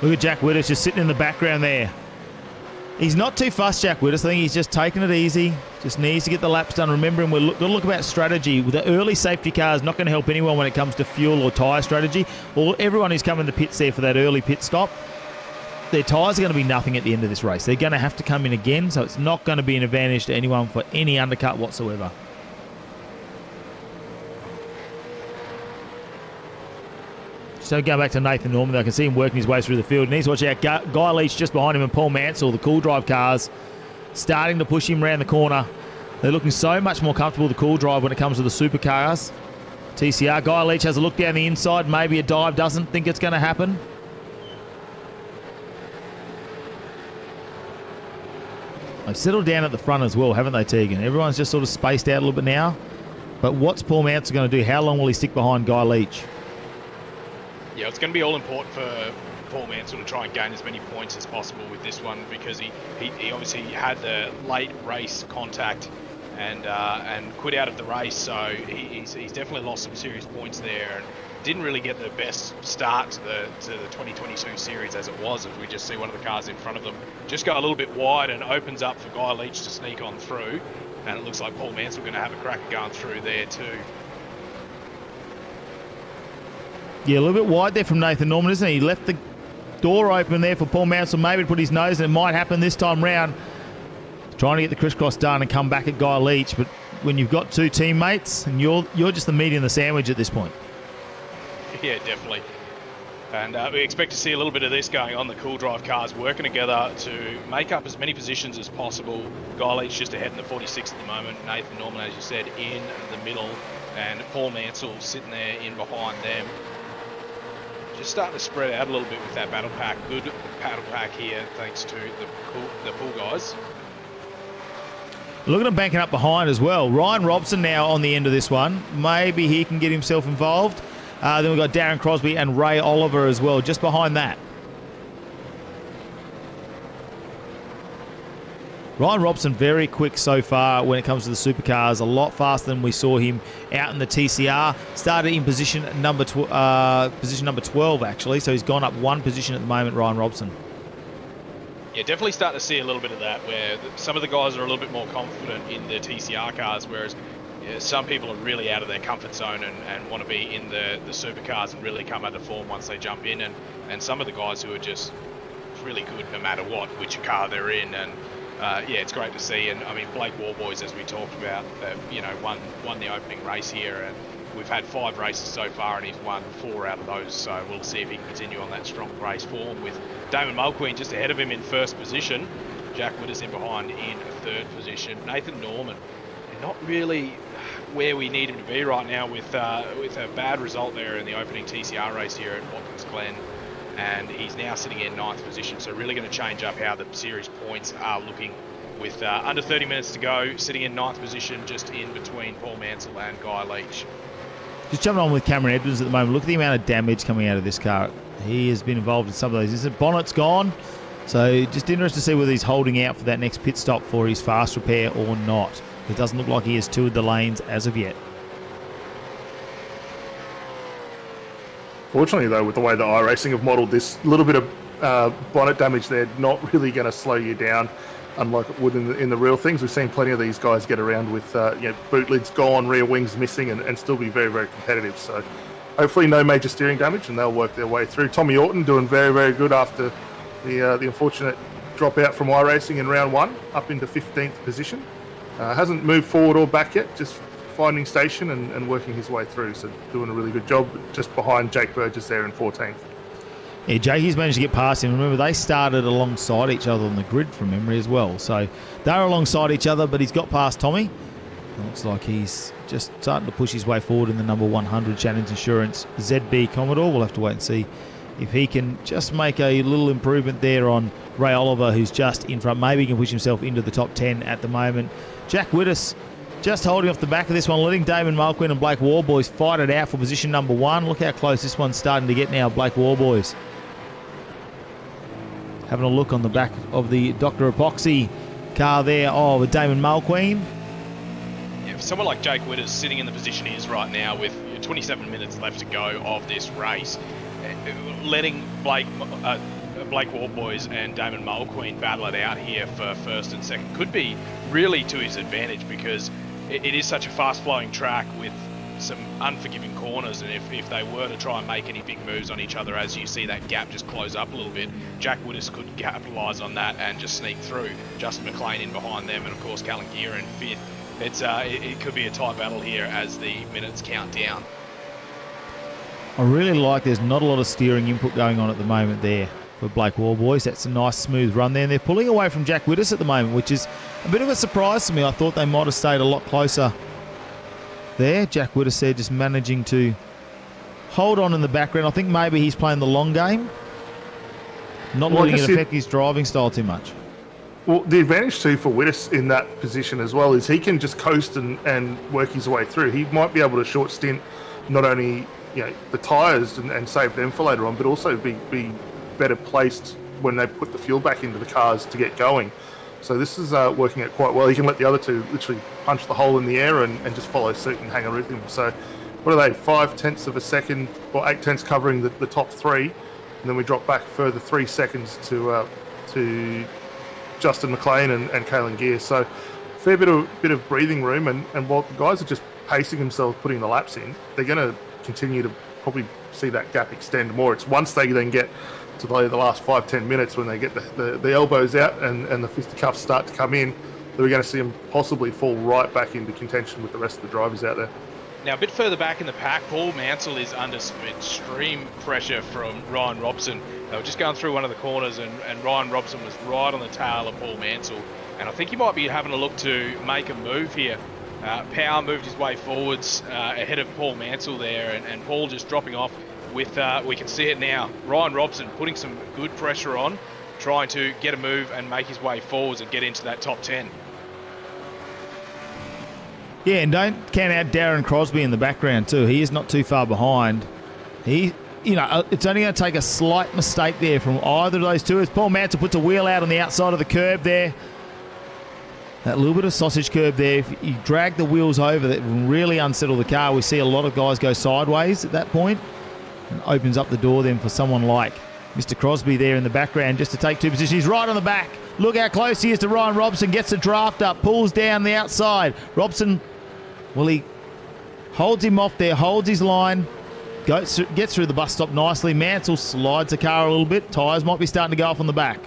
Look at Jack Wittes just sitting in the background there. He's not too fussed, Jack Wittes. I think he's just taking it easy. Just needs to get the laps done. Remembering, we're going to look about strategy. With the early safety car is not going to help anyone when it comes to fuel or tyre strategy. Or everyone who's coming to the pits there for that early pit stop, their tyres are going to be nothing at the end of this race. They're going to have to come in again, so it's not going to be an advantage to anyone for any undercut whatsoever. So going back to Nathan Norman, I can see him working his way through the field. Needs to watch out. Guy Leach just behind him and Paul Mansell, the Cool Drive cars, starting to push him around the corner. They're looking so much more comfortable, the Cool Drive, when it comes to the supercars. TCR, Guy Leach has a look down the inside. Maybe a dive, doesn't think it's going to happen. They've settled down at the front as well, haven't they, Tegan? Everyone's just sort of spaced out a little bit now. But what's Paul Mansell going to do? How long will he stick behind Guy Leach? Yeah, it's going to be all important for Paul Mansell to try and gain as many points as possible with this one, because he obviously had the late race contact and quit out of the race, so he's definitely lost some serious points there and didn't really get the best start to the 2022 series as it was, as we just see one of the cars in front of them just go a little bit wide and opens up for Guy Leach to sneak on through, and it looks like Paul Mansell going to have a crack at going through there too. Yeah, a little bit wide there from Nathan Norman, isn't he? He left the door open there for Paul Mansell maybe to put his nose, and it might happen this time round. Trying to get the crisscross done and come back at Guy Leach, but when you've got two teammates, and you're just the meat in the sandwich at this point. Yeah, definitely. And we expect to see a little bit of this going on. The Cool Drive cars working together to make up as many positions as possible. Guy Leach just ahead in the 46 at the moment. Nathan Norman, as you said, in the middle, and Paul Mansell sitting there in behind them. Just starting to spread out a little bit with that battle pack. Good battle pack here, thanks to the pool guys. Look at him banking up behind as well. Ryan Robson now on the end of this one. Maybe he can get himself involved. Then we've got Darren Crosby and Ray Oliver as well, just behind that. Ryan Robson very quick so far when it comes to the supercars, a lot faster than we saw him out in the TCR. Started in position number 12 actually, so he's gone up one position at the moment, Ryan Robson. Yeah, definitely starting to see a little bit of that, where some of the guys are a little bit more confident in the TCR cars, whereas some people are really out of their comfort zone and want to be in the supercars and really come under form once they jump in, and some of the guys who are just really good no matter which car they're in. And yeah, it's great to see. And I mean, Blake Warboys, as we talked about, won the opening race here, and we've had 5 races so far, and he's won 4 out of those. So we'll see if he can continue on that strong race form, with Damon Mulqueen just ahead of him in first position, Jack Wittes in behind in third position. Nathan Norman, not really where we need him to be right now, with a bad result there in the opening TCR race here at Watkins Glen. And he's now sitting in 9th position, so really going to change up how the series points are looking, with under 30 minutes to go, sitting in 9th position, just in between Paul Mansell and Guy Leach. Just jumping on with Cameron Edwards at the moment. Look at the amount of damage coming out of this car. He has been involved in some of those. His bonnet's gone, so just interested to see whether he's holding out for that next pit stop for his fast repair or not. It doesn't look like he has toured the lanes as of yet. Fortunately, though, with the way that iRacing have modelled this, little bit of bonnet damage there, not really going to slow you down, unlike it would in the real things. We've seen plenty of these guys get around with boot lids gone, rear wings missing, and still be very, very competitive. So hopefully no major steering damage, and they'll work their way through. Tommy Orton doing very, very good after the unfortunate dropout from iRacing in round 1, up into 15th position. Hasn't moved forward or back yet, just finding station and working his way through. So doing a really good job, just behind Jake Burgess there in 14th. Yeah, Jakey's managed to get past him. Remember, they started alongside each other on the grid from memory as well. So they're alongside each other, but he's got past Tommy. It looks like he's just starting to push his way forward in the number 100 Shannons Insurance ZB Commodore. We'll have to wait and see if he can just make a little improvement there on Ray Oliver, who's just in front. Maybe he can push himself into the top 10 at the moment. Jack Widdis just holding off the back of this one, letting Damon Mulqueen and Blake Warboys fight it out for position number 1. Look how close this one's starting to get now, Blake Warboys. Having a look on the back of the Dr. Epoxy car there, with Damon Mulqueen. Yeah, for someone like Jake Widders sitting in the position he is right now with 27 minutes left to go of this race, letting Blake Warboys and Damon Mulqueen battle it out here for first and second could be really to his advantage, because it is such a fast-flowing track with some unforgiving corners, and if they were to try and make any big moves on each other, as you see that gap just close up a little bit, Jack Widders could capitalise on that and just sneak through. Justin McLean in behind them, and of course Callan Gear in 5th. It could be a tight battle here as the minutes count down. I really like there's not a lot of steering input going on at the moment there for Blake Warboys. That's a nice smooth run there, and they're pulling away from Jack Widders at the moment, which is a bit of a surprise to me. I thought they might have stayed a lot closer there. Jack Widders there just managing to hold on in the background. I think maybe he's playing the long game, not letting it affect his driving style too much. Well, the advantage too for Widders in that position as well is he can just coast and work his way through. He might be able to short stint not only the tyres and save them for later on, but also be better placed when they put the fuel back into the cars to get going. So this is working out quite well. He can let the other two literally punch the hole in the air and just follow suit and hang a rhythm. So what are they, 0.5 of a second or 8 tenths covering the top 3, and then we drop back further 3 seconds to Justin McLean and Callan Gear. So fair bit of breathing room, and while the guys are just pacing themselves, putting the laps in, they're going to continue to probably see that gap extend more. It's once they then get to the last 5-10 minutes when they get the elbows out and the fisticuffs start to come in, that we're going to see them possibly fall right back into contention with the rest of the drivers out there. Now, a bit further back in the pack, Paul Mansell is under some extreme pressure from Ryan Robson. They were just going through one of the corners, and Ryan Robson was right on the tail of Paul Mansell. And I think he might be having a look to make a move here. Power moved his way forwards ahead of Paul Mansell there, and Paul just dropping off with, we can see it now, Ryan Robson putting some good pressure on, trying to get a move and make his way forwards and get into that top 10. Yeah, and don't count out Darren Crosby in the background too. He is not too far behind. It's only going to take a slight mistake there from either of those two as Paul Mansell puts a wheel out on the outside of the curb there. That little bit of sausage curb there, if you drag the wheels over, that will really unsettle the car. We see a lot of guys go sideways at that point, and opens up the door then for someone like Mr. Crosby there in the background just to take 2 positions. He's right on the back. Look how close he is to Ryan Robson. Gets the draft up, pulls down the outside. Robson, he holds him off there, holds his line, gets through the bus stop nicely. Mansell slides the car a little bit. Tyres might be starting to go off on the back.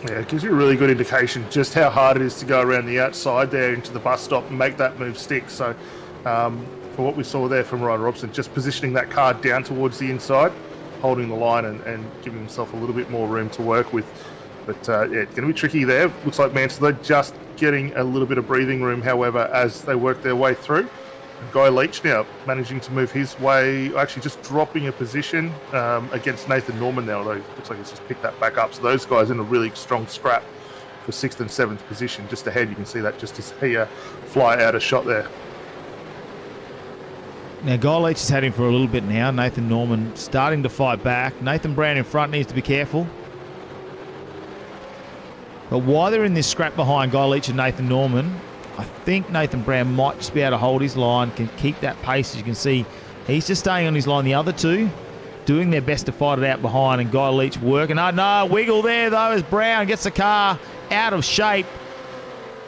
Yeah, it gives you a really good indication just how hard it is to go around the outside there into the bus stop and make that move stick. So for what we saw there from Ryan Robson, just positioning that car down towards the inside, holding the line and giving himself a little bit more room to work with. But it's going to be tricky there. Looks like Mansell just getting a little bit of breathing room, however, as they work their way through. Guy Leach now managing to move his way, actually just dropping a position against Nathan Norman now, although it looks like he's just picked that back up. So those guys in a really strong scrap for 6th and 7th position. Just ahead, you can see that just as he fly out a shot there. Now, Guy Leach is heading for a little bit now. Nathan Norman starting to fight back. Nathan Brown in front needs to be careful. But while they're in this scrap behind Guy Leach and Nathan Norman, I think Nathan Brown might just be able to hold his line, can keep that pace. As you can see, He's just staying on his line. The other two doing their best to fight it out behind, and Guy Leach working. Oh, no, wiggle there, though, as Brown gets the car out of shape.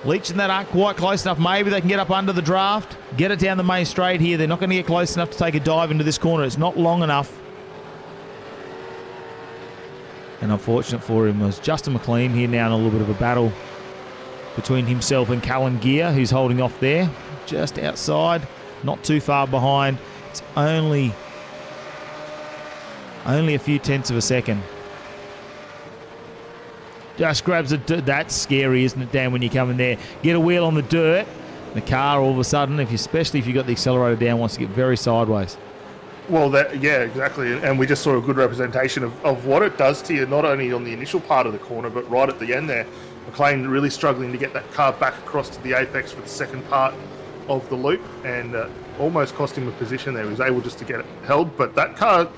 Leach and that aren't quite close enough. Maybe they can get up under the draft, get it down the main straight here. They're not going to get close enough to take a dive into this corner. It's not long enough. And unfortunate for him was Justin McLean here now in a little bit of a battle between himself and Callan Gear, who's holding off there, just outside, not too far behind. It's only a few tenths of a second. Just grabs it. That's scary, isn't it, Dan, when you come in there? Get a wheel on the dirt. The car, all of a sudden, especially if you've got the accelerator down, wants to get very sideways. Well, yeah, exactly. And we just saw a good representation of what it does to you, not only on the initial part of the corner, but right at the end there. McLean really struggling to get that car back across to the apex for the second part of the loop, and almost cost him a position there. He was able just to get it held, but that car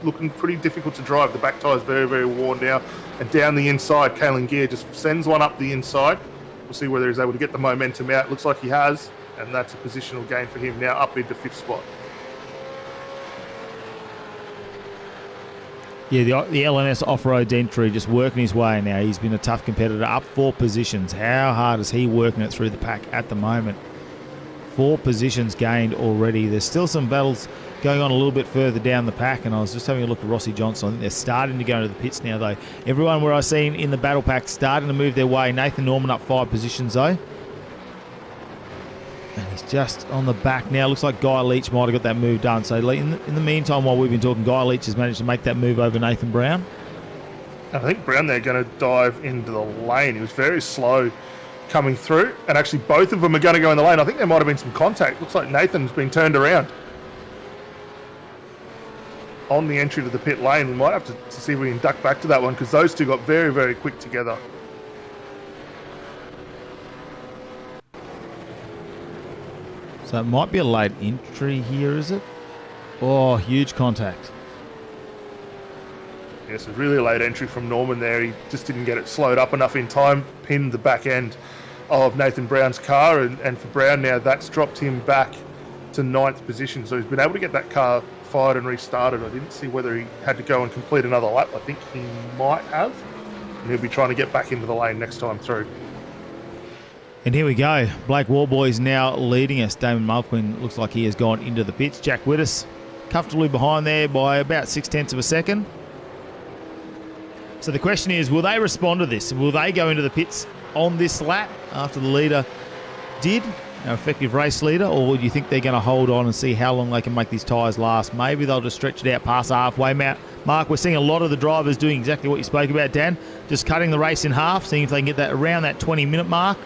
looking pretty difficult to drive. The back tyre is very, very worn now. And down the inside, Callan Gear just sends one up the inside. We'll see whether he's able to get the momentum out. Looks like he has, and that's a positional gain for him now up into 5th spot. Yeah, the LNS off-road entry just working his way now. He's been a tough competitor, up 4 positions. How hard is he working it through the pack at the moment? 4 positions gained already. There's still some battles going on a little bit further down the pack, and I was just having a look at Rossi Johnson. I think they're starting to go into the pits now, though. Everyone where I've seen in the battle pack starting to move their way. Nathan Norman up 5 positions, though. And he's just on the back now. Looks like Guy Leach might have got that move done. So in the meantime, while we've been talking, Guy Leach has managed to make that move over Nathan Brown. I think Brown there going to dive into the lane. He was very slow coming through, and actually both of them are going to go in the lane. I think there might have been some contact. Looks like Nathan's been turned around on the entry to the pit lane. We might have to see if we can duck back to that one, because those two got very, very quick together. So it might be a late entry here, is it? Oh, huge contact. Yes, a really late entry from Norman there. He just didn't get it slowed up enough in time, pinned the back end of Nathan Brown's car, and for Brown now, that's dropped him back to 9th position. So he's been able to get that car fired and restarted. I didn't see whether he had to go and complete another lap. I think he might have. And he'll be trying to get back into the lane next time through. And here we go. Blake Warboy's now leading us. Damon Mulquin looks like he has gone into the pits. Jack Wittes comfortably behind there by about 0.6 of a second. So the question is, will they respond to this? Will they go into the pits on this lap after the leader did, our effective race leader, or do you think they're going to hold on and see how long they can make these tyres last? Maybe they'll just stretch it out past the halfway mark. We're seeing a lot of the drivers doing exactly what you spoke about, Dan, just cutting the race in half, seeing if they can get that around that 20-minute mark.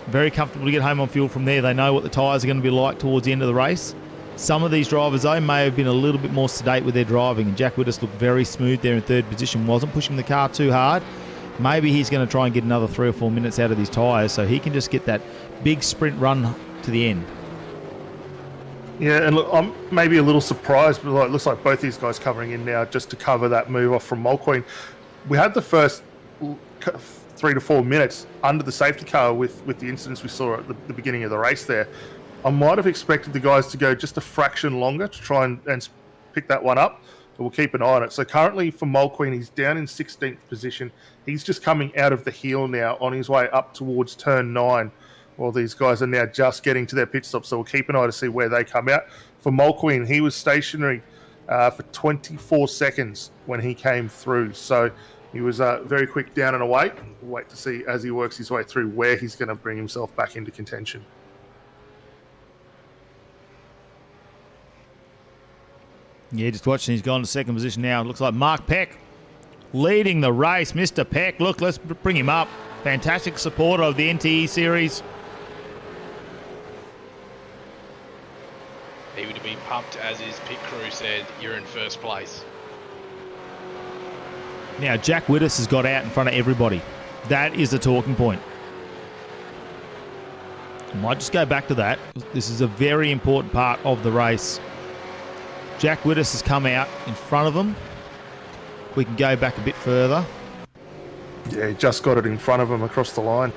Very comfortable to get home on fuel from there. They know what the tyres are going to be like towards the end of the race. Some of these drivers, though, may have been a little bit more sedate with their driving, and Jack Wittes looked very smooth there in 3rd position, wasn't pushing the car too hard. Maybe he's going to try and get another 3 or 4 minutes out of these tyres so he can just get that big sprint run to the end. Yeah, and look, I'm maybe a little surprised, but it looks like both these guys covering in now just to cover that move off from Mulqueen. We had the first 3 to 4 minutes under the safety car with the incidents we saw at the beginning of the race there. I might have expected the guys to go just a fraction longer to try and pick that one up, but we'll keep an eye on it. So currently for Mulqueen, he's down in 16th position. He's just coming out of the heel now on his way up towards turn 9. Well, these guys are now just getting to their pit stop, so we'll keep an eye to see where they come out. For Mulqueen, he was stationary for 24 seconds when he came through. So he was very quick down and away. We'll wait to see as he works his way through where he's going to bring himself back into contention. Yeah, just watching. He's gone to 2nd position now. It looks like Mark Peck leading the race. Mr. Peck, look, let's bring him up. Fantastic supporter of the NTE series. He would have been pumped, as his pit crew said, you're in 1st place. Now, Jack Wittes has got out in front of everybody. That is the talking point. I might just go back to that. This is a very important part of the race. Jack Wittes has come out in front of them. We can go back a bit further. Yeah, he just got it in front of him across the line.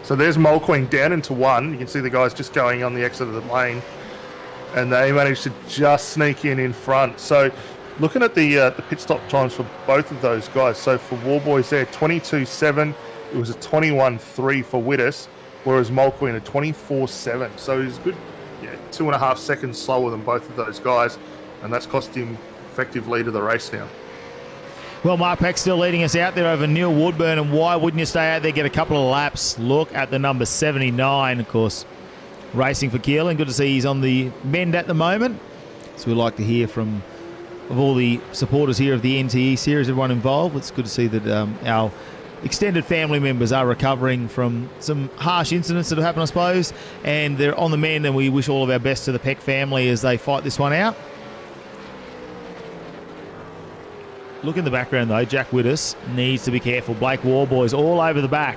So there's Mulqueen down into 1. You can see the guys just going on the exit of the lane. and they managed to just sneak in front. So looking at the pit stop times for both of those guys, so for Warboys there, 22.7, it was a 21.3 for Widdus, whereas Mulqueen a 24.7. So he's good, 2.5 seconds slower than both of those guys, and that's cost him effective lead of the race now. Well, Mark Peck's still leading us out there over Neil Woodburn, and why wouldn't you stay out there, get a couple of laps? Look at the number 79, of course, racing for Keelan. Good to see he's on the mend at the moment. So we'd like to hear from of all the supporters here of the NTE series, everyone involved. It's good to see that our extended family members are recovering from some harsh incidents that have happened, I suppose, and they're on the mend, and we wish all of our best to the Peck family as they fight this one out. Look in the background, though. Jack Widdus needs to be careful. Blake Warboys all over the back.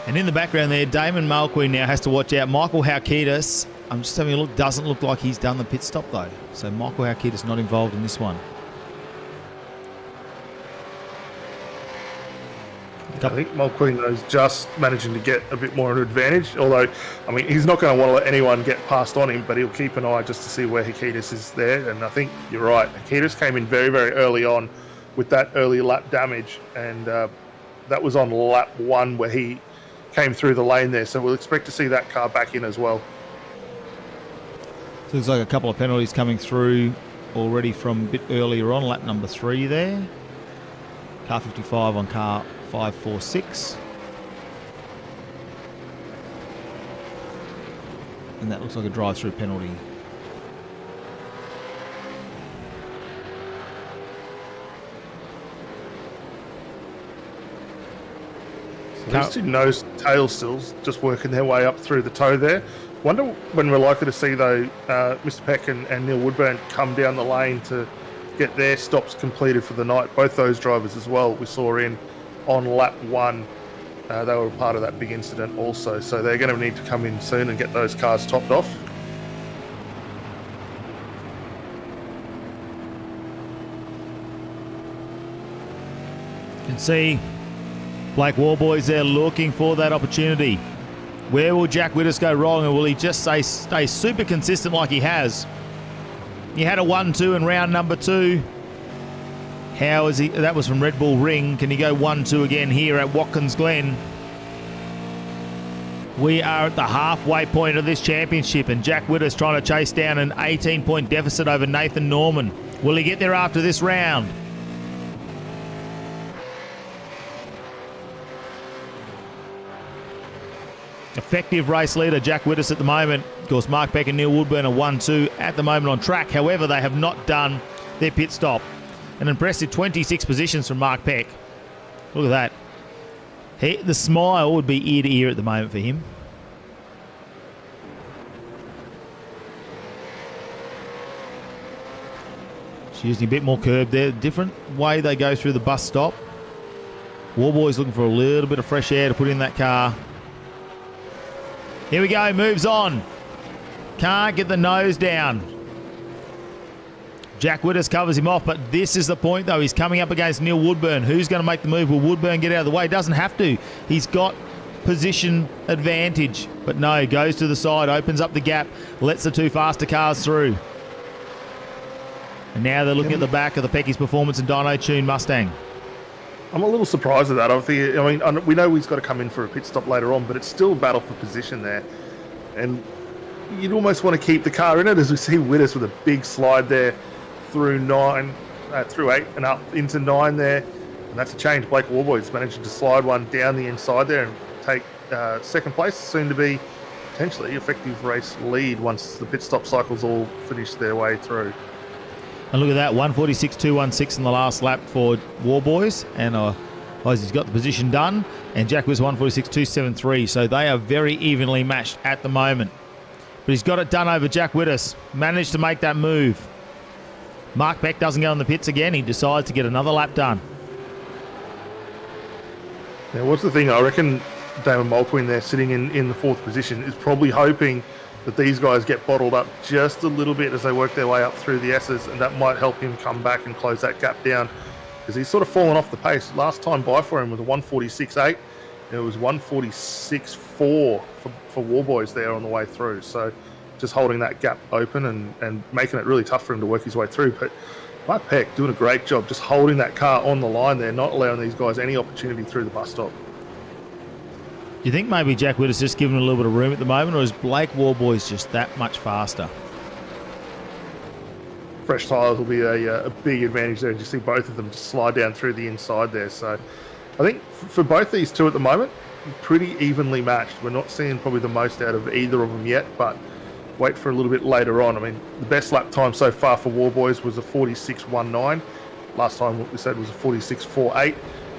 And in the background there, Damon Mulqueen now has to watch out. Michael Halkitis, I'm just having a look, doesn't look like he's done the pit stop, though. So Michael Halkitis not involved in this one. I think Mulqueen is just managing to get a bit more of an advantage, although, I mean, he's not going to want to let anyone get past on him, but he'll keep an eye just to see where Halkitis is there. And I think you're right. Halkitis came in very, very early on with that early lap damage, and that was on lap 1 where he came through the lane there. So we'll expect to see that car back in as well. So there's like a couple of penalties coming through already from a bit earlier on, lap number 3 there. Car 55 on car 546. And that looks like a drive-through penalty. So these two nose tail stills just working their way up through the toe there. Wonder when we're likely to see, though, Mr. Peck and Neil Woodburn come down the lane to get their stops completed for the night. Both those drivers as well we saw in on lap 1. They were part of that big incident also. So they're going to need to come in soon and get those cars topped off. You can see Blake Warboys there looking for that opportunity. Where will Jack Widdus go wrong, or will he just stay super consistent like he has? He had a 1-2 in round number 2. How is he? That was from Red Bull Ring. Can he go 1-2 again here at Watkins Glen? We are at the halfway point of this championship, and Jack Widdus trying to chase down an 18-point deficit over Nathan Norman. Will he get there after this round? Effective race leader, Jack Widdus at the moment. Of course, Mark Peck and Neil Woodburn are 1-2 at the moment on track. However, they have not done their pit stop. An impressive 26 positions from Mark Peck. Look at that. The smile would be ear to ear at the moment for him. She's using a bit more curb there. Different way they go through the bus stop. Warboy's looking for a little bit of fresh air to put in that car. Here we go, moves on. Can't get the nose down. Jack Widdus covers him off, but this is the point, though. He's coming up against Neil Woodburn. Who's going to make the move? Will Woodburn get out of the way? Doesn't have to. He's got position advantage. But no, goes to the side, opens up the gap, lets the two faster cars through. And now they're looking at the back of the Pecky's Performance and Dyno Tune Mustang. I'm a little surprised at that. I mean, we know he's got to come in for a pit stop later on, but it's still a battle for position there. And you'd almost want to keep the car in it, as we see Widdus with a big slide there through 8 and up into 9 there. And that's a change. Blake Warboys managing to slide one down the inside there and take second place. Soon to be potentially effective race lead once the pit stop cycles all finish their way through. And look at that, 146.216 in the last lap for Warboys. And he's got the position done. And Jack was 146.273. So they are very evenly matched at the moment. But he's got it done over Jack Widdus. Managed to make that move. Mark Peck doesn't go in the pits again. He decides to get another lap done. Now, what's the thing? I reckon Damon Mulqueen there sitting in the 4th position is probably hoping that these guys get bottled up just a little bit as they work their way up through the S's, and that might help him come back and close that gap down, because he's sort of fallen off the pace. Last time by for him was a 146.8. It was 146.4 for Warboys there on the way through. So just holding that gap open and making it really tough for him to work his way through. But Mark Peck doing a great job just holding that car on the line there, not allowing these guys any opportunity through the bus stop. Do you think maybe Jack Witt's just giving a little bit of room at the moment, or is Blake Warboys just that much faster? Fresh tyres will be a big advantage there. You see both of them just slide down through the inside there. So I think for both these two at the moment, pretty evenly matched. We're not seeing probably the most out of either of them yet, but wait for a little bit later on. I mean, the best lap time so far for Warboys was a 46.19. Last time what we said was a 46.48.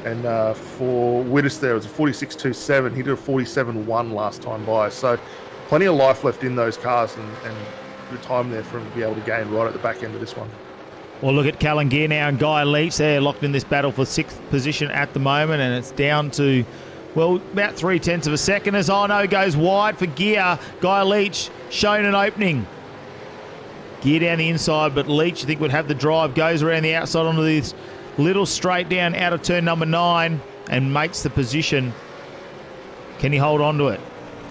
And for Wittes there, it was a 46.27. He did a 47.1 last time by. So plenty of life left in those cars, and good time there for him to be able to gain right at the back end of this one. Well, look at Callan Gear now and Guy Leach. They're locked in this battle for 6th position at the moment, and it's down to, well, about 0.3 of a second as Dyno goes wide for Gear. Guy Leach shown an opening. Gear down the inside, but Leach, I think, would have the drive, goes around the outside onto this little straight down out of turn number 9 and makes the position. Can he hold on to it?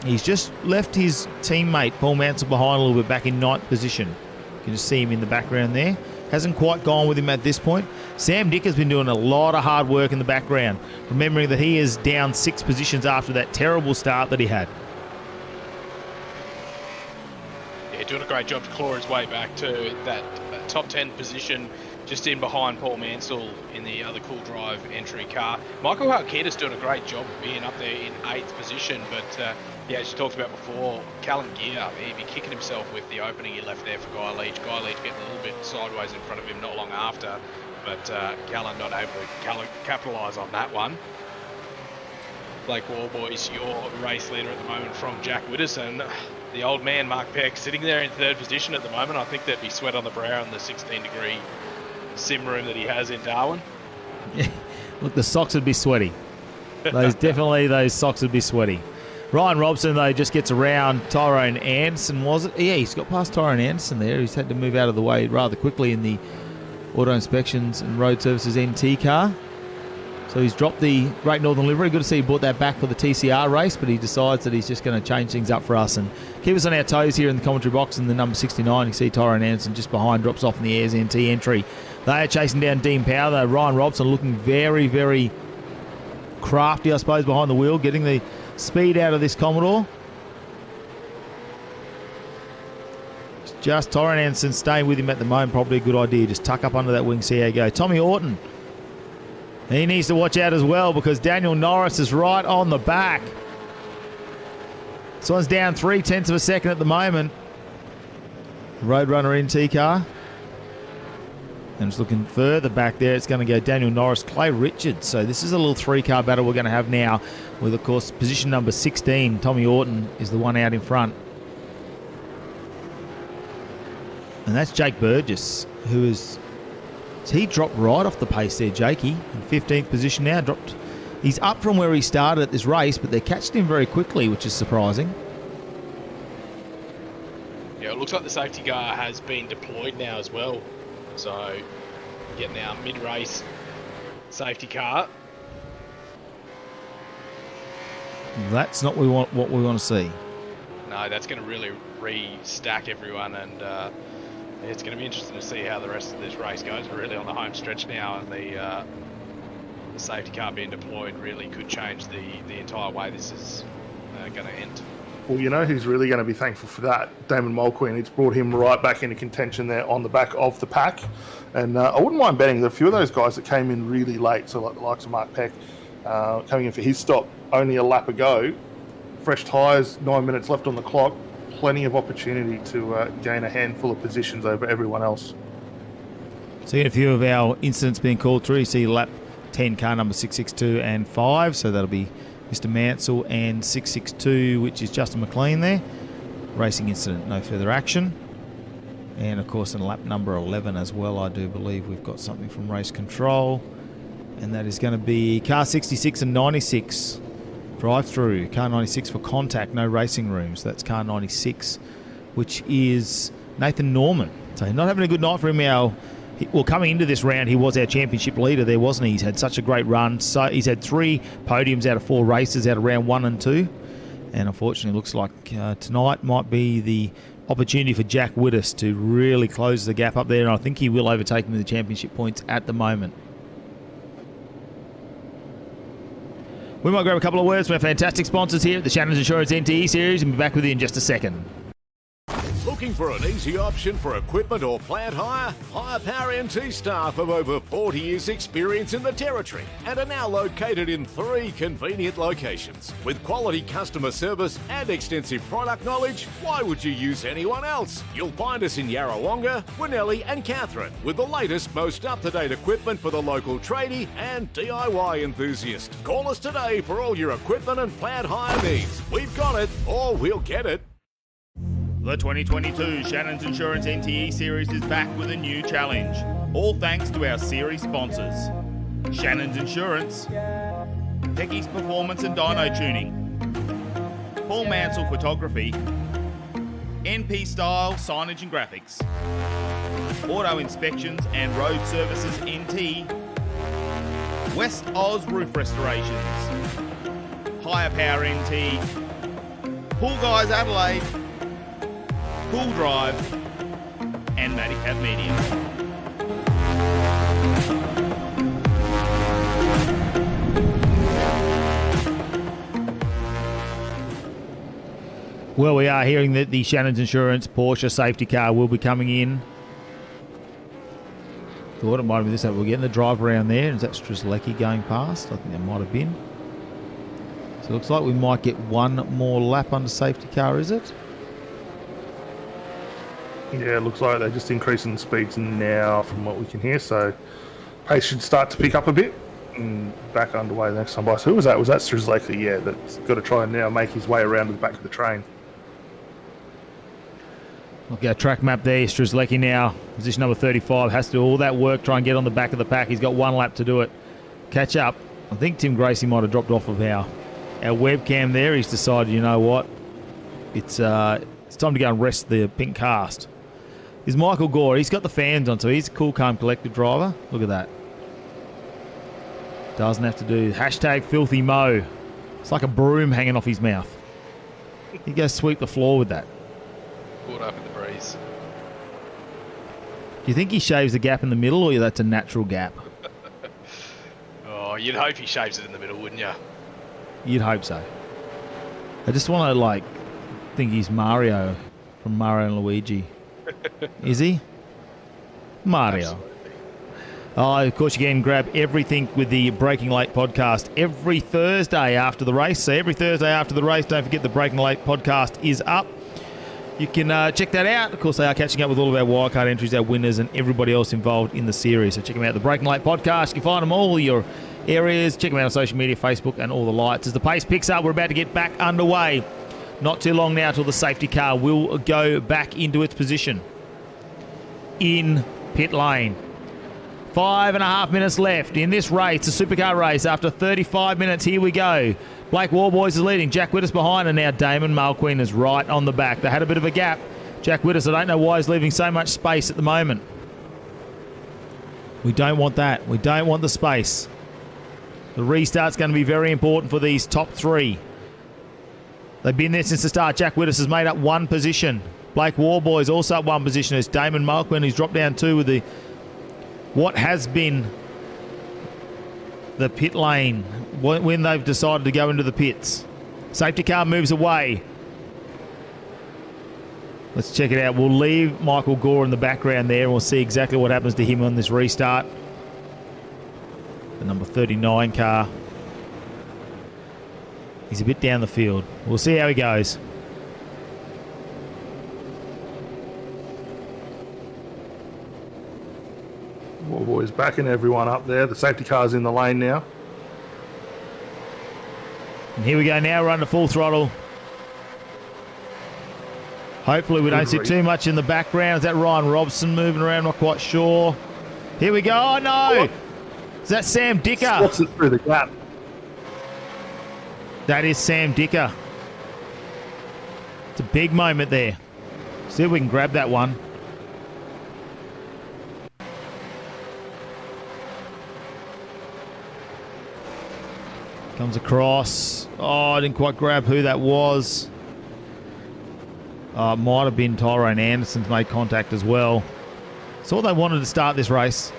He's just left his teammate Paul Mansell behind a little bit, back in 9th position. You can just see him in the background there. Hasn't quite gone with him at this point. Sam Dick has been doing a lot of hard work in the background, remembering that he is down 6 positions after that terrible start that he had. Yeah, doing a great job to claw his way back to that top 10 position, just in behind Paul Mansell in the other Cool Drive entry car. Michael Harkita's doing a great job of being up there in 8th position, but yeah, as you talked about before, Callan Gear, he'd be kicking himself with the opening he left there for Guy Leach. Guy Leach getting a little bit sideways in front of him not long after, but Callan not able to capitalise on that one. Blake Warboys, your race leader at the moment from Jack Widdowson. The old man, Mark Peck, sitting there in 3rd position at the moment. I think there'd be sweat on the brow in the 16-degree sim room that he has in Darwin. Yeah. Look, the socks would be sweaty. Those socks would be sweaty. Ryan Robson, though, just gets around Tyrone Anderson, was it? Yeah, he's got past Tyrone Anderson there. He's had to move out of the way rather quickly in the Auto Inspections and Road Services NT car. So he's dropped the Great Northern livery. Good to see he brought that back for the TCR race, but he decides that he's just going to change things up for us and keep us on our toes here in the commentary box. In the number 69, you see Tyrone Anderson just behind, drops off in the Airs NT entry. They are chasing down Dean Power, though. Ryan Robson looking very, very crafty, I suppose, behind the wheel, getting the speed out of this Commodore. Just Tyrone Anderson staying with him at the moment, probably a good idea. Just tuck up under that wing, see how you go. Tommy Orton, he needs to watch out as well, because Daniel Norris is right on the back. This one's down 0.3 of a second at the moment. Roadrunner NT car. And just looking further back there, it's going to go Daniel Norris, Clay Richards. So this is a little 3-car battle we're going to have now with, of course, position number 16. Tommy Orton is the one out in front. And that's Jake Burgess, who is... So he dropped right off the pace there, Jakey, in 15th position now. He's up from where he started at this race, but they catched him very quickly, which is surprising. Yeah, it looks like the safety car has been deployed now as well. So, getting our mid-race safety car. That's not what we want to see. No, that's going to really re-stack everyone, and it's going to be interesting to see how the rest of this race goes. We're really on the home stretch now, and the safety car being deployed really could change the entire way this is going to end. Well, you know who's really going to be thankful for that? Damon Mulqueen. It's brought him right back into contention there on the back of the pack. And I wouldn't mind betting that a few of those guys that came in really late, so like the likes of Mark Peck, coming in for his stop only a lap ago, fresh tyres, 9 minutes left on the clock, plenty of opportunity to gain a handful of positions over everyone else. So you get a few of our incidents being called through. You see lap 10 car number 662 and 5, so that'll be Mr. Mansell and 662, which is Justin McLean there. Racing incident, no further action. And of course in lap number 11 as well, I do believe we've got something from race control. And that is going to be car 66 and 96. Drive through. Car 96 for contact, no racing rooms. That's car 96 which is Nathan Norman. So not having a good night for him. Coming into this round, he was our championship leader there, wasn't he? He's had such a great run. So he's had 3 podiums out of 4 races out of round 1 and 2. And unfortunately, looks like tonight might be the opportunity for Jack Widders to really close the gap up there. And I think he will overtake him with the championship points at the moment. We might grab a couple of words from our fantastic sponsors here at the Shannons Insurance NTE Series and be back with you in just a second. Looking for an easy option for equipment or plant hire? Hire Power NT staff of over 40 years experience in the Territory and are now located in 3 convenient locations. With quality customer service and extensive product knowledge, why would you use anyone else? You'll find us in Yarrawonga, Winnellie and Katherine with the latest, most up-to-date equipment for the local tradie and DIY enthusiast. Call us today for all your equipment and plant hire needs. We've got it, or we'll get it. The 2022 Shannons Insurance NTE Series is back with a new challenge, all thanks to our series sponsors. Shannons Insurance, Pecky's Performance and Dyno Tuning, Mansell Photography, NP Style Signage and Graphics, Auto Inspections and Road Services NT, West Oz Roof Restorations, Higher Power NT, Pool Guys Adelaide, Pool Drive, and Maddicap Media. Well, we are hearing that the Shannons Insurance Porsche safety car will be coming in. Thought it might have been this. We're getting the drive around there. Is that Strzelecki going past? I think that might have been. So it looks like we might get one more lap under safety car, is it? Yeah, it looks like they're just increasing the speeds now from what we can hear, so pace should start to pick up a bit and back underway the next time by. So who was that? Was that Strzelecki? Yeah, that's got to try and now make his way around to the back of the train. Look, our track map there, Strzelecki now, position number 35, has to do all that work, try and get on the back of the pack. He's got 1 lap to do it. Catch up. I think Tim Gracie might have dropped off of our webcam there. He's decided, you know what, it's time to go and rest the pink cast. Is Michael Gore. He's got the fans on, so he's a cool, calm, collected driver. Look at that. Doesn't have to do hashtag filthy Mo. It's like a broom hanging off his mouth. He goes sweep the floor with that. Caught up in the breeze. Do you think he shaves the gap in the middle, or that's a natural gap? Oh, you'd hope he shaves it in the middle, wouldn't you? You'd hope so. I just want to, think he's Mario from Mario and Luigi. Is he? Mario. Absolutely. Oh, of course, you can grab everything with the Breaking Late podcast every Thursday after the race. So every Thursday after the race, don't forget the Breaking Late podcast is up. You can check that out. Of course, they are catching up with all of our wildcard entries, our winners, and everybody else involved in the series. So check them out, the Breaking Late podcast. You can find them all your areas. Check them out on social media, Facebook, and all the lights. As the pace picks up, we're about to get back underway. Not too long now till the safety car will go back into its position in pit lane. 5.5 minutes left in this race, the supercar race. After 35 minutes, here we go. Blake Warboys is leading. Jack Widders behind, and now Damon Mulqueen is right on the back. They had a bit of a gap. Jack Widders, I don't know why he's leaving so much space at the moment. We don't want that. We don't want the space. The restart's going to be very important for these top 3. They've been there since the start. Jack Widders has made up 1 position. Blake Warboys also up 1 position. It's Damon Mulqueen who's dropped down 2 with the what has been the pit lane when they've decided to go into the pits. Safety car moves away. Let's check it out. We'll leave Michael Gore in the background there and we'll see exactly what happens to him on this restart. The number 39 car. He's a bit down the field. We'll see how he goes. Boys backing everyone up there. The safety car's in the lane now. And here we go now. We're under full throttle. Hopefully we don't see too much in the background. Is that Ryan Robson moving around? Not quite sure. Here we go. Oh, no. Is that Sam Dicker? Spots it through the gap. That is Sam Dicker. It's a big moment there. See if we can grab that one. Comes across. Oh, I didn't quite grab who that was. It might have been Tyrone Anderson's made contact as well. So all they wanted to start this race.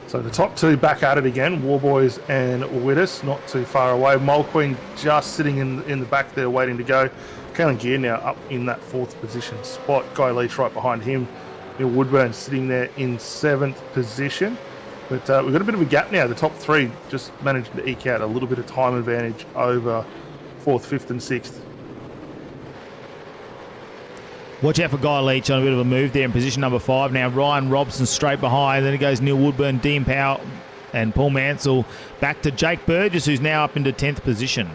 So the top two back at it again, Warboys and Widdus, not too far away. Mulqueen just sitting in the back there waiting to go. Kalen Gear now up in that 4th position spot. Guy Leach right behind him. Neil Woodburn sitting there in 7th position. But we've got a bit of a gap now. The top 3 just managed to eke out a little bit of time advantage over 4th, 5th and 6th. Watch out for Guy Leach on a bit of a move there in position number 5 now. Ryan Robson straight behind. Then it goes Neil Woodburn, Dean Powell and Paul Mansell. Back to Jake Burgess, who's now up into 10th position.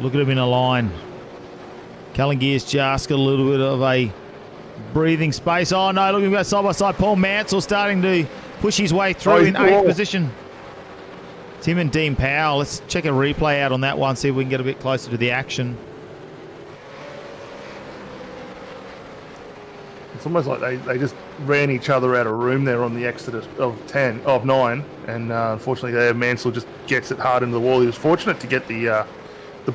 Look at him in a line. Callangear's just got a little bit of a breathing space. Oh no, look at him go side by side. Paul Mansell starting to push his way through in 8th position. It's him and Dean Powell. Let's check a replay out on that one, see if we can get a bit closer to the action. It's almost like they just ran each other out of room there on the exit of 9, and unfortunately there Mansell just gets it hard into the wall. He was fortunate to get the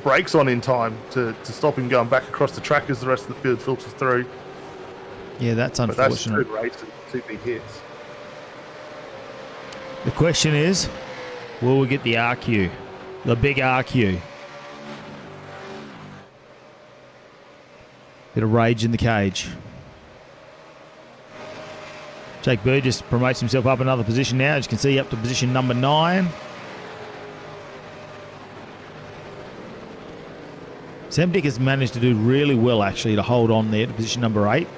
brakes on in time to stop him going back across the track as the rest of the field filters through. Yeah, that's But that's unfortunate. good races, 2 big hits. The question is, will we get the RQ? The big RQ. Bit of rage in the cage. Jake Burgess promotes himself up another position now. As you can see, up to position number 9. Sam Dick has managed to do really well, actually, to hold on there to position number 8.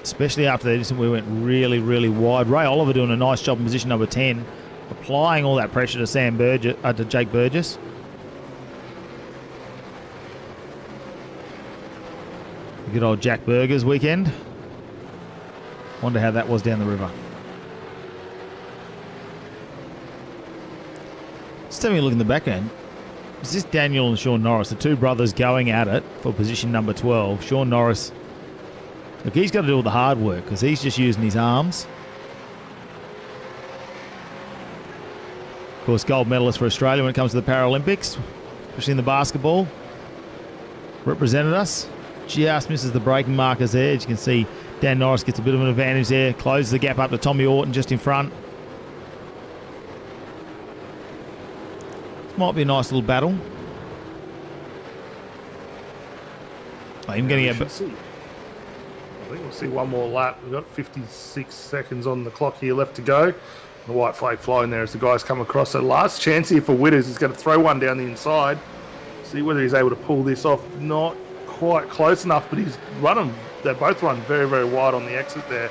Especially after that incident, we went really, really wide. Ray Oliver doing a nice job in position number 10. Applying all that pressure to Jake Burgess. Good old Jack Burgers weekend. Wonder how that was down the river. Just having a look in the background. Is this Daniel and Sean Norris, the 2 brothers going at it for position number 12? Sean Norris, look, he's got to do all the hard work because he's just using his arms. Of course, gold medalist for Australia when it comes to the Paralympics, especially in the basketball. Represented us. Just misses the braking markers there. As you can see, Dan Norris gets a bit of an advantage there. Closes the gap up to Tommy Orton just in front. This might be a nice little battle. Oh, him getting a bit. I think we'll see one more lap. We've got 56 seconds on the clock here left to go. The white flag flying there as the guys come across. So last chance here for Witters. He's going to throw one down the inside. See whether he's able to pull this off. Not quite close enough, but he's running. They both run very, very wide on the exit there.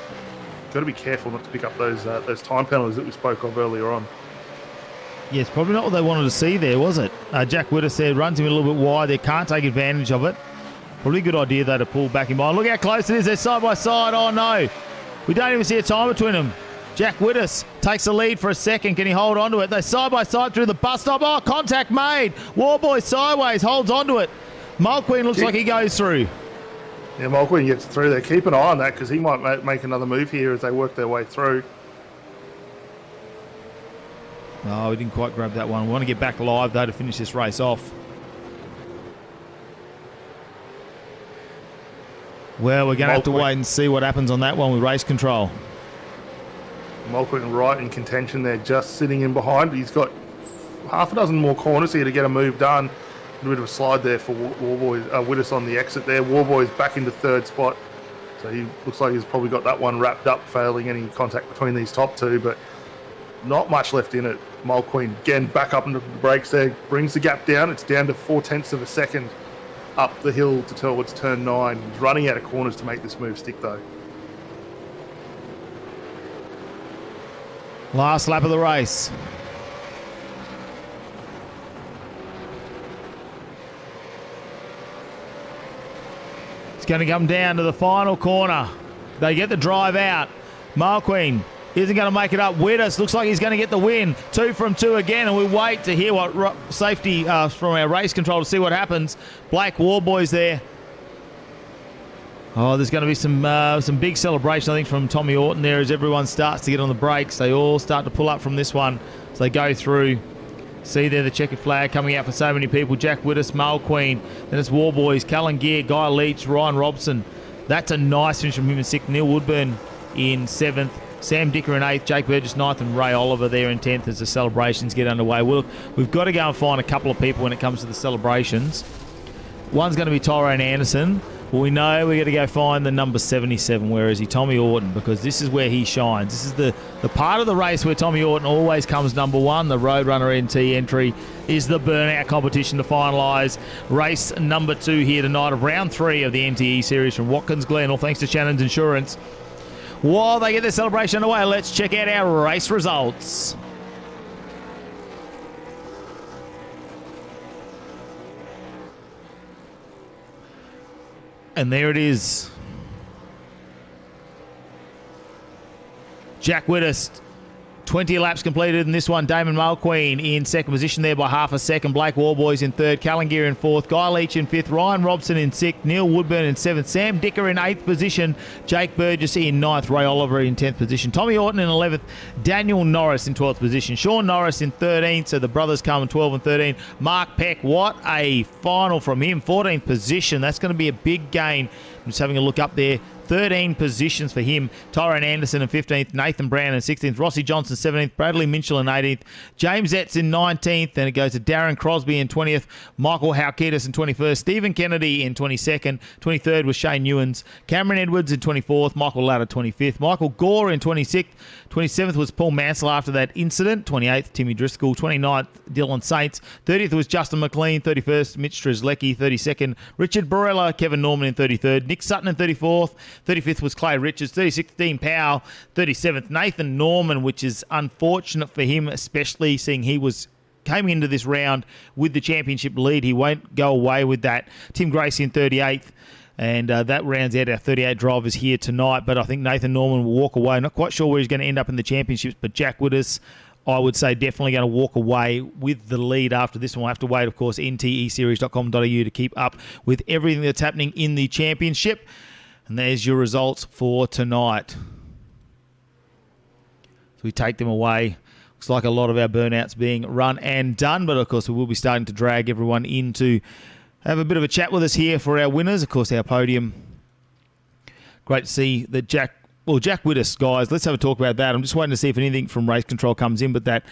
Got to be careful not to pick up those time penalties that we spoke of earlier on. Yes, probably not what they wanted to see there, was it? Jack Witter said runs him a little bit wide. They can't take advantage of it. Probably a good idea, though, to pull back in behind. Look how close it is. They're side by side. Oh, no. We don't even see a time between them. Jack Widdus takes the lead for a second. Can he hold on to it? They're side by side through the bus stop. Oh, contact made. Warboy sideways, holds on to it. Mulqueen looks like he goes through. Yeah, Mulqueen gets through there. Keep an eye on that because he might make another move here as they work their way through. Oh, we didn't quite grab that one. We want to get back live, though, to finish this race off. Well, we're going to have to wait and see what happens on that one with race control. Mulqueen right in contention there, just sitting in behind. He's got half a dozen more corners here to get a move done. A bit of a slide there for Widdus on the exit there. Warboy's back into 3rd spot. So he looks like he's probably got that one wrapped up, failing any contact between these top 2, but not much left in it. Mulqueen again back up into the brakes there, brings the gap down. It's down to 0.4 of a second up the hill towards turn 9. He's running out of corners to make this move stick though. Last lap of the race. It's going to come down to the final corner. They get the drive out. Mulqueen Isn't going to make it up. Widders looks like he's going to get the win. 2 from 2 again, and we wait to hear what safety from our race control to see what happens. Black Warboys there. Oh, there's going to be some big celebration, I think, from Tommy Orton there as everyone starts to get on the brakes. They all start to pull up from this one as they go through. See there the checkered flag coming out for so many people. Jack Widders, Mail Queen. Then it's Warboys, Callan Gear, Guy Leach, Ryan Robson. That's a nice finish from him in 6th. Neil Woodburn in 7th. Sam Dicker in 8th, Jake Burgess 9th, and Ray Oliver there in 10th as the celebrations get underway. Well, we've got to go and find a couple of people when it comes to the celebrations. One's going to be Tyrone Anderson. Well, we know we're going to go find the number 77. Where is he? Tommy Orton, because this is where he shines. This is the part of the race where Tommy Orton always comes number 1. The Roadrunner NT entry is the burnout competition to finalise race number 2 here tonight of round 3 of the NTE series from Watkins Glen, all thanks to Shannons Insurance. While they get their celebration underway, let's check out our race results. And there it is. Jack Widders, 20 laps completed in this one. Damon Mulqueen in 2nd position there by half a second. Blake Warboys in 3rd. Callan Gear in 4th. Guy Leach in 5th. Ryan Robson in 6th. Neil Woodburn in 7th. Sam Dicker in 8th position. Jake Burgess in 9th. Ray Oliver in 10th position. Tommy Orton in 11th. Daniel Norris in 12th position. Sean Norris in 13th. So the brothers come in 12 and 13. Mark Peck, what a final from him. 14th position. That's going to be a big gain. I'm just having a look up there. 13 positions for him. Tyrone Anderson in 15th. Nathan Brown in 16th. Rossi Johnson 17th. Bradley Minchell in 18th. James Etz in 19th. Then it goes to Darren Crosby in 20th. Michael Halkitis in 21st. Stephen Kennedy in 22nd. 23rd was Shane Ewens. Cameron Edwards in 24th. Michael Latta 25th. Michael Gore in 26th. 27th was Paul Mansell after that incident. 28th, Timmy Driscoll. 29th, Dylan Saints. 30th was Justin McLean. 31st, Mitch Strzelecki. 32nd, Richard Barella. Kevin Norman in 33rd. Nick Sutton in 34th. 35th was Clay Richards. 36th, Dean Powell. 37th, Nathan Norman, which is unfortunate for him, especially seeing he came into this round with the championship lead. He won't go away with that. Tim Gracie in 38th. And that rounds out our 38 drivers here tonight. But I think Nathan Norman will walk away. Not quite sure where he's going to end up in the championships, but Jack Widders, I would say, definitely going to walk away with the lead after this one. We'll have to wait, of course, nteseries.com.au to keep up with everything that's happening in the championship. And there's your results for tonight. So we take them away. Looks like a lot of our burnouts being run and done. But, of course, we will be starting to drag everyone into have a bit of a chat with us here for our winners. Of course, our podium. Great to see that Jack Widders, guys. Let's have a talk about that. I'm just waiting to see if anything from race control comes in. But that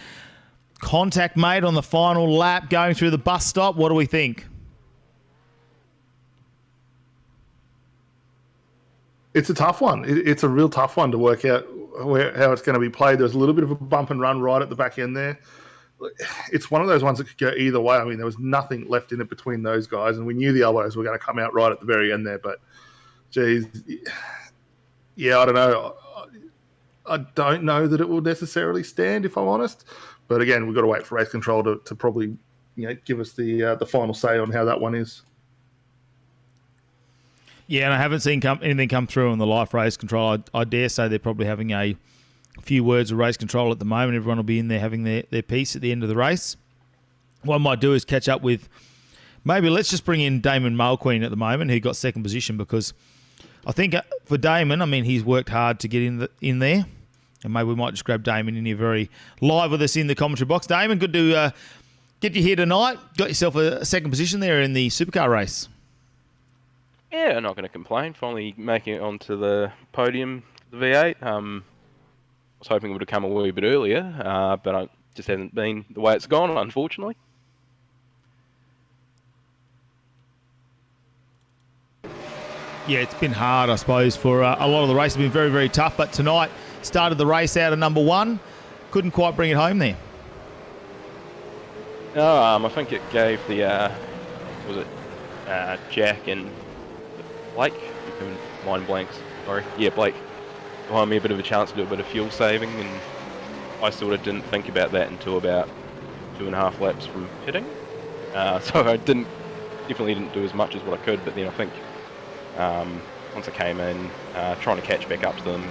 contact made on the final lap going through the bus stop, what do we think? It's a tough one. It's a real tough one to work out how it's going to be played. There's a little bit of a bump and run right at the back end there. It's one of those ones that could go either way. I mean, there was nothing left in it between those guys, and we knew the elbows were going to come out right at the very end there. But, geez, yeah, I don't know. I don't know that it will necessarily stand, if I'm honest. But again, we've got to wait for race control to probably give us the final say on how that one is. Yeah, and I haven't seen anything come through on the live race control. I dare say they're probably having a few words of race control at the moment. Everyone will be in there having their piece at the end of the race. What I might do is catch up with, maybe let's just bring in Damon Mulqueen at the moment, who got 2nd position, because I think for Damon, I mean, he's worked hard to get in there, and maybe we might just grab Damon in here very live with us in the commentary box. Damon, good to get you here tonight. Got yourself a 2nd position there in the supercar race. Yeah, I'm not going to complain. Finally making it onto the podium, the V8. I was hoping it would have come a wee bit earlier, but it just hasn't been the way it's gone, unfortunately. Yeah, it's been hard, I suppose, for a lot of the race. It's been very, very tough, but tonight started the race out of number 1. Couldn't quite bring it home there. I think it gave the, Jack and Blake? Mind blanks, sorry. Yeah, Blake. Behind me a bit of a chance to do a bit of fuel saving, and I sort of didn't think about that until about 2.5 laps from pitting. So I definitely didn't do as much as what I could, but then I think once I came in, trying to catch back up to them,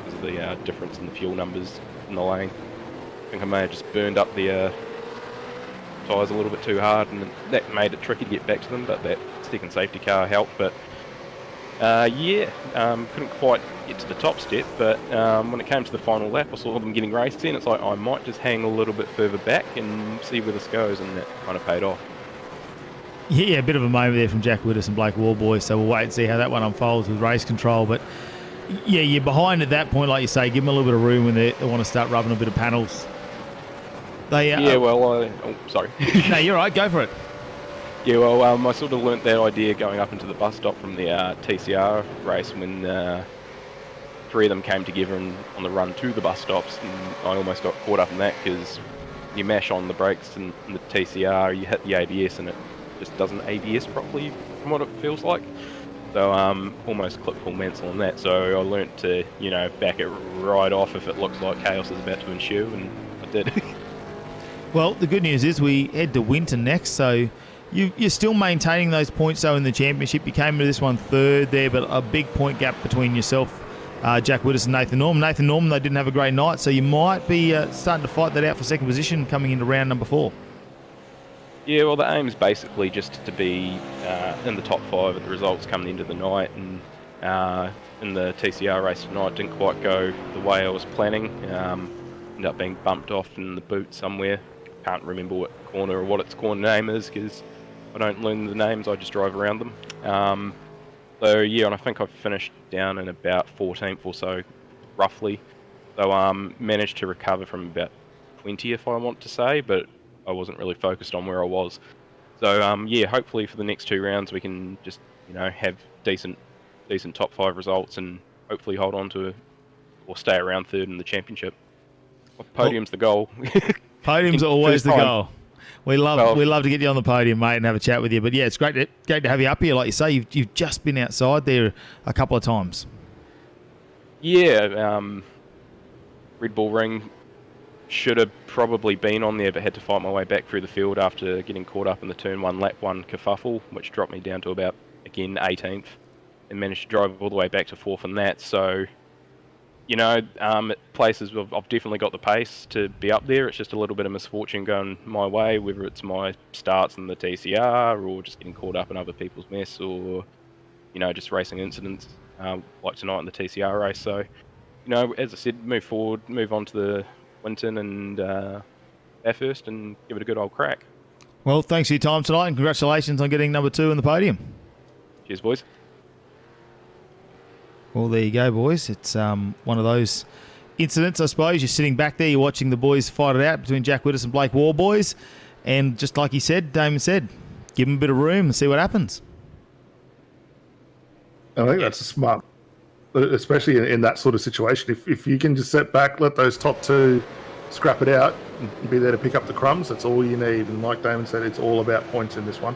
because of the difference in the fuel numbers in the lane. I think I may have just burned up the tyres a little bit too hard, and that made it tricky to get back to them, but that second safety car helped. But couldn't quite get to the top step, but when it came to the final lap, I saw them getting raced in. It's like, I might just hang a little bit further back and see where this goes, and that kind of paid off. Yeah, a bit of a moment there from Jack Widders and Blake Warboy, so we'll wait and see how that one unfolds with race control. But yeah, you're behind at that point, like you say, give them a little bit of room when they want to start rubbing a bit of panels. Sorry. No, you're right, go for it. Yeah, well, I sort of learnt that idea going up into the bus stop from the TCR race when 3 of them came together on the run to the bus stops, and I almost got caught up in that because you mash on the brakes in the TCR, you hit the ABS, and it just doesn't ABS properly from what it feels like. So almost clipped Paul Mansell on that. So I learnt to, back it right off if it looks like chaos is about to ensue, and I did. Well, the good news is we head to Winton next, so you're still maintaining those points, though, in the championship. You came to this one third there, but a big point gap between yourself, Jack Widders, and Nathan Norman. Nathan Norman, they didn't have a great night, so you might be starting to fight that out for second position coming into round number 4. Yeah, well, the aim's basically just to be in the top 5 of the results coming into the night, and in the TCR race tonight didn't quite go the way I was planning. Ended up being bumped off in the boot somewhere. Can't remember what corner or what its corner name is because I don't learn the names, I just drive around them. So yeah, and I think I finished down in about 14th or so, roughly. So managed to recover from about 20th, I want to say, but I wasn't really focused on where I was. So yeah, hopefully for the next 2 rounds we can just have decent top 5 results and hopefully hold on to or stay around third in the championship. Podium's the goal. Podium's always the goal. We love to get you on the podium, mate, and have a chat with you. But yeah, it's great to have you up here. Like you say, you've just been outside there a couple of times. Yeah, Red Bull Ring should have probably been on there, but had to fight my way back through the field after getting caught up in the turn 1, lap 1 kerfuffle, which dropped me down to about, again, 18th, and managed to drive all the way back to 4th in that. So, at places I've definitely got the pace to be up there. It's just a little bit of misfortune going my way, whether it's my starts in the TCR or just getting caught up in other people's mess or, just racing incidents like tonight in the TCR race. So, as I said, move forward, move on to the Winton and Bathurst and give it a good old crack. Well, thanks for your time tonight and congratulations on getting number 2 in the podium. Cheers, boys. Well, there you go, boys. It's one of those incidents, I suppose. You're sitting back there, you're watching the boys fight it out between Jack Widders and Blake Warboys. And just like he said, Damon said, give them a bit of room and see what happens. I think that's a smart, especially in that sort of situation. If you can just sit back, let those top 2 scrap it out, and be there to pick up the crumbs, that's all you need. And like Damon said, it's all about points in this one.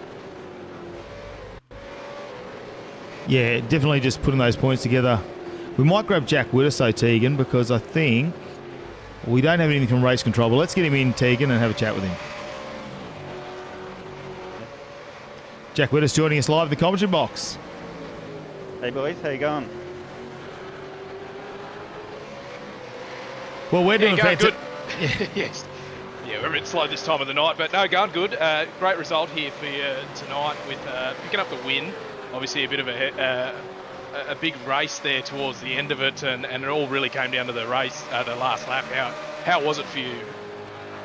Yeah, definitely just putting those points together. We might grab Jack Widders, though, Tegan, because I think we don't have anything from race control, but let's get him in, Tegan, and have a chat with him. Jack Widders joining us live in the commentary box. Hey boys, how you going? Well, we're doing good. Yes. Yeah, we're a bit slow this time of the night, but no, going good. Great result here for you tonight with picking up the win. Obviously a bit of a big race there towards the end of it, and it all really came down to the race, the last lap. How was it for you?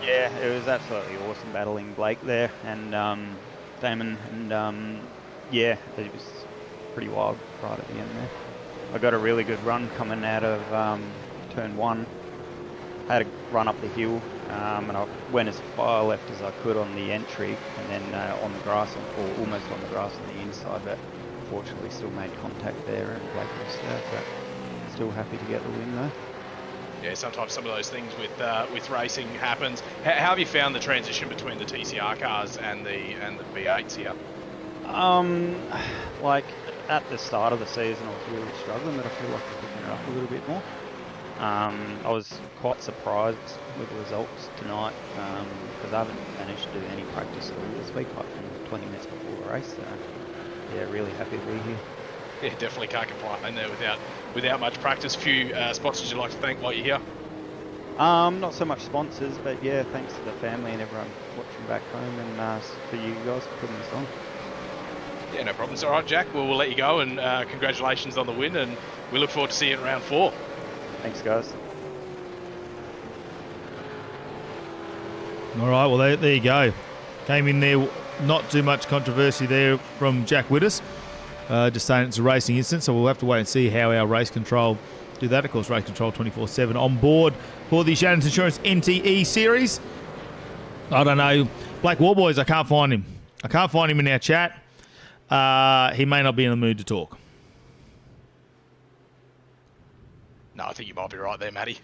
Yeah, it was absolutely awesome battling Blake there and Damon, and yeah, it was pretty wild right at the end there. I got a really good run coming out of turn 1. Had to run up the hill, and I went as far left as I could on the entry, and then on the grass, or almost on the grass on the inside, but unfortunately still made contact there, and Blake was there, but still happy to get the win though. Yeah, sometimes some of those things with racing happens. How have you found the transition between the TCR cars and the V8s here? Like at the start of the season, I was really struggling, but I feel like I'm picking it up a little bit more. I was quite surprised with the results tonight because I haven't managed to do any practice at all this week, apart from 20 minutes before the race. So yeah, really happy to be here. Yeah, definitely can't complain there without much practice. Few sponsors you'd like to thank while you're here? Not so much sponsors, but yeah, thanks to the family and everyone watching back home, and for you guys for putting this on. Yeah, no problems. All right, Jack, well, we'll let you go, and congratulations on the win, and we look forward to seeing you in round 4. Thanks, guys. All right, well, there you go. Came in there, not too much controversy there from Jack Widders. Just saying it's a racing incident, so we'll have to wait and see how our race control do that. Of course, race control 24/7 on board for the Shannons Insurance NTE series. I don't know. Blake Warboys, I can't find him. I can't find him in our chat. He may not be in the mood to talk. No, I think you might be right there, Matty.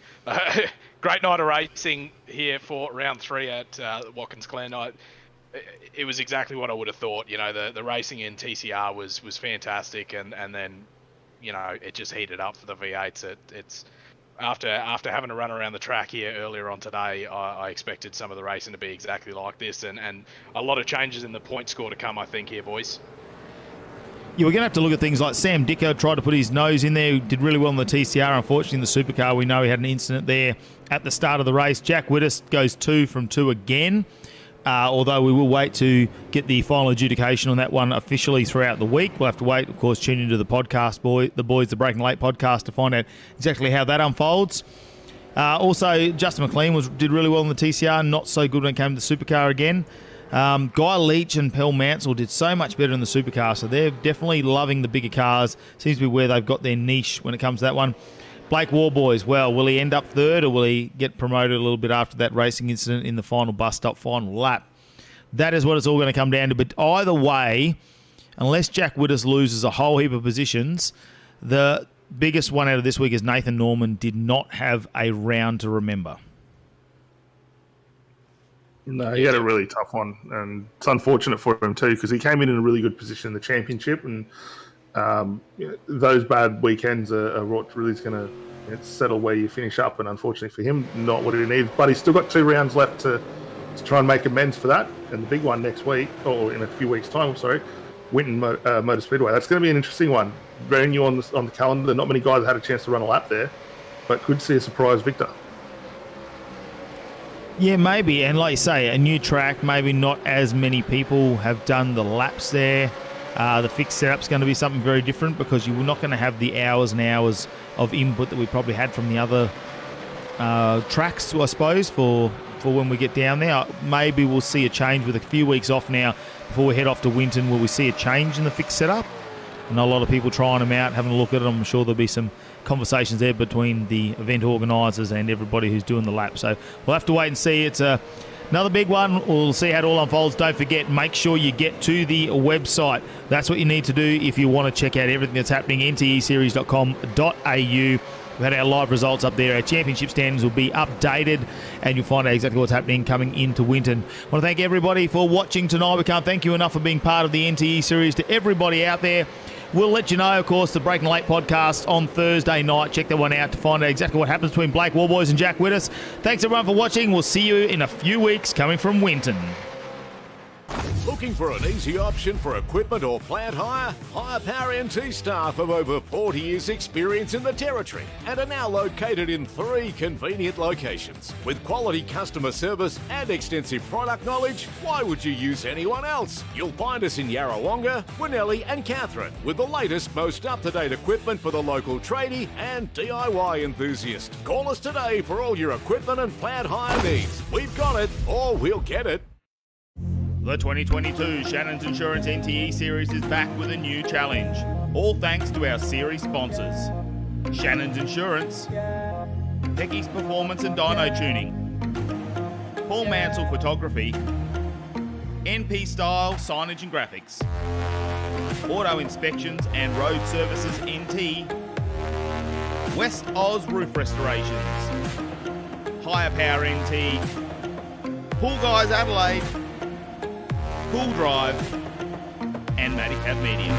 Great night of racing here for round 3 at Watkins Glen. It was exactly what I would have thought. You know, the racing in TCR was fantastic, and then, you know, it just heated up for the V8s. It's after having a run around the track here earlier on today, I expected some of the racing to be exactly like this, and a lot of changes in the point score to come, I think, here, boys. Yeah, we're going to have to look at things like Sam Dicker tried to put his nose in there, did really well in the TCR. Unfortunately, in the supercar, we know he had an incident there at the start of the race. Jack Widders goes 2 from 2 again, although we will wait to get the final adjudication on that one officially throughout the week. We'll have to wait, of course, tune into the podcast, the Breaking Late podcast, to find out exactly how that unfolds. Also, Justin McLean did really well in the TCR, not so good when it came to the supercar again. Guy Leach and Pell Mansell did so much better in the supercar, so they're definitely loving the bigger cars. Seems to be where they've got their niche when it comes to that one. Blake Warboys, well, will he end up 3rd, or will he get promoted a little bit after that racing incident in the final bus stop, final lap? That is what it's all going to come down to. But either way, unless Jack Widders loses a whole heap of positions, the biggest one out of this week is Nathan Norman did not have a round to remember. No, he had a really tough one, and it's unfortunate for him too, because he came in a really good position in the championship, and those bad weekends are what really is going to settle where you finish up, and unfortunately for him, not what he needed. But he's still got 2 rounds left to try and make amends for that, and the big one next week, or in a few weeks' time, Winton Motor Speedway. That's going to be an interesting one. Very new on the calendar. Not many guys have had a chance to run a lap there, but could see a surprise victor. Yeah, maybe. And like you say, a new track, maybe not as many people have done the laps there. The fixed setup's going to be something very different, because you're not going to have the hours and hours of input that we probably had from the other tracks, I suppose, for when we get down there. Maybe we'll see a change with a few weeks off now before we head off to Winton. Will we see a change in the fixed setup? And a lot of people trying them out, having a look at them. I'm sure there'll be some conversations there between the event organisers and everybody who's doing the lap. So we'll have to wait and see. It's another big one. We'll see how it all unfolds. Don't forget, make sure you get to the website. That's what you need to do if you want to check out everything that's happening. nteseries.com.au. We've had our live results up there. Our championship standings will be updated, and you'll find out exactly what's happening coming into Winton. I want to thank everybody for watching tonight. We can't thank you enough for being part of the NTE series. To everybody out there, we'll let you know, of course, the Breaking Late podcast on Thursday night. Check that one out to find out exactly what happens between Blake Warboys and Jack Widders. Thanks, everyone, for watching. We'll see you in a few weeks coming from Winton. Looking for an easy option for equipment or plant hire? Hire Power NT staff have over 40 years experience in the Territory and are now located in 3 convenient locations. With quality customer service and extensive product knowledge, why would you use anyone else? You'll find us in Yarrawonga, Winnelli and Katherine with the latest, most up-to-date equipment for the local tradie and DIY enthusiast. Call us today for all your equipment and plant hire needs. We've got it, or we'll get it. The 2022 Shannons Insurance NTE Series is back with a new challenge, all thanks to our series sponsors. Shannons Insurance, Pecky's Performance and Dyno Tuning, Paul Mansell Photography, NP Style Signage and Graphics, Auto Inspections and Road Services NT, West Oz Roof Restorations, Higher Power NT, Pool Guys Adelaide, Cool Drive, and Matty Cat Media.